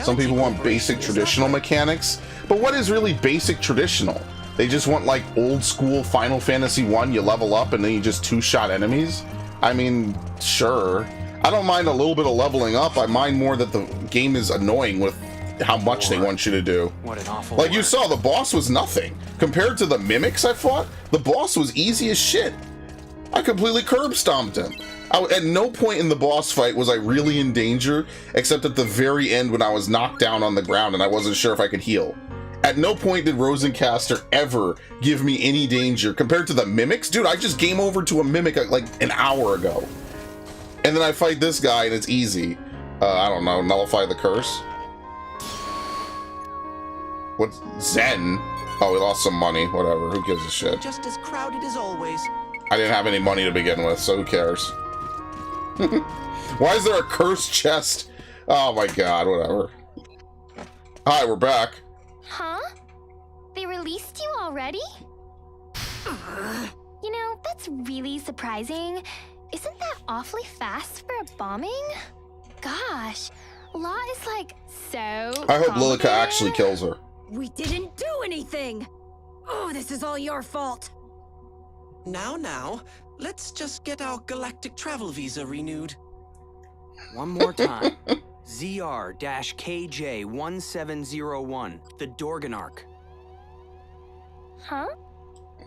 Some people want basic traditional mechanics, but what is really basic traditional? They just want like old school Final Fantasy 1, you level up and then you just two-shot enemies? I mean, sure. I don't mind a little bit of leveling up. I mind more that the game is annoying with how much they want you to do. What an awful Like you saw, the boss was nothing. Compared to the mimics I fought, the boss was easy as shit. I completely curb stomped him. At no point in the boss fight was I really in danger, except at the very end when I was knocked down on the ground and I wasn't sure if I could heal. At no point did Rosencaster ever give me any danger. Compared to the mimics, dude, I just game over to a mimic like an hour ago. And then I fight this guy and it's easy. I don't know, nullify the curse? What's Zen? Oh, we lost some money. Whatever. Who gives a shit? Just as crowded as always. I didn't have any money to begin with, so who cares? Why is there a cursed chest? Oh my god, whatever. Hi, we're back. Huh? They released you already? You know, that's really surprising. Isn't that awfully fast for a bombing? Gosh, Law is like so I hope Lilica actually kills her. We didn't do anything! Oh, this is all your fault! Now, let's just get our galactic travel visa renewed. One more time. ZR-KJ1701, the Dorganarch. Huh?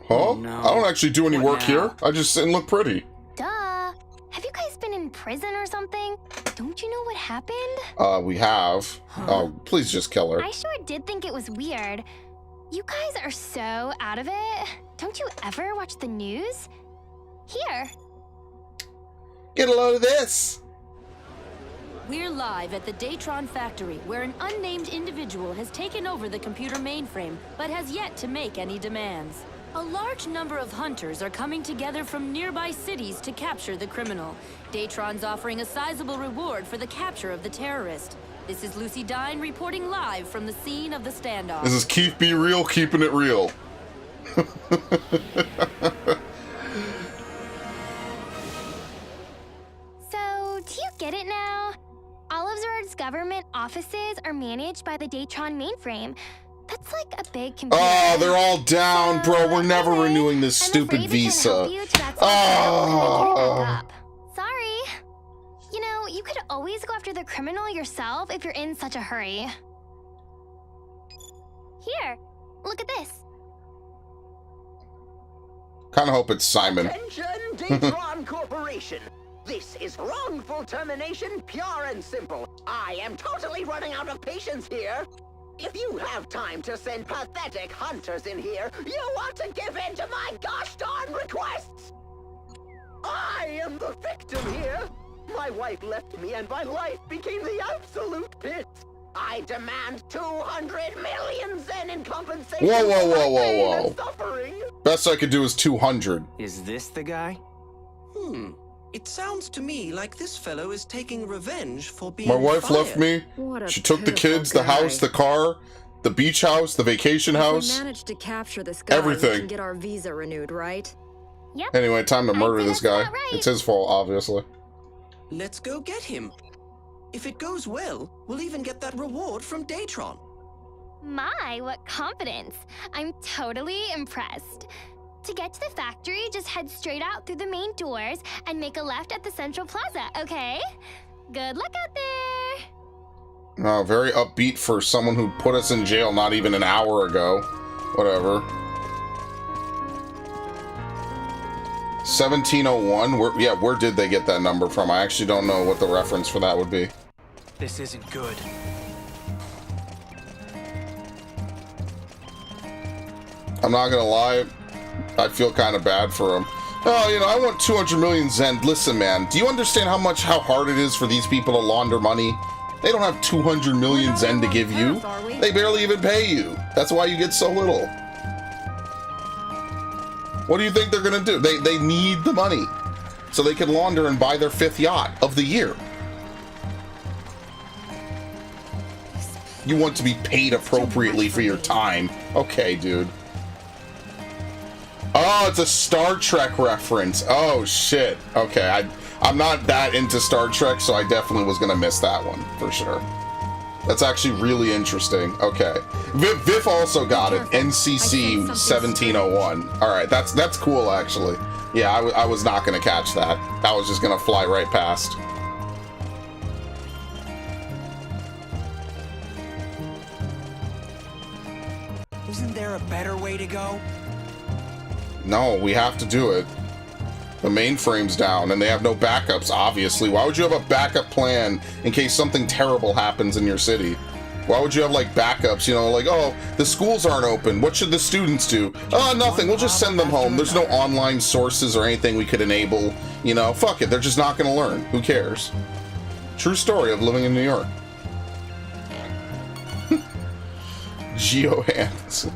Huh? No. I don't actually do any What work now? here. I just sit and look pretty. Duh. Have you guys been in prison or something? Don't you know what happened? We have. Oh, please just kill her. I sure did think it was weird. You guys are so out of it. Don't you ever watch the news? Here. Get a load of this. We're live at the Datron factory, where an unnamed individual has taken over the computer mainframe, but has yet to make any demands. A large number of hunters are coming together from nearby cities to capture the criminal. Datron's offering a sizable reward for the capture of the terrorist. This is Lucy Dine reporting live from the scene of the standoff. This is Keith Be Real, keeping it real. So, do you get it now? All of Zord's government offices are managed by the Datron mainframe. That's like a big computer. Oh, they're all down, bro. We're never renewing this stupid visa. Oh. Sorry. You know, you could always go after the criminal yourself if you're in such a hurry. Here, look at this. Kind of hope it's Simon. Attention, Datron Corporation. This is wrongful termination, pure and simple. I am totally running out of patience here. If you have time to send pathetic hunters in here, you ought to give in to my gosh darn requests! I am the victim here! My wife left me and my life became the absolute pit! I demand 200 million Zen in compensation Whoa, whoa, for my whoa, whoa, pain whoa. and suffering! Best I could do is 200. Is this the guy? It sounds to me like this fellow is taking revenge for being My wife fired. left me. What a She took the pitiful kids, the guy. house, the car, the beach house, the vacation If house. we managed to capture this guy, Everything. we can get our visa renewed, right? Yep. Anyway, time to murder this guy. about right. It's his fault, obviously. Let's go get him. If it goes well, we'll even get that reward from Datron. My, what confidence. I'm totally impressed. To get to the factory, just head straight out through the main doors and make a left at the Central Plaza, okay? Good luck out there! Oh, very upbeat for someone who put us in jail not even an hour ago. Whatever. 1701? Where did they get that number from? I actually don't know what the reference for that would be. This isn't good. I'm not gonna lie, I feel kind of bad for him. Oh, you know, I want 200 million Zen. Listen, man, do you understand how hard it is for these people to launder money? They don't have 200 million Zen to give you. They barely even pay you. That's why you get so little. What do you think they're gonna do? They need the money so they can launder and buy their 5th yacht of the year. You want to be paid appropriately for your time. Okay, dude. Oh, it's a Star Trek reference. Oh, shit. Okay, I'm not that into Star Trek, so I definitely was going to miss that one, for sure. That's actually really interesting. Okay. Viv also got it. NCC 1701. Alright, that's cool, actually. Yeah, I was not going to catch that. I was just going to fly right past. Isn't there a better way to go? No, we have to do it. The mainframe's down, and they have no backups, obviously. Why would you have a backup plan in case something terrible happens in your city? Why would you have, like, backups, you know, like, oh, the schools aren't open, what should the students do? Oh, nothing, we'll just send them home. There's no online sources or anything we could enable, you know, fuck it, they're just not gonna learn. Who cares? True story of living in New York. Geo hands.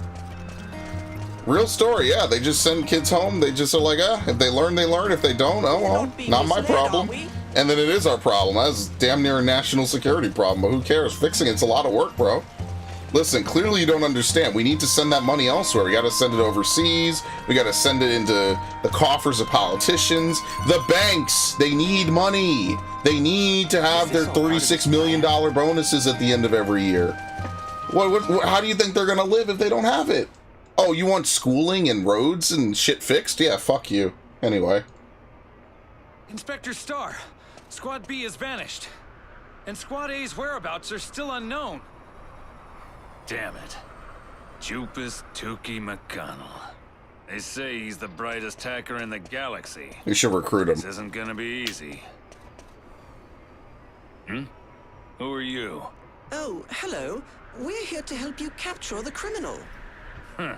Real story, yeah. They just send kids home. They just are like, if they learn, they learn. If they don't, oh well, not my problem. And then it is our problem. That's damn near a national security problem, but who cares? Fixing it's a lot of work, bro. Listen, clearly you don't understand. We need to send that money elsewhere. We got to send it overseas. We got to send it into the coffers of politicians. The banks, they need money. They need to have their $36 million bonuses at the end of every year. How do you think they're going to live if they don't have it? Oh, you want schooling and roads and shit fixed? Yeah, fuck you. Anyway. Inspector Starr, Squad B has vanished. And Squad A's whereabouts are still unknown. Damn it. Jupus Tukey McConnell. They say he's the brightest hacker in the galaxy. We should recruit him. This isn't gonna be easy. Who are you? Oh, hello. We're here to help you capture the criminal. Huh.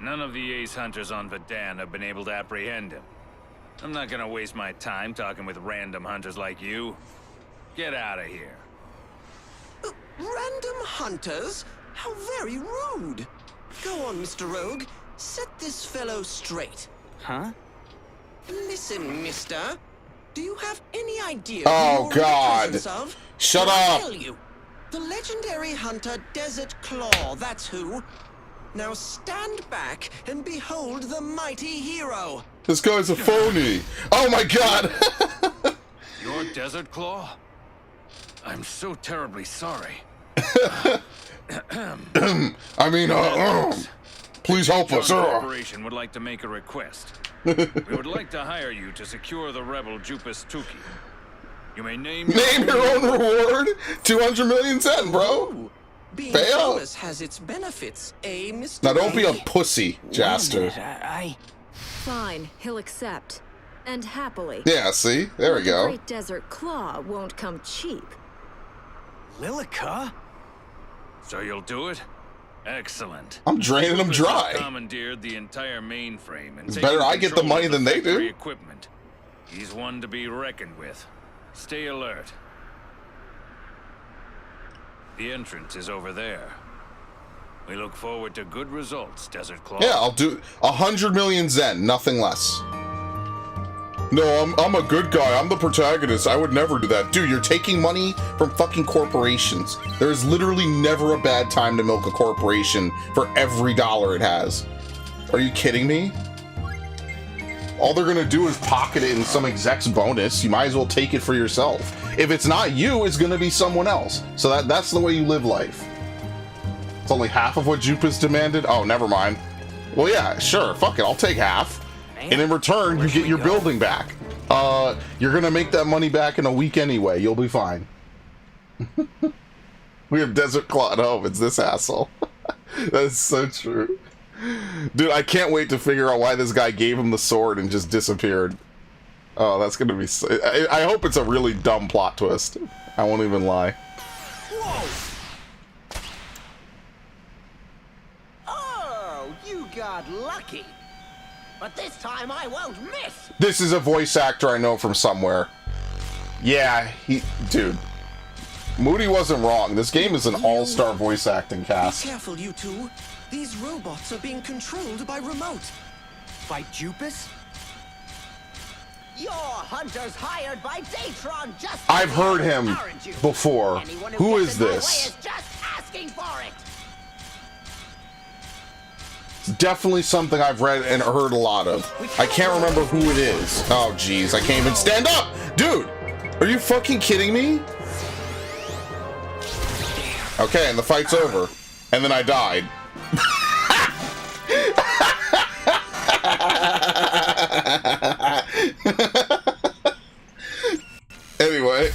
None of the ace hunters on Vadan have been able to apprehend him. I'm not gonna waste my time talking with random hunters like you. Get out of here. Random hunters? How very rude. Go on, Mr. Rogue. Set this fellow straight. Huh? Listen, mister. Do you have any idea Oh, who you're in the God. presence of? Shut I'll up. tell you. The legendary hunter Desert Claw, that's who. Now stand back and behold the mighty hero. This guy's a phony. Oh my god. You're Desert Claw? I'm so terribly sorry. I mean, please help us. Corporation would like to make a request. We would like to hire you to secure the rebel Jupus Tukey. You may name your own reward. 200 million Zen, bro. Being Pay up. famous has its benefits, eh, Mr. Now don't be a Rogue? pussy, Jaster. Fine, he'll accept. And happily. Yeah, see? There we But the go. Great Desert Claw won't come cheap. Lilica? So you'll do it? Excellent. I'm draining them Jupus dry. has commandeered the entire mainframe and It's taken better I get the control money of than they do. factory equipment. He's one to be reckoned with. Stay alert. The entrance is over there. We look forward to good results, Desert Claw. Yeah, I'll do 100 million Zen, nothing less. No, I'm a good guy. I'm the protagonist. I would never do that. Dude, you're taking money from fucking corporations. There is literally never a bad time to milk a corporation for every dollar it has. Are you kidding me? All they're gonna do is pocket it in some exec's bonus. You might as well take it for yourself. If it's not you, it's gonna be someone else. So that's the way you live life. It's only half of what Jupas demanded? Oh, never mind. Well, yeah, sure. Fuck it. I'll take half. And in return, you get your building back. You're gonna make that money back in a week anyway. You'll be fine. We have Desert Claw at home. It's this asshole. That is so true. Dude, I can't wait to figure out why this guy gave him the sword and just disappeared. Oh, that's gonna be so... I hope it's a really dumb plot twist. I won't even lie. Whoa! Oh, you got lucky. But this time I won't miss! This is a voice actor I know from somewhere. Yeah, dude. Moody wasn't wrong. This game is an all-star voice acting cast. Be careful, you two. These robots are being controlled by remote. By Jupas? Your hunters hired by Datron just... I've heard him before. Who is this? Is just asking for it. Definitely something I've read and heard a lot of. I can't remember who it is. Oh, jeez. I can't even stand up! Dude! Are you fucking kidding me? Okay, and the fight's over. And then I died. Anyway,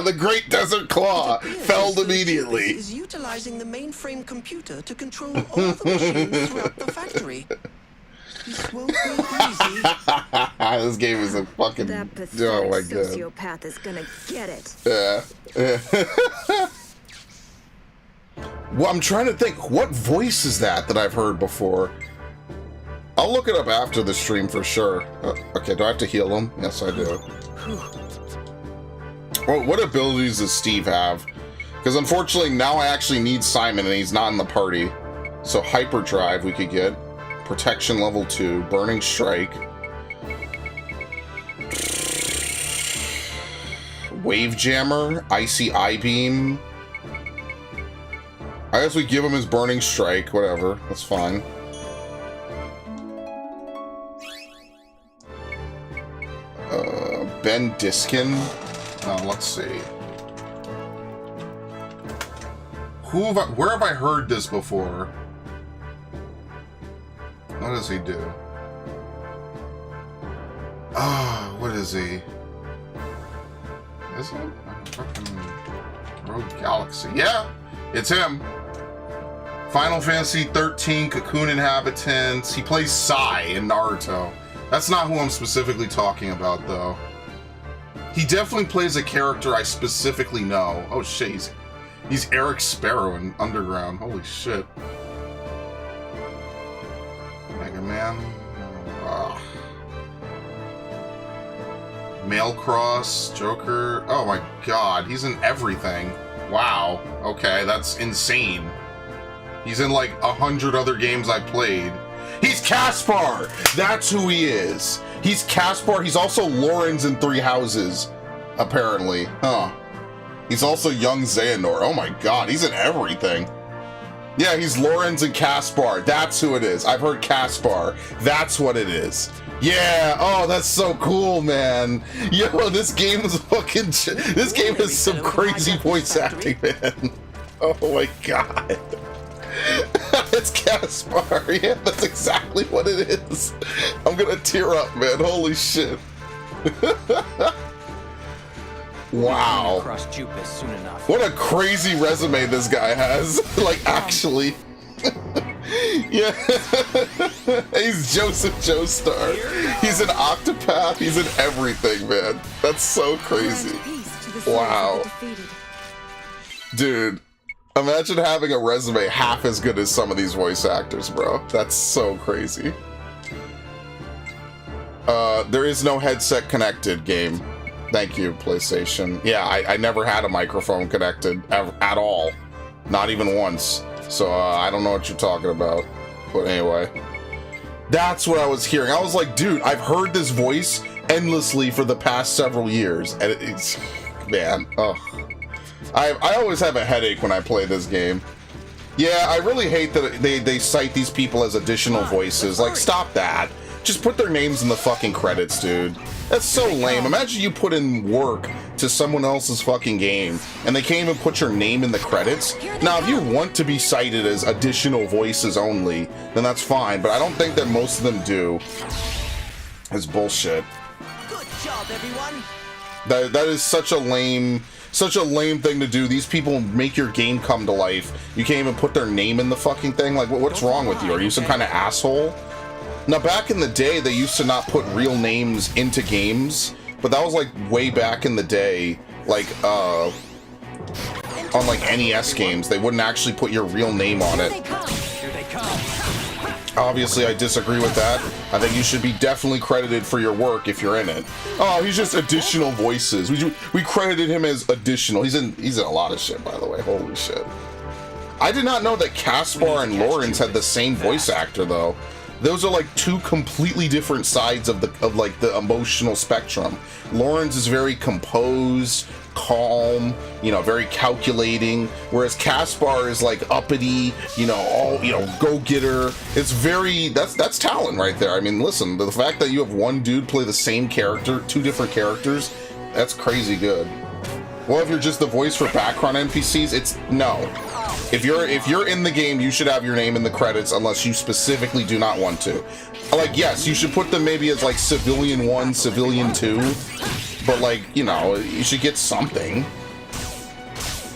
the Great Desert Claw felled immediately. Is utilizing the mainframe computer to control all the machines throughout the factory. This won't be easy. This game is a fucking... That pathetic oh my god. sociopath is gonna get it. Yeah. Well, I'm trying to think, what voice is that I've heard before? I'll look it up after the stream for sure. Okay, do I have to heal him? Yes, I do. Well, what abilities does Steve have? Because unfortunately, now I actually need Simon, and he's not in the party. So Hyperdrive we could get. Protection level 2. Burning Strike. Wave Jammer. Icy Eye-Beam. I guess we give him his Burning Strike. Whatever. That's fine. Ben Diskin. Let's see. Where have I heard this before? What does he do? What is he? Is it? Fucking Rogue Galaxy. Yeah, it's him. Final Fantasy 13 Cocoon Inhabitants. He plays Sai in Naruto. That's not who I'm specifically talking about, though. He definitely plays a character I specifically know. Oh shit, he's Eric Sparrow in Underground. Holy shit. Mega Man. Mailcross, Joker. Oh my god, he's in everything. Wow. Okay, that's insane. He's in like 100 other games I played. He's Caspar! That's who he is. He's Caspar. He's also Lorenz in Three Houses, apparently. Huh. He's also young Xehanort. Oh my god, he's in everything. Yeah, he's Lorenz and Caspar. That's who it is. I've heard Caspar. That's what it is. Yeah, oh, that's so cool, man. Yo, this game is fucking... This game has some crazy voice acting, man. Oh my god. It's Caspar. Yeah, that's exactly what it is. I'm gonna tear up, man. Holy shit. Wow. What a crazy resume this guy has. Like, actually. Yeah. He's Joseph Joestar. He's an Octopath. He's in everything, man. That's so crazy. Wow. Dude. Imagine having a resume half as good as some of these voice actors, bro. That's so crazy. There is no headset connected game. Thank you, PlayStation. Yeah, I never had a microphone connected at all. Not even once. So I don't know what you're talking about. But anyway. That's what I was hearing. I was like, dude, I've heard this voice endlessly for the past several years, and it's, man, ugh. I always have a headache when I play this game. Yeah, I really hate that they cite these people as additional voices. Like, stop that. Just put their names in the fucking credits, dude. That's so lame. Imagine you put in work to someone else's fucking game, and they can't even put your name in the credits. Now, if you want to be cited as additional voices only, then that's fine, but I don't think that most of them do. It's bullshit. Good job, everyone. That is such a lame thing to do. These people make your game come to life. You can't even put their name in the fucking thing. Like, what's wrong with you? Are you some kind of asshole? Now, back in the day, they used to not put real names into games, but that was like way back in the day, like on like NES games, they wouldn't actually put your real name on it. Here they come. Obviously, I disagree with that. I think you should be definitely credited for your work if you're in it. Oh, he's just additional voices. We credited him as additional. He's in a lot of shit, by the way. Holy shit. I did not know that Caspar and Lawrence had the same voice actor, though. Those are like two completely different sides of the emotional spectrum. Lawrence is very composed, calm, you know, very calculating, whereas Caspar is like uppity, go-getter. It's very, that's talent right there. I mean, listen, the fact that you have one dude play the same character, two different characters, that's crazy good. Well, if you're just the voice for background NPCs, it's no. If you're in the game, you should have your name in the credits unless you specifically do not want to. Like, yes, you should put them maybe as like Civilian 1, Civilian 2, but like, you know, you should get something.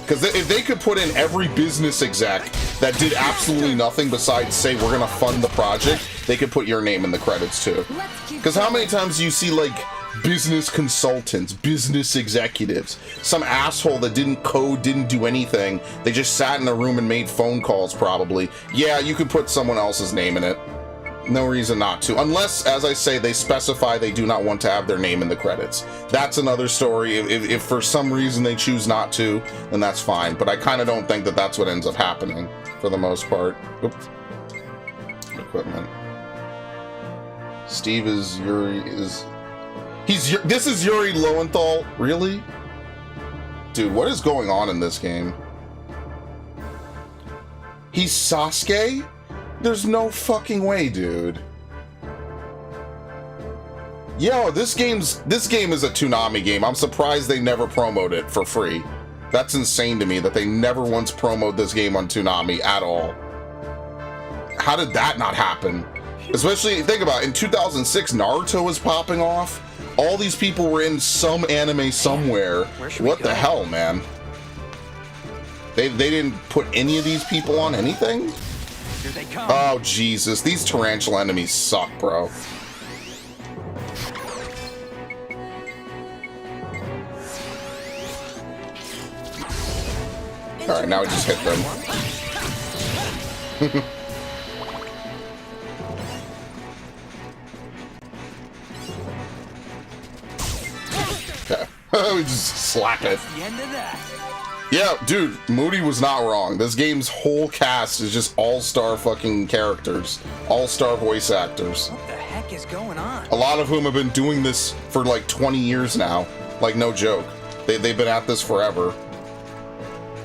Because if they could put in every business exec that did absolutely nothing besides say we're gonna fund the project, they could put your name in the credits too. Because how many times do you see like business consultants, business executives, some asshole that didn't code, didn't do anything, they just sat in a room and made phone calls probably. Yeah, you could put someone else's name in it. No reason not to. Unless, as I say, they specify they do not want to have their name in the credits. That's another story. If for some reason they choose not to, then that's fine. But I kind of don't think that that's what ends up happening for the most part. Oops. Equipment. Steve is Yuri is... This is Yuri Lowenthal? Really? Dude, what is going on in this game? He's Sasuke? There's no fucking way, dude. Yo, this game is a Toonami game. I'm surprised they never promoted it for free. That's insane to me that they never once promoted this game on Toonami at all. How did that not happen? Especially, think about it, in 2006, Naruto was popping off. All these people were in some anime somewhere. What the hell, man? They didn't put any of these people on anything? Here they come. Oh, Jesus. These tarantula enemies suck, bro. Alright, now we just hit them. Okay. We just slap it. The end of that. Yeah, dude, Moody was not wrong. This game's whole cast is just all-star fucking characters. All-star voice actors. What the heck is going on? A lot of whom have been doing this for like 20 years now. Like, no joke. They've been at this forever.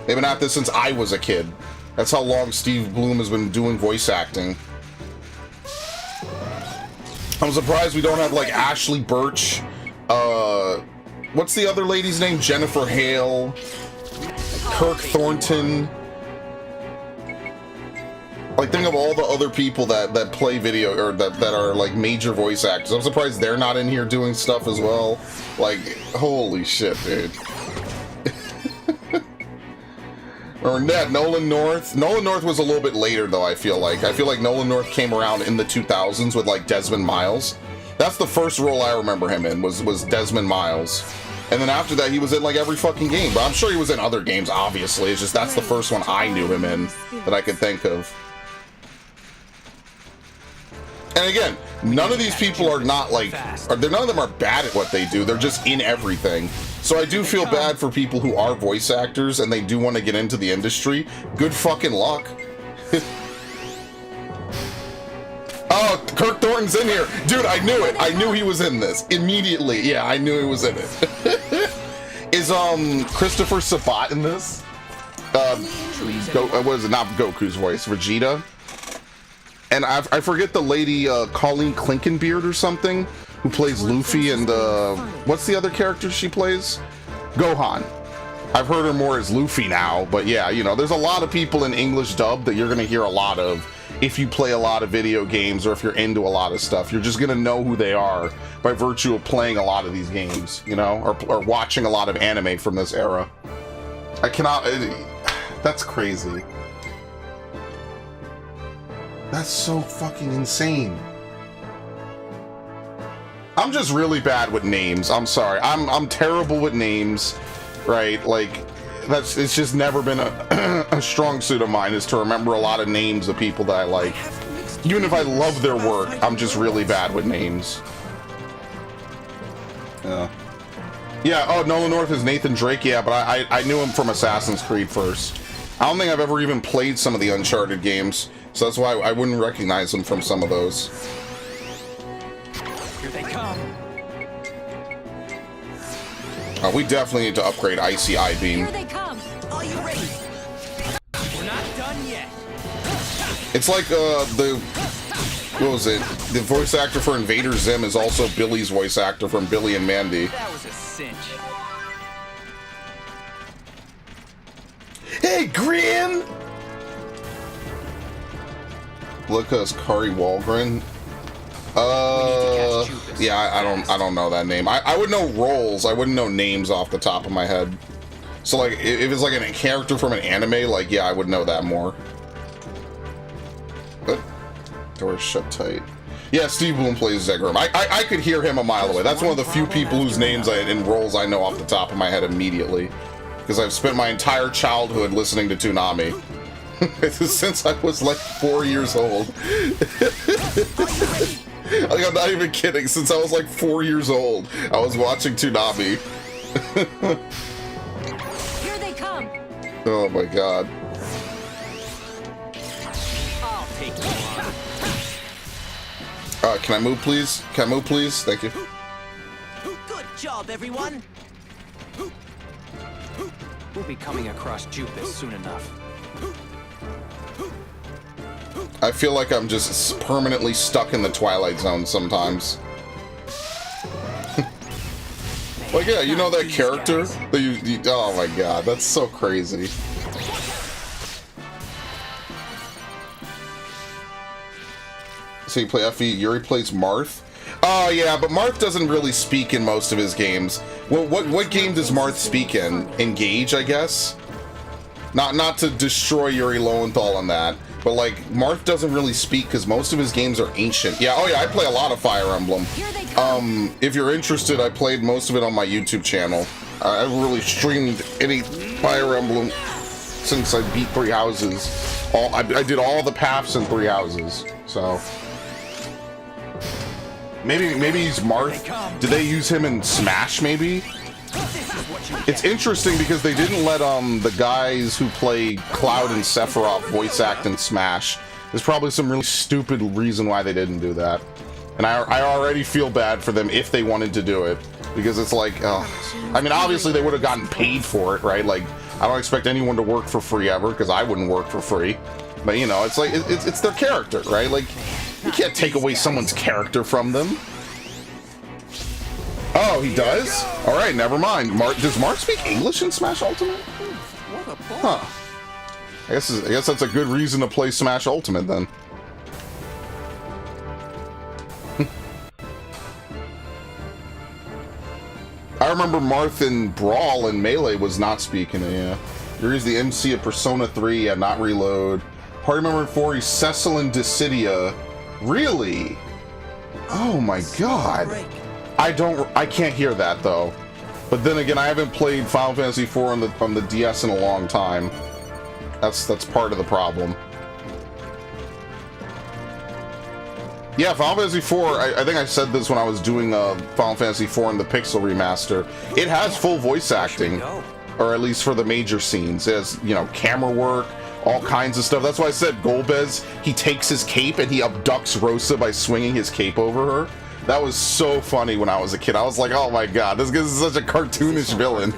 They've been at this since I was a kid. That's how long Steve Bloom has been doing voice acting. I'm surprised we don't have like Ashley Birch. What's the other lady's name? Jennifer Hale. Kirk Thornton. Like, think of all the other people that play video or that are like major voice actors. I'm surprised they're not in here doing stuff as well. Like, holy shit, dude. Or Nolan North. Nolan North was a little bit later though, I feel like. I feel like Nolan North came around in the 2000s with like Desmond Miles. That's the first role I remember him in was Desmond Miles. And then after that, he was in like every fucking game. But I'm sure he was in other games, obviously. It's just that's the first one I knew him in that I could think of. And again, none of these people are not like, none of them are bad at what they do. They're just in everything. So I do feel bad for people who are voice actors and they do want to get into the industry. Good fucking luck. Oh, Kirk Thornton's in here. Dude, I knew it. I knew he was in this. Immediately. Yeah, I knew he was in it. Is, Christopher Sabat in this? What is it? Not Goku's voice. Vegeta? And I forget the lady, Colleen Clinkenbeard or something, who plays Luffy, and, what's the other character she plays? Gohan. I've heard her more as Luffy now, but yeah, you know, there's a lot of people in English dub that you're gonna hear a lot of if you play a lot of video games or if you're into a lot of stuff. You're just gonna know who they are by virtue of playing a lot of these games, you know, or watching a lot of anime from this era. I cannot... that's crazy. That's so fucking insane. I'm just really bad with names. I'm sorry. I'm terrible with names, right? Like, it's just never been a strong suit of mine, is to remember a lot of names of people that I like. Even if I love their work, I'm just really bad with names. Yeah. Yeah, oh, Nolan North is Nathan Drake, yeah, but I knew him from Assassin's Creed first. I don't think I've ever even played some of the Uncharted games, so that's why I wouldn't recognize him from some of those. Here they come. We definitely need to upgrade Icy I-Beam. Here they come. Are you ready? We're not done yet. It's like, what was it? The voice actor for Invader Zim is also Billy's voice actor from Billy and Mandy. That was a cinch. Hey, Grin! Lucas Kari Walgren. Yeah, I don't know that name. I would know roles. I wouldn't know names off the top of my head. So like, if it's like a character from an anime, like yeah, I would know that more. But door's shut tight. Yeah, Steve Bloom plays Zegrum. I could hear him a mile away. That's one of the few people whose names and roles I know off the top of my head immediately, because I've spent my entire childhood listening to Toonami. Since I was like 4 years old. Like, I'm not even kidding. Since I was like 4 years old, I was watching Toonami. Here they come. Oh my god. I'll take you on. Can I move, please? Can I move, please? Thank you. Good job, everyone. We'll be coming across Jupus soon enough. I feel like I'm just permanently stuck in the Twilight Zone sometimes. Like, yeah, you know that character that you oh my god, that's so crazy. So you play Effie, Yuri plays Marth? Oh yeah, but Marth doesn't really speak in most of his games. Well, what game does Marth speak in? Engage, I guess? Not to destroy Yuri Lowenthal on that, but like, Marth doesn't really speak because most of his games are ancient. Yeah, oh yeah, I play a lot of Fire Emblem. If you're interested, I played most of it on my YouTube channel. I haven't really streamed any Fire Emblem since I beat 3 houses. I did all the paths in 3 houses, so... Maybe he's Marth. Did they use him in Smash, maybe? It's interesting because they didn't let the guys who play Cloud and Sephiroth voice act in Smash. There's probably some really stupid reason why they didn't do that. And I already feel bad for them if they wanted to do it. Because it's like, I mean, obviously they would have gotten paid for it, right? Like, I don't expect anyone to work for free ever, because I wouldn't work for free. But, you know, it's like, it's their character, right? Like, you can't take away someone's character from them. Oh, he does? Alright, never mind. Does Mark speak English in Smash Ultimate? Huh. I guess that's a good reason to play Smash Ultimate, then. I remember Marth in Brawl and Melee was not speaking it, yeah. Yuri's the MC of Persona 3, yeah, not Reload. Party member 4, he's Cecil in Dissidia. Really? Oh my god. I can't hear that though. But then again, I haven't played Final Fantasy IV on the DS in a long time. That's part of the problem. Yeah, Final Fantasy IV, I think I said this when I was doing Final Fantasy IV in the Pixel Remaster. It has full voice acting, or at least for the major scenes. It has, you know, camera work, all kinds of stuff. That's why I said Golbez, he takes his cape and he abducts Rosa by swinging his cape over her. That was so funny when I was a kid. I was like, oh my god, this guy is such a cartoonish villain.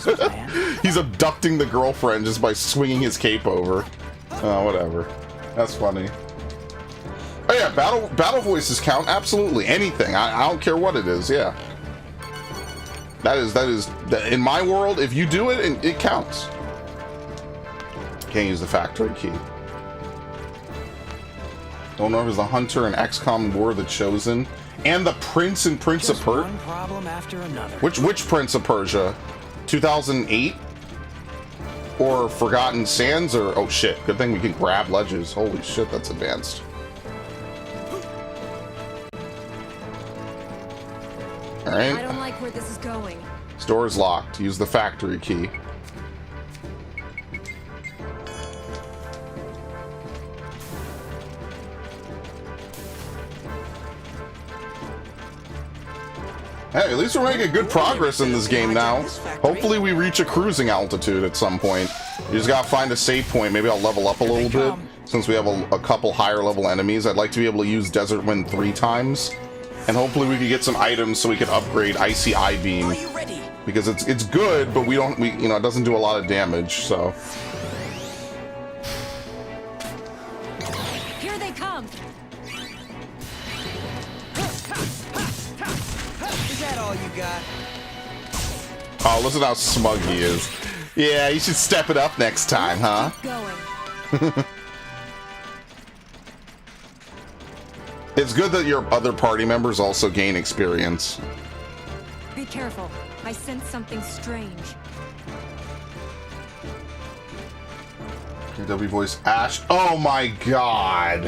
He's abducting the girlfriend just by swinging his cape over. Whatever. That's funny. Oh yeah, battle voices count. Absolutely. Anything. I don't care what it is. Yeah. That is in my world, if you do it, it counts. Can't use the factory key. Don't know if it was the Hunter and XCOM War the Chosen. And the Prince and Prince of Persia. One problem after another. Which Prince of Persia? 2008? Or Forgotten Sands? Or oh shit! Good thing we can grab ledges. Holy shit, that's advanced. All right. I don't like where this is going. This door is locked. Use the factory key. Hey, at least we're making good progress in this game now. Hopefully we reach a cruising altitude at some point. You just gotta find a save point. Maybe I'll level up a little bit. Since we have a couple higher level enemies, I'd like to be able to use Desert Wind 3 times. And hopefully we can get some items so we can upgrade Icy Eye Beam. Because it's good, but it doesn't do a lot of damage, so. Here they come. Is that all you got? Oh, listen how smug he is. Yeah, you should step it up next time, huh? Going. It's good that your other party members also gain experience. Be careful. I sense something strange. KW voice Ash. Oh my god.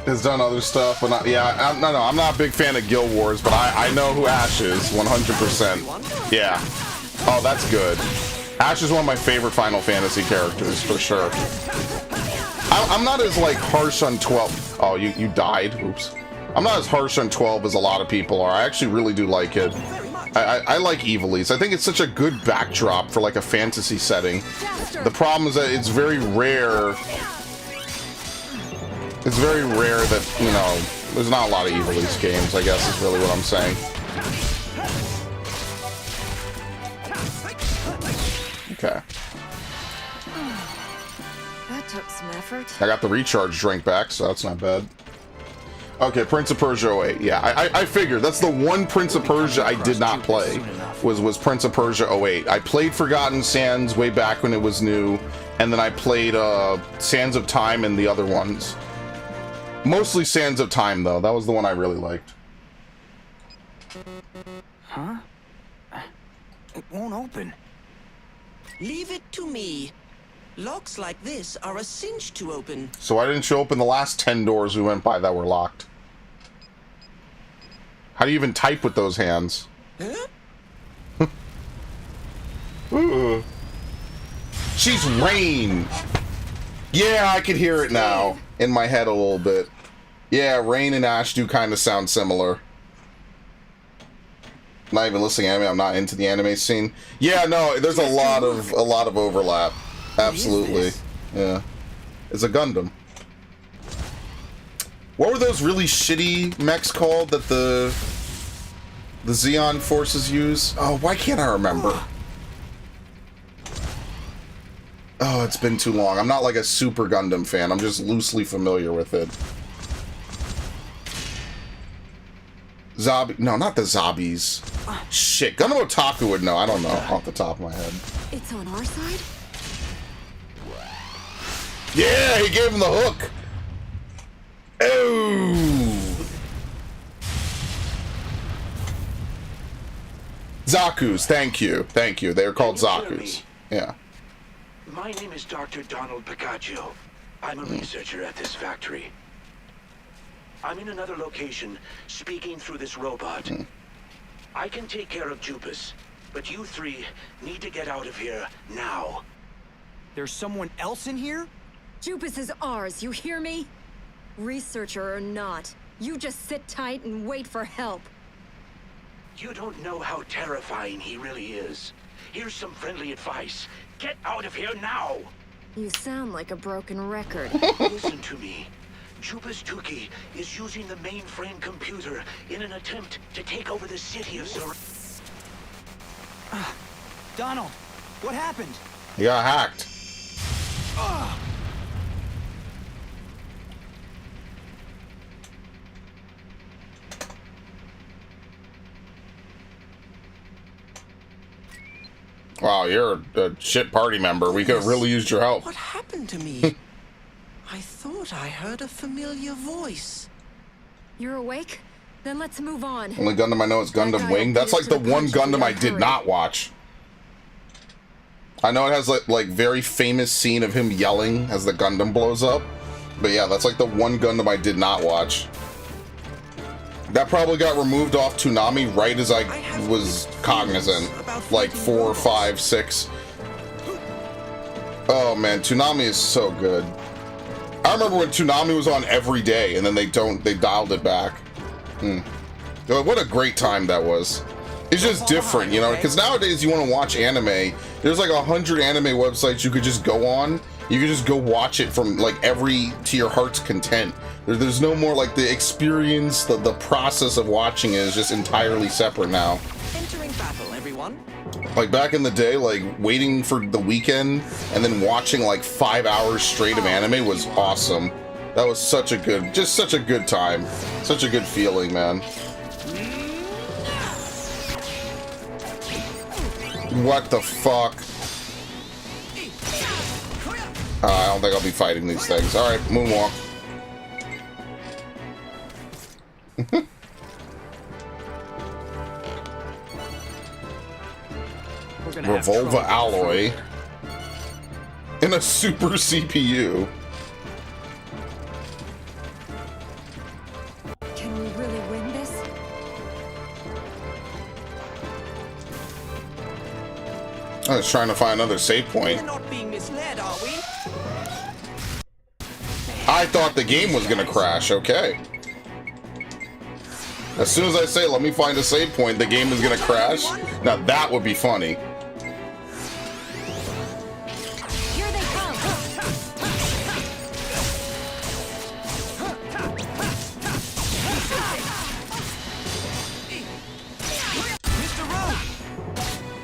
Has done other stuff, but not. Yeah, I'm not a big fan of Guild Wars, but I know who Ash is 100%. Yeah. Oh, that's good. Ash is one of my favorite Final Fantasy characters for sure. I'm not as like harsh on 12. Oh, you died. Oops. I'm not as harsh on 12 as a lot of people are. I actually really do like it. I like Evilise. I think it's such a good backdrop for like a fantasy setting. The problem is that it's very rare. It's very rare that, there's not a lot of Evilise games, I guess is really what I'm saying. Okay. That took some effort. I got the recharge drink back, so that's not bad. Okay, Prince of Persia 08. Yeah, I figured. That's the one Prince of Persia I did not play, was Prince of Persia 08. I played Forgotten Sands way back when it was new, and then I played Sands of Time and the other ones. Mostly Sands of Time, though. That was the one I really liked. Huh? It won't open. Leave it to me. Locks like this are a cinch to open. So why didn't you open the last 10 doors we went by that were locked? How do you even type with those hands? Huh? Ooh. She's Rain. Yeah, I can hear it now in my head a little bit. Yeah, Rain and Ash do kind of sound similar. Not even listening to anime. I'm not into the anime scene. Yeah, no, there's a lot of overlap. Absolutely. Yeah. It's a Gundam. What were those really shitty mechs called that the Zeon forces use? Oh, why can't I remember? Oh, it's been too long. I'm not like a super Gundam fan. I'm just loosely familiar with it. No, not the Zombies. Shit, Gundam Otaku would know. I don't know off the top of my head. It's on our side? Yeah, he gave him the hook. Oh. Zaku's, thank you. Thank you. They're called Zaku's. Yeah. My name is Dr. Donald Picaggio. I'm a researcher at this factory. I'm in another location, speaking through this robot. I can take care of Jupus, but you three need to get out of here now. There's someone else in here? Jupus is ours, you hear me? Researcher or not, you just sit tight and wait for help. You don't know how terrifying he really is. Here's some friendly advice. Get out of here now! You sound like a broken record. Listen to me. Jupas Tuki is using the mainframe computer in an attempt to take over the city of Zor. Donald, what happened? He got hacked. Wow, you're a shit party member. We could have really used your help. What happened to me? I thought I heard a familiar voice. You're awake? Then let's move on. Only Gundam I know is Gundam Wing. That's like the one Gundam I did not watch. I know it has like very famous scene of him yelling as the Gundam blows up. But yeah, that's like the one Gundam I did not watch. That probably got removed off Toonami right as I was cognizant. Like 4, 5, 6. Oh man, Toonami is so good. I remember when Toonami was on every day and then they dialed it back. What a great time that was. It's just different, you know, because nowadays you want to watch anime, there's like 100 anime websites you could just go on. You could just go watch it from like to your heart's content. There's no more like the experience, the process of watching it is just entirely separate now. Entering battle, everyone. Like back in the day, like waiting for the weekend and then watching like 5 hours straight of anime was awesome. That was such a good time. Such a good feeling, man. What the fuck? I don't think I'll be fighting these things. Alright, moonwalk. Revolva alloy. In a super CPU. Can we really win this? I was trying to find another save point. We're not being misled, are we? I thought the game was gonna crash, okay. As soon as I say, let me find a save point, the game is gonna crash. Now that would be funny. Here they come.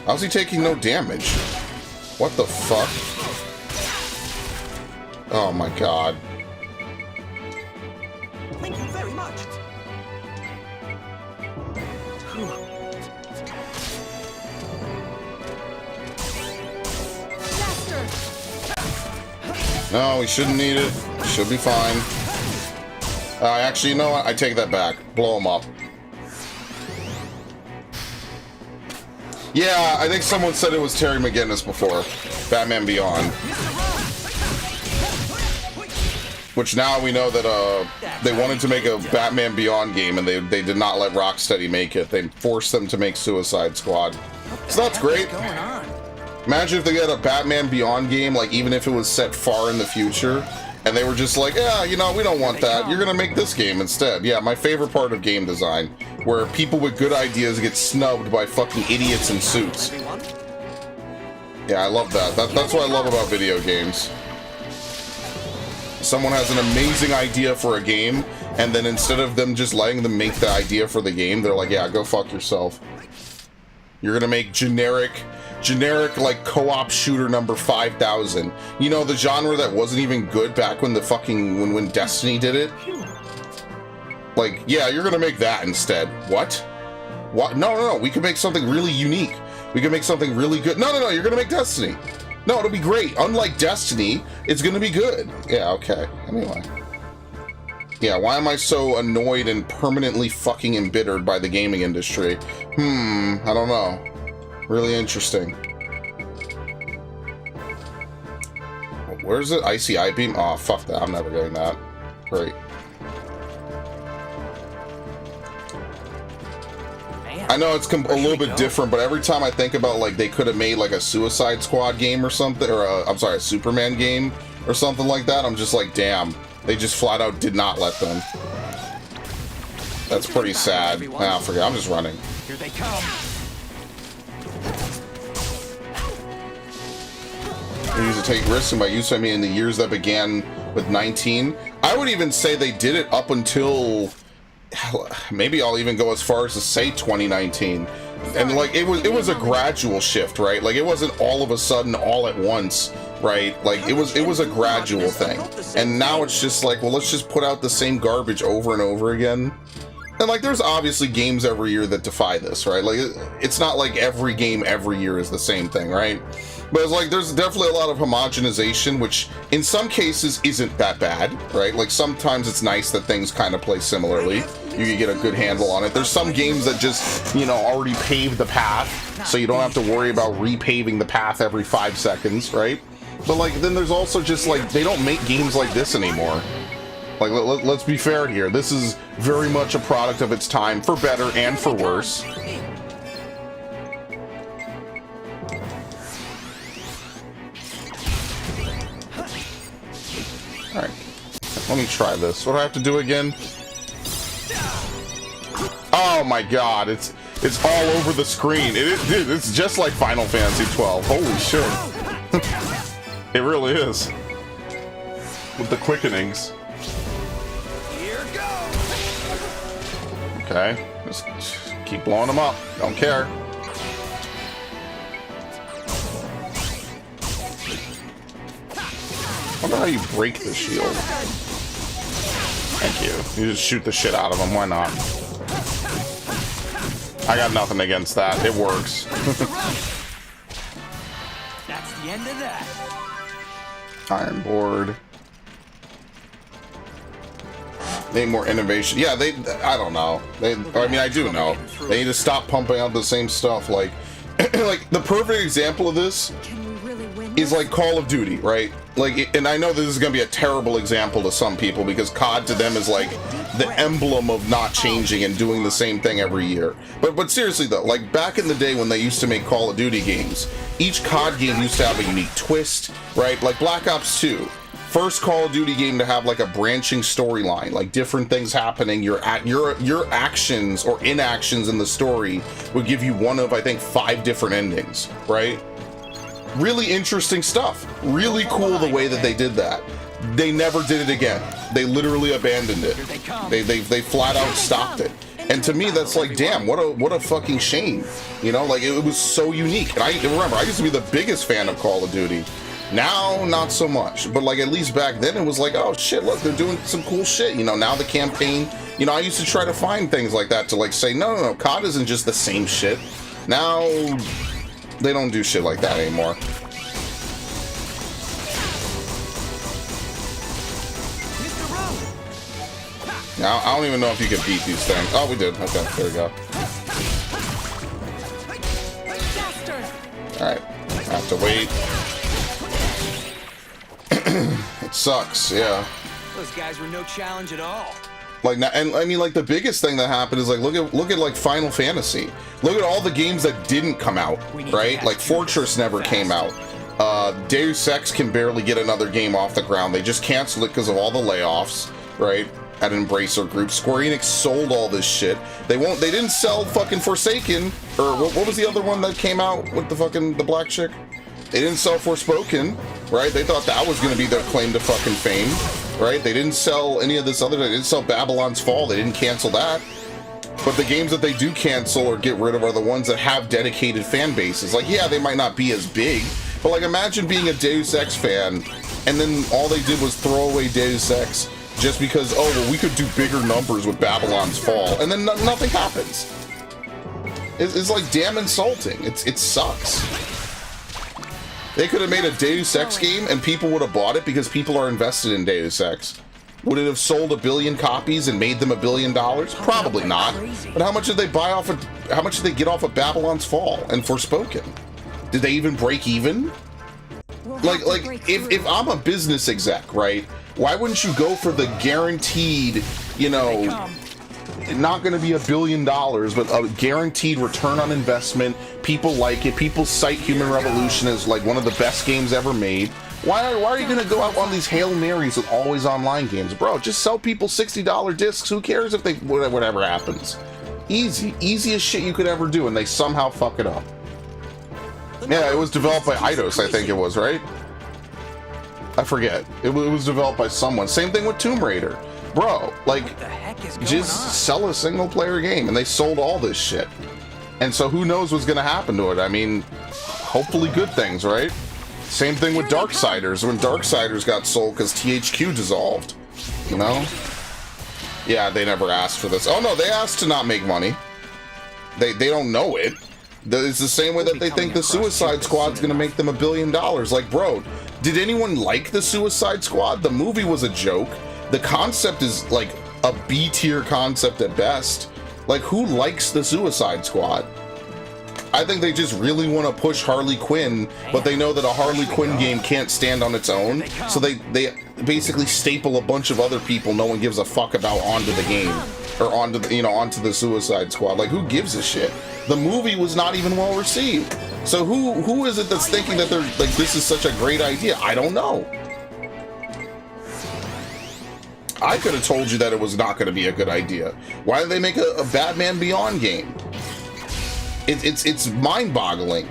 How's he taking no damage? What the fuck? Oh my god. Thank you very much. No, we shouldn't need it. Should be fine. Actually, you know what? I take that back. Blow him up. Yeah, I think someone said it was Terry McGinnis before. Batman Beyond. Which now we know that they wanted to make a Batman Beyond game and they did not let Rocksteady make it. They forced them to make Suicide Squad. So that's great. Imagine if they had a Batman Beyond game, like even if it was set far in the future, and they were just like, yeah, you know, we don't want that. You're gonna make this game instead. Yeah, my favorite part of game design, where people with good ideas get snubbed by fucking idiots in suits. Yeah, I love that. That's what I love about video games. Someone has an amazing idea for a game, and then instead of them just letting them make the idea for the game, they're like, yeah, go fuck yourself. You're gonna make generic like co-op shooter number 5000. You know, the genre that wasn't even good back when when Destiny did it. Like, yeah, you're gonna make that instead. What? What? No, we could make something really unique. We could make something really good. No, you're gonna make Destiny. No, it'll be great. Unlike Destiny, it's gonna be good. Yeah, okay. Anyway. Yeah, why am I so annoyed and permanently fucking embittered by the gaming industry? I don't know. Really interesting. Where's it? Icy Eye Beam? Oh, fuck that. I'm never getting that. Great. I know it's a little bit different, but every time I think about, like, they could have made, like, a Suicide Squad game or something, or a Superman game or something like that, I'm just like, damn. They just flat out did not let them. That's pretty sad. Ah, forget. I'm just running. Here they come. They used to take risks, and by use I mean in the years that began with 19. I would even say they did it up until, maybe I'll even go as far as to say 2019. And like it was a gradual shift, right? Like it wasn't all of a sudden all at once, right? Like it was a gradual thing. And now it's just like, well, let's just put out the same garbage over and over again. And like there's obviously games every year that defy this, right? Like it's not like every game every year is the same thing, right? But it's like there's definitely a lot of homogenization, which in some cases isn't that bad, right? Like sometimes it's nice that things kind of play similarly. You can get a good handle on it. There's some games that just, you know, already paved the path, so you don't have to worry about repaving the path every 5 seconds, right? But like then there's also just like they don't make games like this anymore. Like let's be fair here. This is very much a product of its time, for better and for worse. Alright, let me try this. What do I have to do again? Oh my god, it's all over the screen. Dude, it's just like Final Fantasy 12. Holy shit. It really is. With the quickenings. Okay, just keep blowing them up. Don't care. I wonder how you break the shield. Thank you. You just shoot the shit out of them. Why not? I got nothing against that. It works. That's the end of that. Iron board. Need more innovation. Yeah, I don't know. I mean, I do know. They need to stop pumping out the same stuff. Like, like the perfect example of this is like Call of Duty, right? Like, and I know this is going to be a terrible example to some people because COD to them is like the emblem of not changing and doing the same thing every year. But seriously though, like back in the day when they used to make Call of Duty games, each COD game used to have a unique twist, right? Like Black Ops 2. First Call of Duty game to have like a branching storyline, like different things happening. Your actions or inactions in the story would give you one of, I think, 5 different endings, right? Really interesting stuff. Really cool the way that they did that. They never did it again. They literally abandoned it. They flat out stopped it. And to me, that's like, damn, what a fucking shame. You know, like it was so unique. And I remember, I used to be the biggest fan of Call of Duty. Now, not so much, but like at least back then it was like, oh shit, look, they're doing some cool shit. You know, now the campaign, you know, I used to try to find things like that to like say, no, COD isn't just the same shit. Now, they don't do shit like that anymore. Now, I don't even know if you can beat these things. Oh, we did. Okay, there we go. Alright, I have to wait. It sucks, yeah. Those guys were no challenge at all. Like, and I mean, like the biggest thing that happened is like, look at like Final Fantasy. Look at all the games that didn't come out, right? Like Fortress never came out. Deus Ex can barely get another game off the ground. They just canceled it because of all the layoffs, right? At Embracer Group. Square Enix sold all this shit. They didn't sell fucking Forsaken, or what was the other one that came out with the black chick? They didn't sell Forspoken, right? They thought that was going to be their claim to fucking fame, right? They didn't sell any of this other. They didn't sell Babylon's Fall. They didn't cancel that. But the games that they do cancel or get rid of are the ones that have dedicated fan bases. Like, yeah, they might not be as big, but like imagine being a Deus Ex fan and then all they did was throw away Deus Ex just because, oh, well, we could do bigger numbers with Babylon's Fall, and then nothing happens. It's like damn insulting. It sucks. They could have made a Deus Ex game and people would have bought it because people are invested in Deus Ex. Would it have sold 1 billion copies and made them $1 billion? Probably not. But how much did they buy off of? How much did they get off of Babylon's Fall and Forspoken? Did they even break even? Like if I'm a business exec, right? Why wouldn't you go for the guaranteed, you know, not going to be $1 billion, but a guaranteed return on investment? People like it. People cite Human Revolution as like one of the best games ever made. Why are you going to go out on these Hail Marys with always online games? Bro, just sell people $60 discs. Who cares if they, whatever happens? Easiest shit you could ever do, and they somehow fuck it up. Yeah, it was developed by Eidos, I think it was, right? I forget. It was developed by someone. Same thing with Tomb Raider. Bro, like, What the heck is going just on? sell a single player game, and they sold all this shit. And so who knows what's gonna happen to it? I mean, hopefully good things, right? Same thing with Darksiders, when Darksiders got sold because THQ dissolved, you know? Yeah, they never asked for this. Oh no, they asked to not make money. They don't know it. It's the same way that they think the Suicide Squad's gonna make them $1 billion. Like, bro, did anyone like the Suicide Squad? The movie was a joke. The concept is like a B-tier concept at best. Like, who likes the Suicide Squad? I think they just really want to push Harley Quinn, but they know that a Harley Quinn game can't stand on its own, so they basically staple a bunch of other people no one gives a fuck about onto the game, or onto the, onto the Suicide Squad. Like, who gives a shit? The movie was not even well received. So who is it that's thinking that they're like, this is such a great idea? I don't know. I could have told you that it was not going to be a good idea. Why did they make a Batman Beyond game? It's mind-boggling.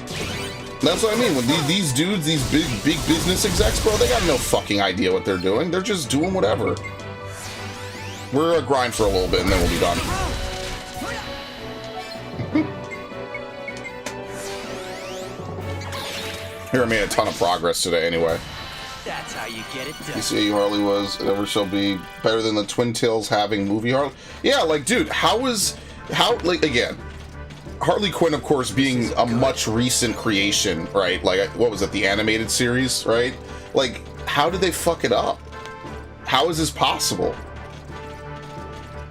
That's what I mean. When these dudes, these big business execs, bro, they got no fucking idea what they're doing. They're just doing whatever. We're gonna grind for a little bit and then we'll be done. Here, I made a ton of progress today anyway. That's how you get it done. You see, Harley was, never shall be better than the Twin Tails having movie Harley. Yeah, like, dude, like, again, Harley Quinn, of course, being a much recent creation, right? Like, what was it, the animated series, right? Like, how did they fuck it up? How is this possible?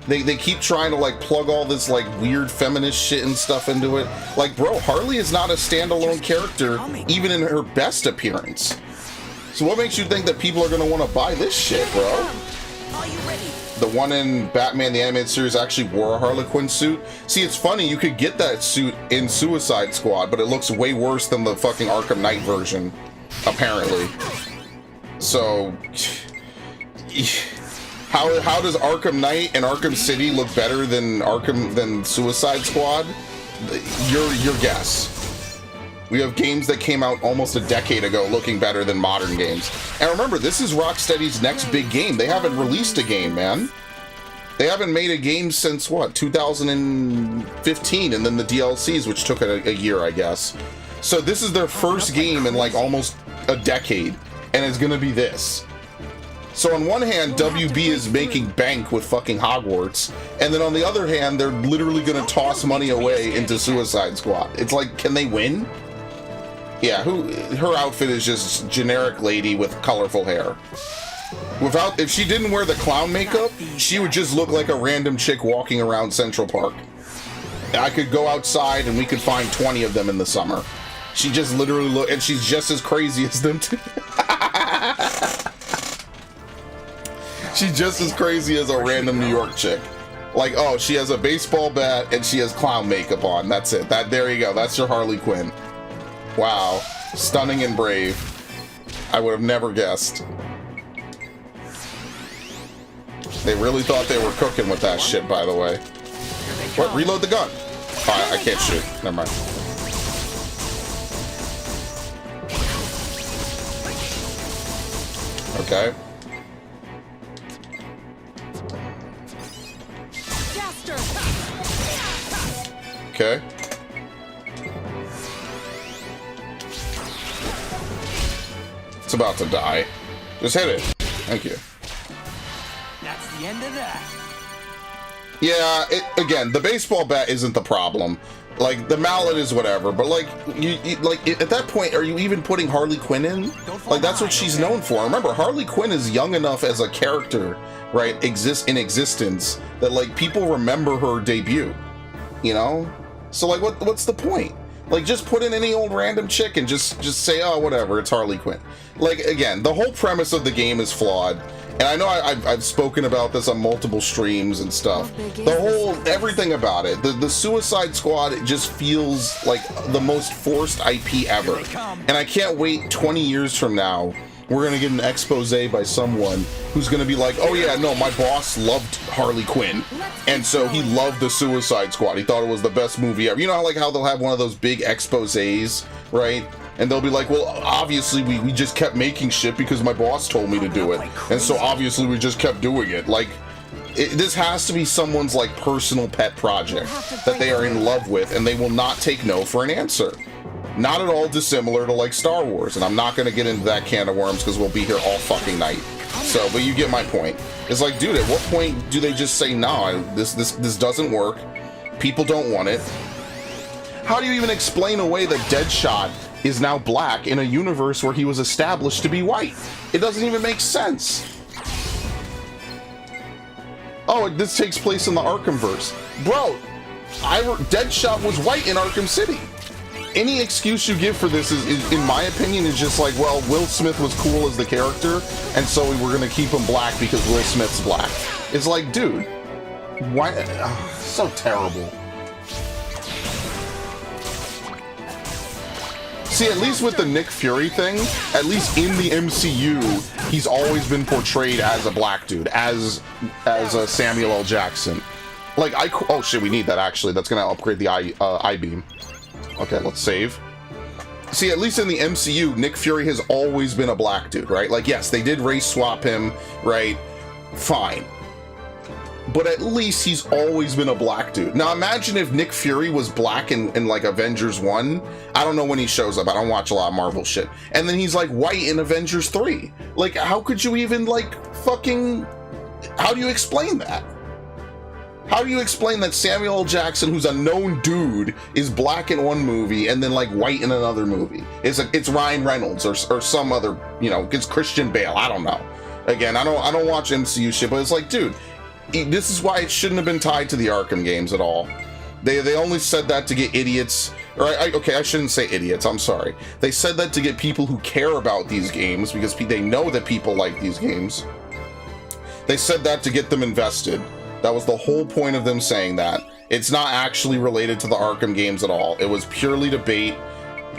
They keep trying to, like, plug all this, like, weird feminist shit and stuff into it. Like, bro, Harley is not a standalone character, even in her best appearance. So what makes you think that people are going to want to buy this shit, bro? The one in Batman the Animated Series actually wore a Harley Quinn suit. See, it's funny, you could get that suit in Suicide Squad, but it looks way worse than the fucking Arkham Knight version, apparently. So, how does Arkham Knight and Arkham City look better than Suicide Squad? Your guess. We have games that came out almost a decade ago looking better than modern games. And remember, this is Rocksteady's next big game. They haven't released a game, man. They haven't made a game since, what, 2015, and then the DLCs, which took a year, I guess. So this is their first game in, like, almost a decade, and it's gonna be this. So on one hand, WB is making bank with fucking Hogwarts, and then on the other hand, they're literally gonna toss money away into Suicide Squad. It's like, can they win? Yeah, her outfit is just generic lady with colorful hair. If she didn't wear the clown makeup, she would just look like a random chick walking around Central Park. I could go outside and we could find 20 of them in the summer. She just literally and she's just as crazy as them too. She's just as crazy as a random New York chick. Like, oh, she has a baseball bat and she has clown makeup on. That's it. There you go. That's your Harley Quinn. Wow. Stunning and brave. I would have never guessed. They really thought they were cooking with that shit, by the way. What? Reload the gun. Oh, I can't shoot. Never mind. Okay. Okay. It's about to die. Just hit it. Thank you. That's the end of that. Yeah, again, the baseball bat isn't the problem. Like, the mallet is whatever, but like, at that point, are you even putting Harley Quinn in? Like, that's what she's known for. Remember, Harley Quinn is young enough as a character, right, in existence, that, like, people remember her debut, you know? So, like, what's the point? Like, just put in any old random chick and just say, oh, whatever, it's Harley Quinn. Like, again, the whole premise of the game is flawed. And I know I've spoken about this on multiple streams and stuff. Everything about it. The Suicide Squad, it just feels like the most forced IP ever. And I can't wait 20 years from now. We're going to get an expose by someone who's going to be like, oh yeah, no, my boss loved Harley Quinn. And so he loved the Suicide Squad. He thought it was the best movie ever. You know, like how they'll have one of those big exposes, right? And they'll be like, well, obviously we just kept making shit because my boss told me to do it. And so obviously we just kept doing it. Like, this has to be someone's like personal pet project that they are in love with, and they will not take no for an answer. Not at all dissimilar to like Star Wars, and I'm not going to get into that can of worms because we'll be here all fucking night. So, but you get my point. It's like, dude, at what point do they just say, nah, this doesn't work, people don't want it? How do you even explain away that Deadshot is now black in a universe where he was established to be white? It doesn't even make sense. Oh, this takes place in the Arkhamverse. Bro, Deadshot was white in Arkham City. Any excuse you give for this is, in my opinion, is just like, well, Will Smith was cool as the character, and so we were gonna keep him black because Will Smith's black. It's like, dude, why? So terrible. See, at least with the Nick Fury thing, at least in the MCU, he's always been portrayed as a black dude, as a Samuel L. Jackson. Like, oh shit, we need that actually. That's gonna upgrade the I-beam. Okay, let's save. See, at least in the MCU, Nick Fury has always been a black dude, right? Like, yes, they did race swap him, right? Fine. But at least he's always been a black dude. Now imagine if Nick Fury was black in like Avengers 1. I don't know when he shows up. I don't watch a lot of Marvel shit. And then he's like white in Avengers 3. Like, how could you even like fucking... How do you explain that? How do you explain that Samuel L. Jackson, who's a known dude, is black in one movie and then like white in another movie? It's Ryan Reynolds or some other, you know, it's Christian Bale. I don't know. Again, I don't watch MCU shit, but it's like, dude, this is why it shouldn't have been tied to the Arkham games at all. They only said that to get idiots, or okay, I shouldn't say idiots, I'm sorry. They said that to get people who care about these games because they know that people like these games. They said that to get them invested. That was the whole point of them saying that. It's not actually related to the Arkham games at all. It was purely to bait.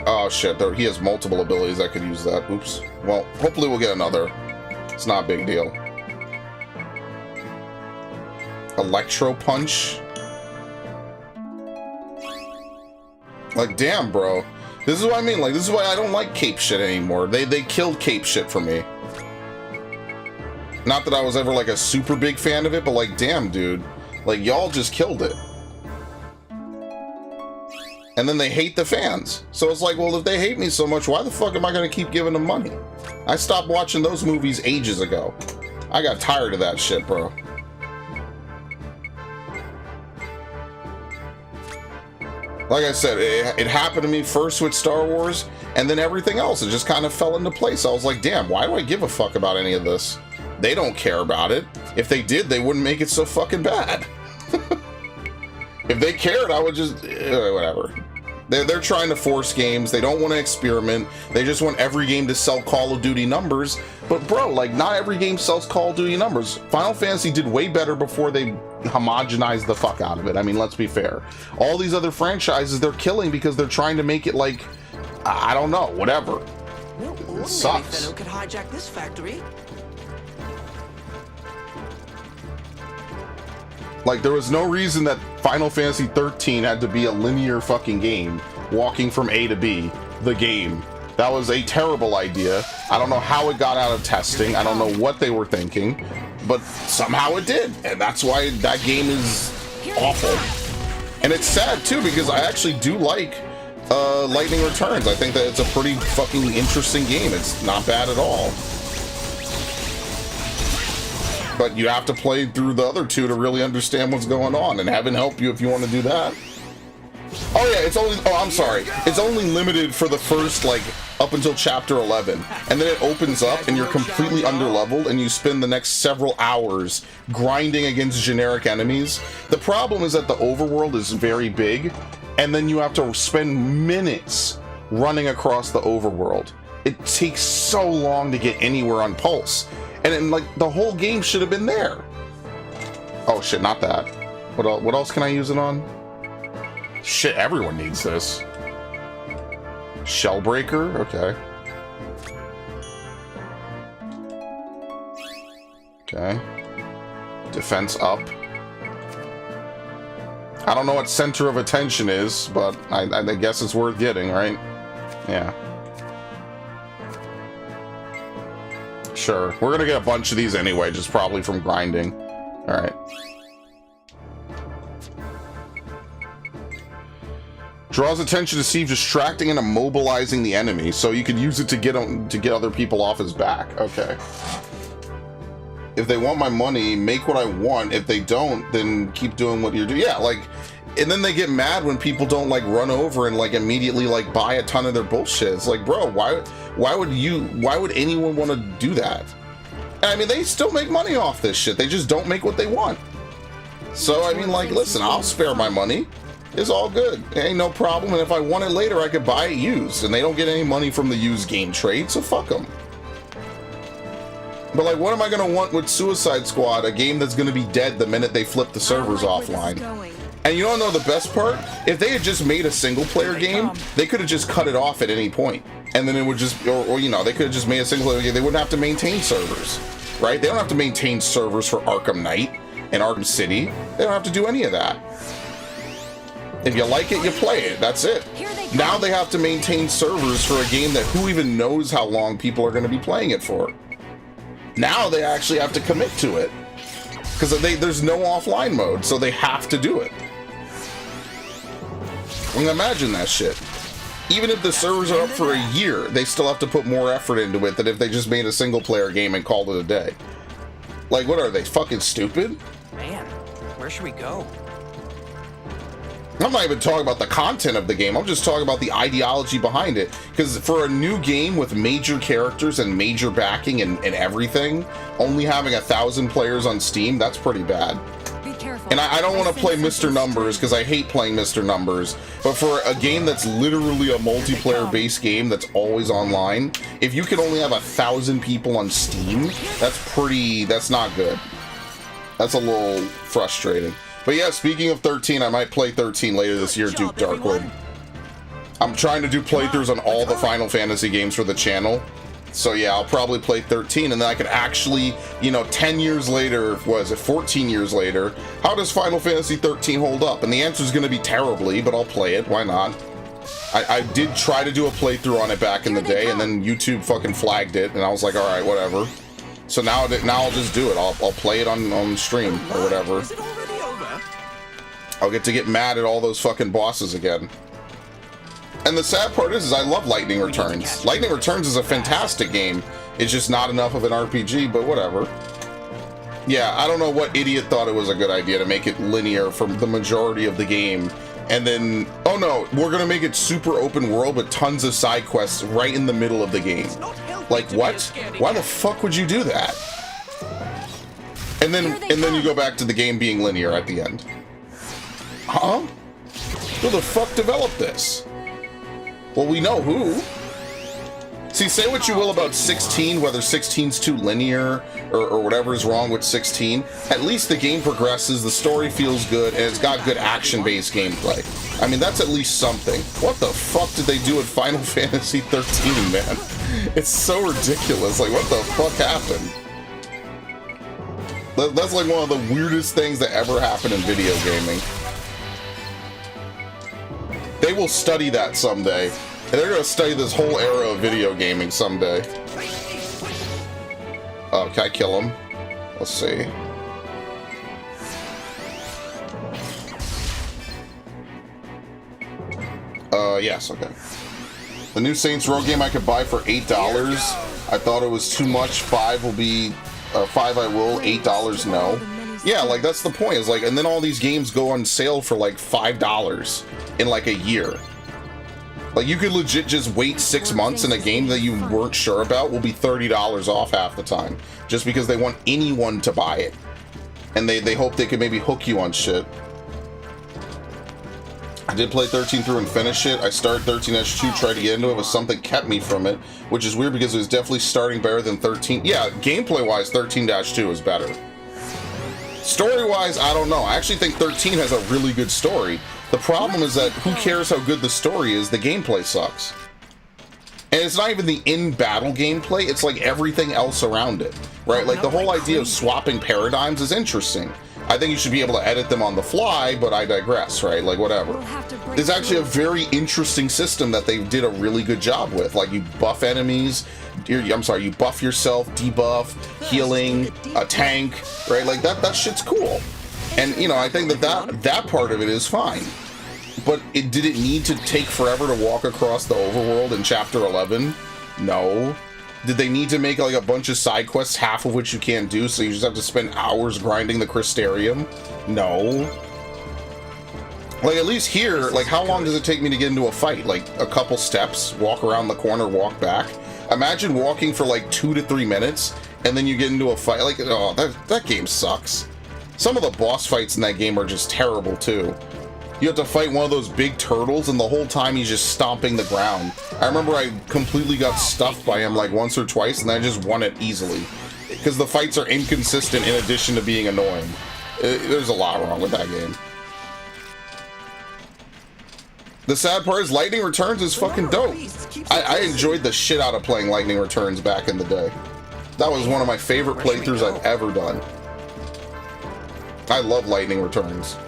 Oh shit, he has multiple abilities that could use that. Oops. Well, hopefully we'll get another. It's not a big deal. Electro Punch. Like, damn, bro. This is what I mean. Like, this is why I don't like cape shit anymore. They killed cape shit for me. Not that I was ever like a super big fan of it, but like, damn, dude. Like, y'all just killed it. And then they hate the fans. So it's like, well, if they hate me so much, why the fuck am I gonna keep giving them money? I stopped watching those movies ages ago. I got tired of that shit, bro. Like I said, it happened to me first with Star Wars, and then everything else. It just kind of fell into place. I was like, damn, why do I give a fuck about any of this? They don't care about it. If they did, they wouldn't make it so fucking bad. If they cared, I would just... whatever. They're trying to force games. They don't want to experiment. They just want every game to sell Call of Duty numbers. But bro, like, not every game sells Call of Duty numbers. Final Fantasy did way better before they homogenized the fuck out of it. I mean, let's be fair. All these other franchises, they're killing because they're trying to make it like, I don't know, whatever. It sucks. Fellow could hijack this factory. Like, there was no reason that Final Fantasy 13 had to be a linear fucking game, walking from A to B, the game. That was a terrible idea. I don't know how it got out of testing. I don't know what they were thinking, but somehow it did. And that's why that game is awful. And it's sad too, because I actually do like Lightning Returns. I think that it's a pretty fucking interesting game. It's not bad at all. But you have to play through the other two to really understand what's going on, and heaven help you if you want to do that. Oh yeah, it's only, oh, I'm sorry. It's only limited for the first, like, up until chapter 11. And then it opens up and you're completely underleveled and you spend the next several hours grinding against generic enemies. The problem is that the overworld is very big, and then you have to spend minutes running across the overworld. It takes so long to get anywhere on Pulse. And then, like, the whole game should have been there. Oh shit, not that. What else can I use it on? Shit, everyone needs this. Shellbreaker? Okay. Okay. Defense up. I don't know what center of attention is, but I guess it's worth getting, right? Yeah. Sure. We're gonna get a bunch of these anyway, just probably from grinding. Alright. Draws attention to Steve, distracting and immobilizing the enemy, so you could use it to get other people off his back. Okay. If they want my money, make what I want. If they don't, then keep doing what you're doing. Yeah, like, and then they get mad when people don't like run over and like immediately like buy a ton of their bullshit. It's like, bro, why would anyone want to do that? And I mean, they still make money off this shit. They just don't make what they want. So I mean, like, listen, I'll spare my money. It's all good. It ain't no problem. And if I want it later, I could buy it used. And they don't get any money from the used game trade, so fuck them. But like, what am I gonna want with Suicide Squad, a game that's gonna be dead the minute they flip the servers offline? And you don't know the best part? If they had just made a single player game, they could have just cut it off at any point. And then it would just, or you know, they could have just made a single player game. They wouldn't have to maintain servers, right? They don't have to maintain servers for Arkham Knight and Arkham City. They don't have to do any of that. If you like it, you play it. That's it. Now they have to maintain servers for a game that who even knows how long people are going to be playing it for. Now they actually have to commit to it. Because there's no offline mode, so they have to do it. I mean, imagine that shit. Even if the servers are up for a year, they still have to put more effort into it than if they just made a single player game and called it a day. Like, what are they, fucking stupid? Man, where should we go? I'm not even talking about the content of the game. I'm just talking about the ideology behind it. Because for a new game with major characters and major backing and everything, only having 1,000 players on Steam, that's pretty bad. Be careful. And I don't want to play Mr. Numbers because I hate playing Mr. Numbers. But for a game that's literally a multiplayer-based game that's always online, if you can only have 1,000 people on Steam, that's not good. That's a little frustrating. But yeah, speaking of 13, I might play 13 later this year, Duke Darkwood. I'm trying to do playthroughs on all the Final Fantasy games for the channel. So yeah, I'll probably play 13, and then I could actually, you know, 10 years later, was it 14 years later, how does Final Fantasy 13 hold up? And the answer is going to be terribly, but I'll play it. Why not? I did try to do a playthrough on it back in the day, and then YouTube fucking flagged it, and I was like, all right, whatever. So now I'll just do it. I'll play it on stream or whatever. I'll get to get mad at all those fucking bosses again. And the sad part is I love Lightning Returns. Lightning Returns is a fantastic game. It's just not enough of an RPG, but whatever. Yeah, I don't know what idiot thought it was a good idea to make it linear for the majority of the game. And then, oh no, we're gonna make it super open world with tons of side quests right in the middle of the game. Like, what? Why the fuck would you do that? And then you go back to the game being linear at the end. Huh? Who the fuck developed this? Well, we know who. See, say what you will about 16, whether 16's too linear or whatever is wrong with 16. At least the game progresses, the story feels good, and it's got good action-based gameplay. I mean, that's at least something. What the fuck did they do with Final Fantasy 13, man? It's so ridiculous. Like, what the fuck happened? That's like one of the weirdest things that ever happened in video gaming. They will study that someday. And they're gonna study this whole era of video gaming someday. Oh, can I kill him? Let's see. Yes, okay. The new Saints Row game I could buy for $8. I thought it was too much. 5 will be, 5 I will, $8 no. Yeah, like that's the point. Is like, and then all these games go on sale for like $5 in like a year. Like you could legit just wait 6 months and a game that you weren't sure about will be $30 off half the time, just because they want anyone to buy it, and they hope they could maybe hook you on shit. I did play 13 through and finish it. I started 13-2, tried to get into it, but something kept me from it, which is weird because it was definitely starting better than 13. Yeah, gameplay-wise, 13-2 is better. Story-wise, I don't know. I actually think 13 has a really good story. The problem is that who cares how good the story is, the gameplay sucks. And it's not even the in-battle gameplay, it's like everything else around it, right? Like the whole idea of swapping paradigms is interesting. I think you should be able to edit them on the fly, but I digress, right? Like, whatever. There's actually a very interesting system that they did a really good job with. Like, you buff enemies, I'm sorry, you buff yourself, debuff, healing, a tank, right? Like that shit's cool. And you know, I think that part of it is fine. But did it need to take forever to walk across the overworld in chapter 11? No. Did they need to make like a bunch of side quests, half of which you can't do, so you just have to spend hours grinding the Crystarium? No. Like, at least here, like, how long does it take me to get into a fight? Like, a couple steps, walk around the corner, walk back? Imagine walking for, like, 2 to 3 minutes, and then you get into a fight. Like, oh, that game sucks. Some of the boss fights in that game are just terrible, too. You have to fight one of those big turtles, and the whole time he's just stomping the ground. I remember I completely got stuffed by him, like, once or twice, and I just won it easily. Because the fights are inconsistent in addition to being annoying. There's a lot wrong with that game. The sad part is Lightning Returns is fucking dope. I enjoyed the shit out of playing Lightning Returns back in the day. That was one of my favorite playthroughs I've ever done. I love Lightning Returns.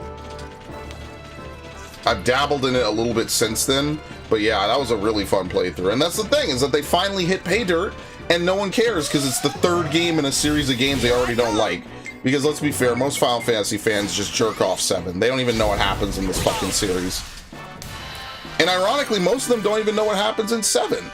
I've dabbled in it a little bit since then, but yeah, that was a really fun playthrough. And that's the thing, is that they finally hit pay dirt, and no one cares, because it's the third game in a series of games they already don't like. Because let's be fair, most Final Fantasy fans just jerk off 7. They don't even know what happens in this fucking series. And ironically, most of them don't even know what happens in 7.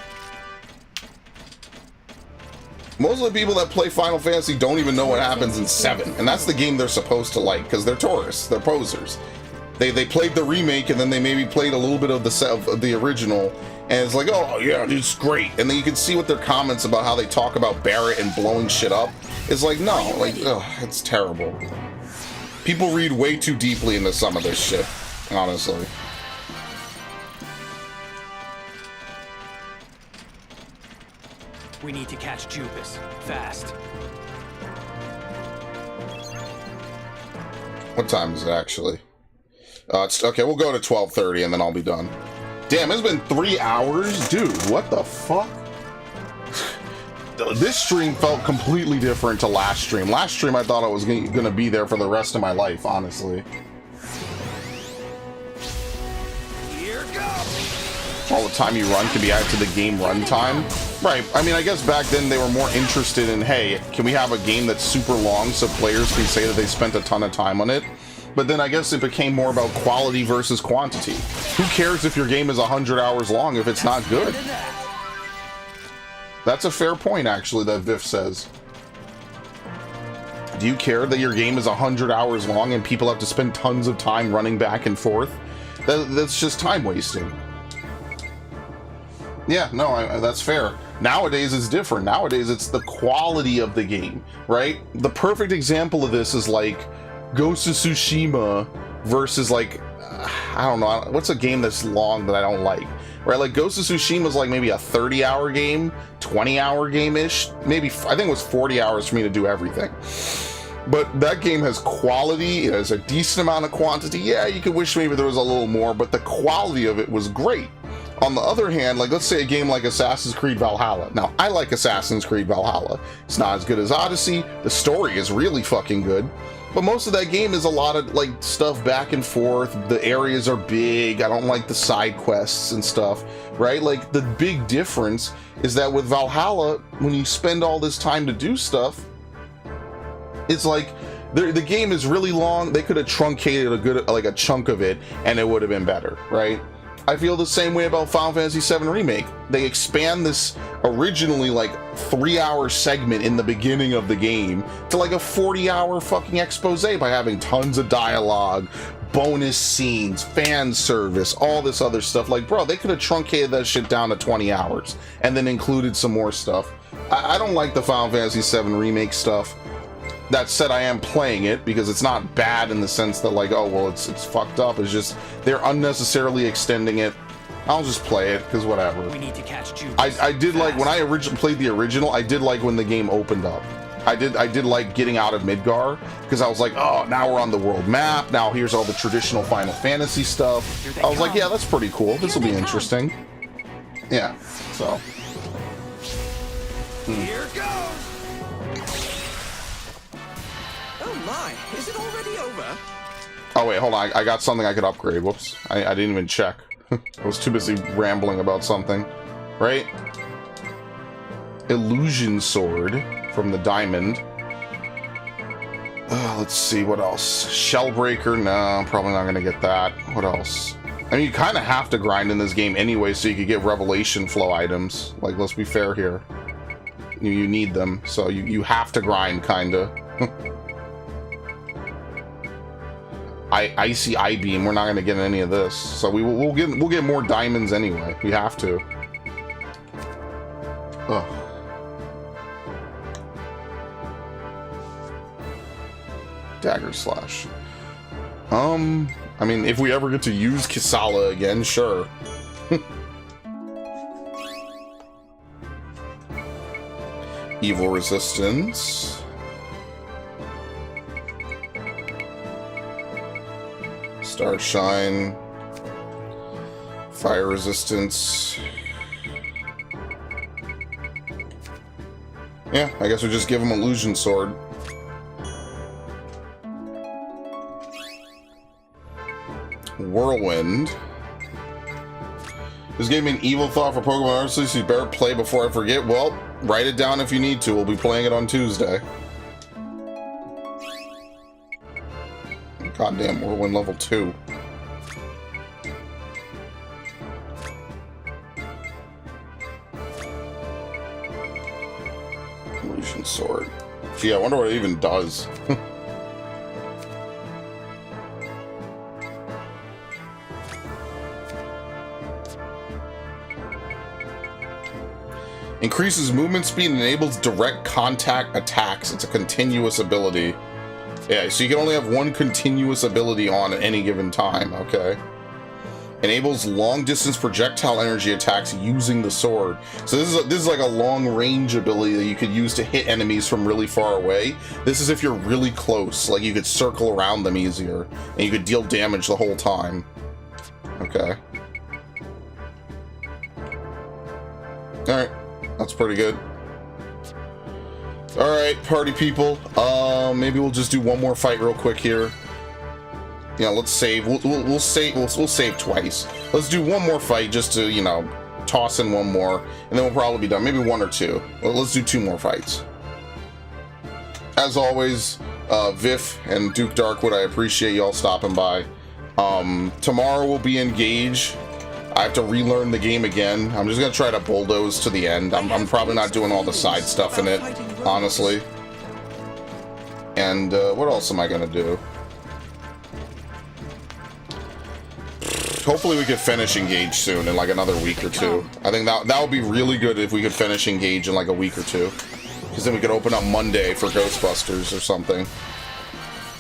Most of the people that play Final Fantasy don't even know what happens in 7. And that's the game they're supposed to like, because they're tourists, they're posers. They played the remake, and then they maybe played a little bit of the original, and it's like, oh yeah, it's great. And then you can see what their comments about how they talk about Barrett and blowing shit up. It's like, no, like, ugh, it's terrible. People read way too deeply into some of this shit, honestly. We need to catch Jupus. Fast. What time is it actually? It's okay, we'll go to 12:30 and then I'll be done. Damn, it's been 3 hours? Dude, what the fuck? This stream felt completely different to last stream. Last stream I thought I was gonna be there for the rest of my life, honestly. Here goes. All the time you run can be added to the game runtime. Right, I mean, I guess back then they were more interested in, hey, can we have a game that's super long so players can say that they spent a ton of time on it? But then I guess it became more about quality versus quantity. Who cares if your game is 100 hours long if it's not good? That's a fair point, actually, that Viv says. Do you care that your game is 100 hours long and people have to spend tons of time running back and forth? That's just time wasting. Yeah, no, that's fair. Nowadays it's different. Nowadays it's the quality of the game, right? The perfect example of this is like Ghost of Tsushima versus like, I don't know, what's a game that's long that I don't like, right? Like Ghost of Tsushima is like maybe a 30-hour game, 20-hour game-ish, maybe, I think it was 40 hours for me to do everything. But that game has quality, it has a decent amount of quantity. Yeah, you could wish maybe there was a little more, but the quality of it was great. On the other hand, like let's say a game like Assassin's Creed Valhalla. Now, I like Assassin's Creed Valhalla. It's not as good as Odyssey. The story is really fucking good. But most of that game is a lot of like stuff back and forth. The areas are big. I don't like the side quests and stuff, right? Like the big difference is that with Valhalla, when you spend all this time to do stuff, it's like the game is really long. They could have truncated a chunk of it and it would have been better, right? I feel the same way about Final Fantasy VII Remake. They expand this originally like 3-hour segment in the beginning of the game to like a 40-hour fucking expose by having tons of dialogue, bonus scenes, fan service, all this other stuff. Like, bro, they could have truncated that shit down to 20 hours and then included some more stuff. I don't like the Final Fantasy VII Remake stuff. That said, I am playing it because it's not bad in the sense that like, oh, well, it's fucked up. It's just they're unnecessarily extending it. I'll just play it because whatever. We need to catch Jupus. I did like when I originally played the original. I did like when the game opened up. I did like getting out of Midgar because I was like, oh, now we're on the world map. Now here's all the traditional Final Fantasy stuff. I was like, yeah, that's pretty cool. This will be interesting. Yeah. So. Here goes. Oh my, is it already over? Oh wait, hold on. I got something I could upgrade. Whoops. I didn't even check. I was too busy rambling about something. Right? illusion sword from the diamond. Let's see, what else? Shellbreaker? No, probably not going to get that. What else? I mean, you kind of have to grind in this game anyway so you could get revelation flow items. Like, let's be fair here. You need them, so you have to grind, kind of. Icy I-beam, we're not going to get any of this. So we'll get more diamonds anyway. We have to. Ugh. Dagger slash. I mean, if we ever get to use Kisala again, sure. Evil resistance. Starshine. Fire resistance. Yeah, I guess we just give him illusion sword. Whirlwind. This gave me an evil thought for Pokemon Arceus, so you better play before I forget. Well, write it down if you need to. We'll be playing it on Tuesday. Goddamn, Whirlwind level 2. Illusion sword. Gee, I wonder what it even does. Increases movement speed and enables direct contact attacks. It's a continuous ability. Yeah, so you can only have one continuous ability on at any given time. Okay. Enables long distance projectile energy attacks using the sword. So this is like a long range ability that you could use to hit enemies from really far away. This is if you're really close, like you could circle around them easier and you could deal damage the whole time. Okay. All right. That's pretty good. All right, party people. Maybe we'll just do one more fight real quick here. Yeah, let's save. We'll save. We'll save twice. Let's do one more fight just to, you know, toss in one more, and then we'll probably be done. Maybe one or two. Well, let's do 2 more fights. As always, Vif and Duke Darkwood, I appreciate y'all stopping by. Tomorrow we'll be engaged. I have to relearn the game again. I'm just gonna try to bulldoze to the end. I'm probably not doing all the side stuff in it, honestly. And what else am I gonna do? Hopefully we could finish Engage soon in like another week or 2. I think that would be really good if we could finish Engage in like a week or 2. Because then we could open up Monday for Ghostbusters or something.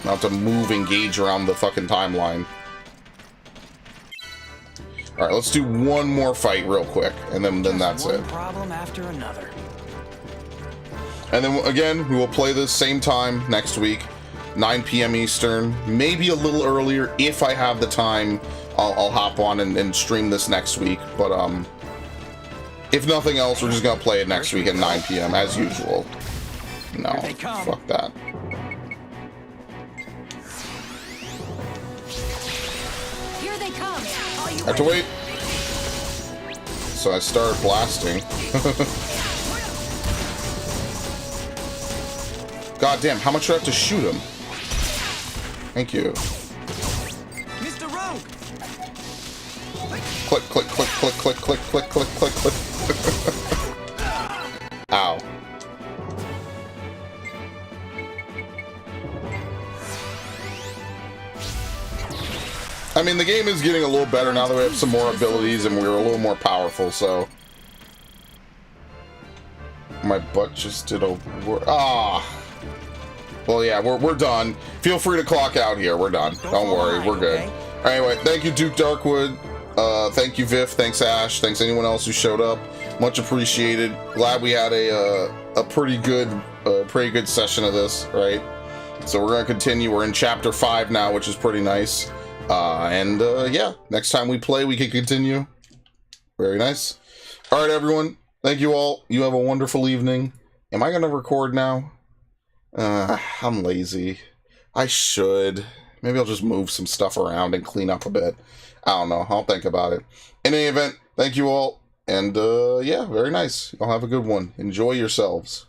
Not to move Engage around the fucking timeline. Alright, let's do one more fight real quick, and then that's it. Problem after another. And then again, we will play this same time next week, 9 p.m. Eastern, maybe a little earlier. If I have the time, I'll hop on and stream this next week. But if nothing else, we're just gonna play it next week at 9 p.m. as usual. No, fuck that. Here they come. I have to wait. So I started blasting. God damn, how much do I have to shoot him? Thank you. Mr. Rogue! Click, click, click, click, click, click, click, click, click, click. Ow. I mean, the game is getting a little better now that we have some more abilities and we're a little more powerful, so... My butt just did a... Well, yeah, we're done. Feel free to clock out here. We're done. Don't worry. We're good. Anyway, thank you, Duke Darkwood. Thank you, Vif. Thanks, Ash. Thanks anyone else who showed up. Much appreciated. Glad we had a pretty good session of this, right? So we're going to continue. We're in Chapter 5 now, which is pretty nice. Yeah, next time we play, we can continue. Very nice. All right, everyone. Thank you all. You have a wonderful evening. Am I going to record now? I'm lazy. I should. Maybe I'll just move some stuff around and clean up a bit. I don't know. I'll think about it. In any event, thank you all. And, yeah, very nice. Y'all have a good one. Enjoy yourselves.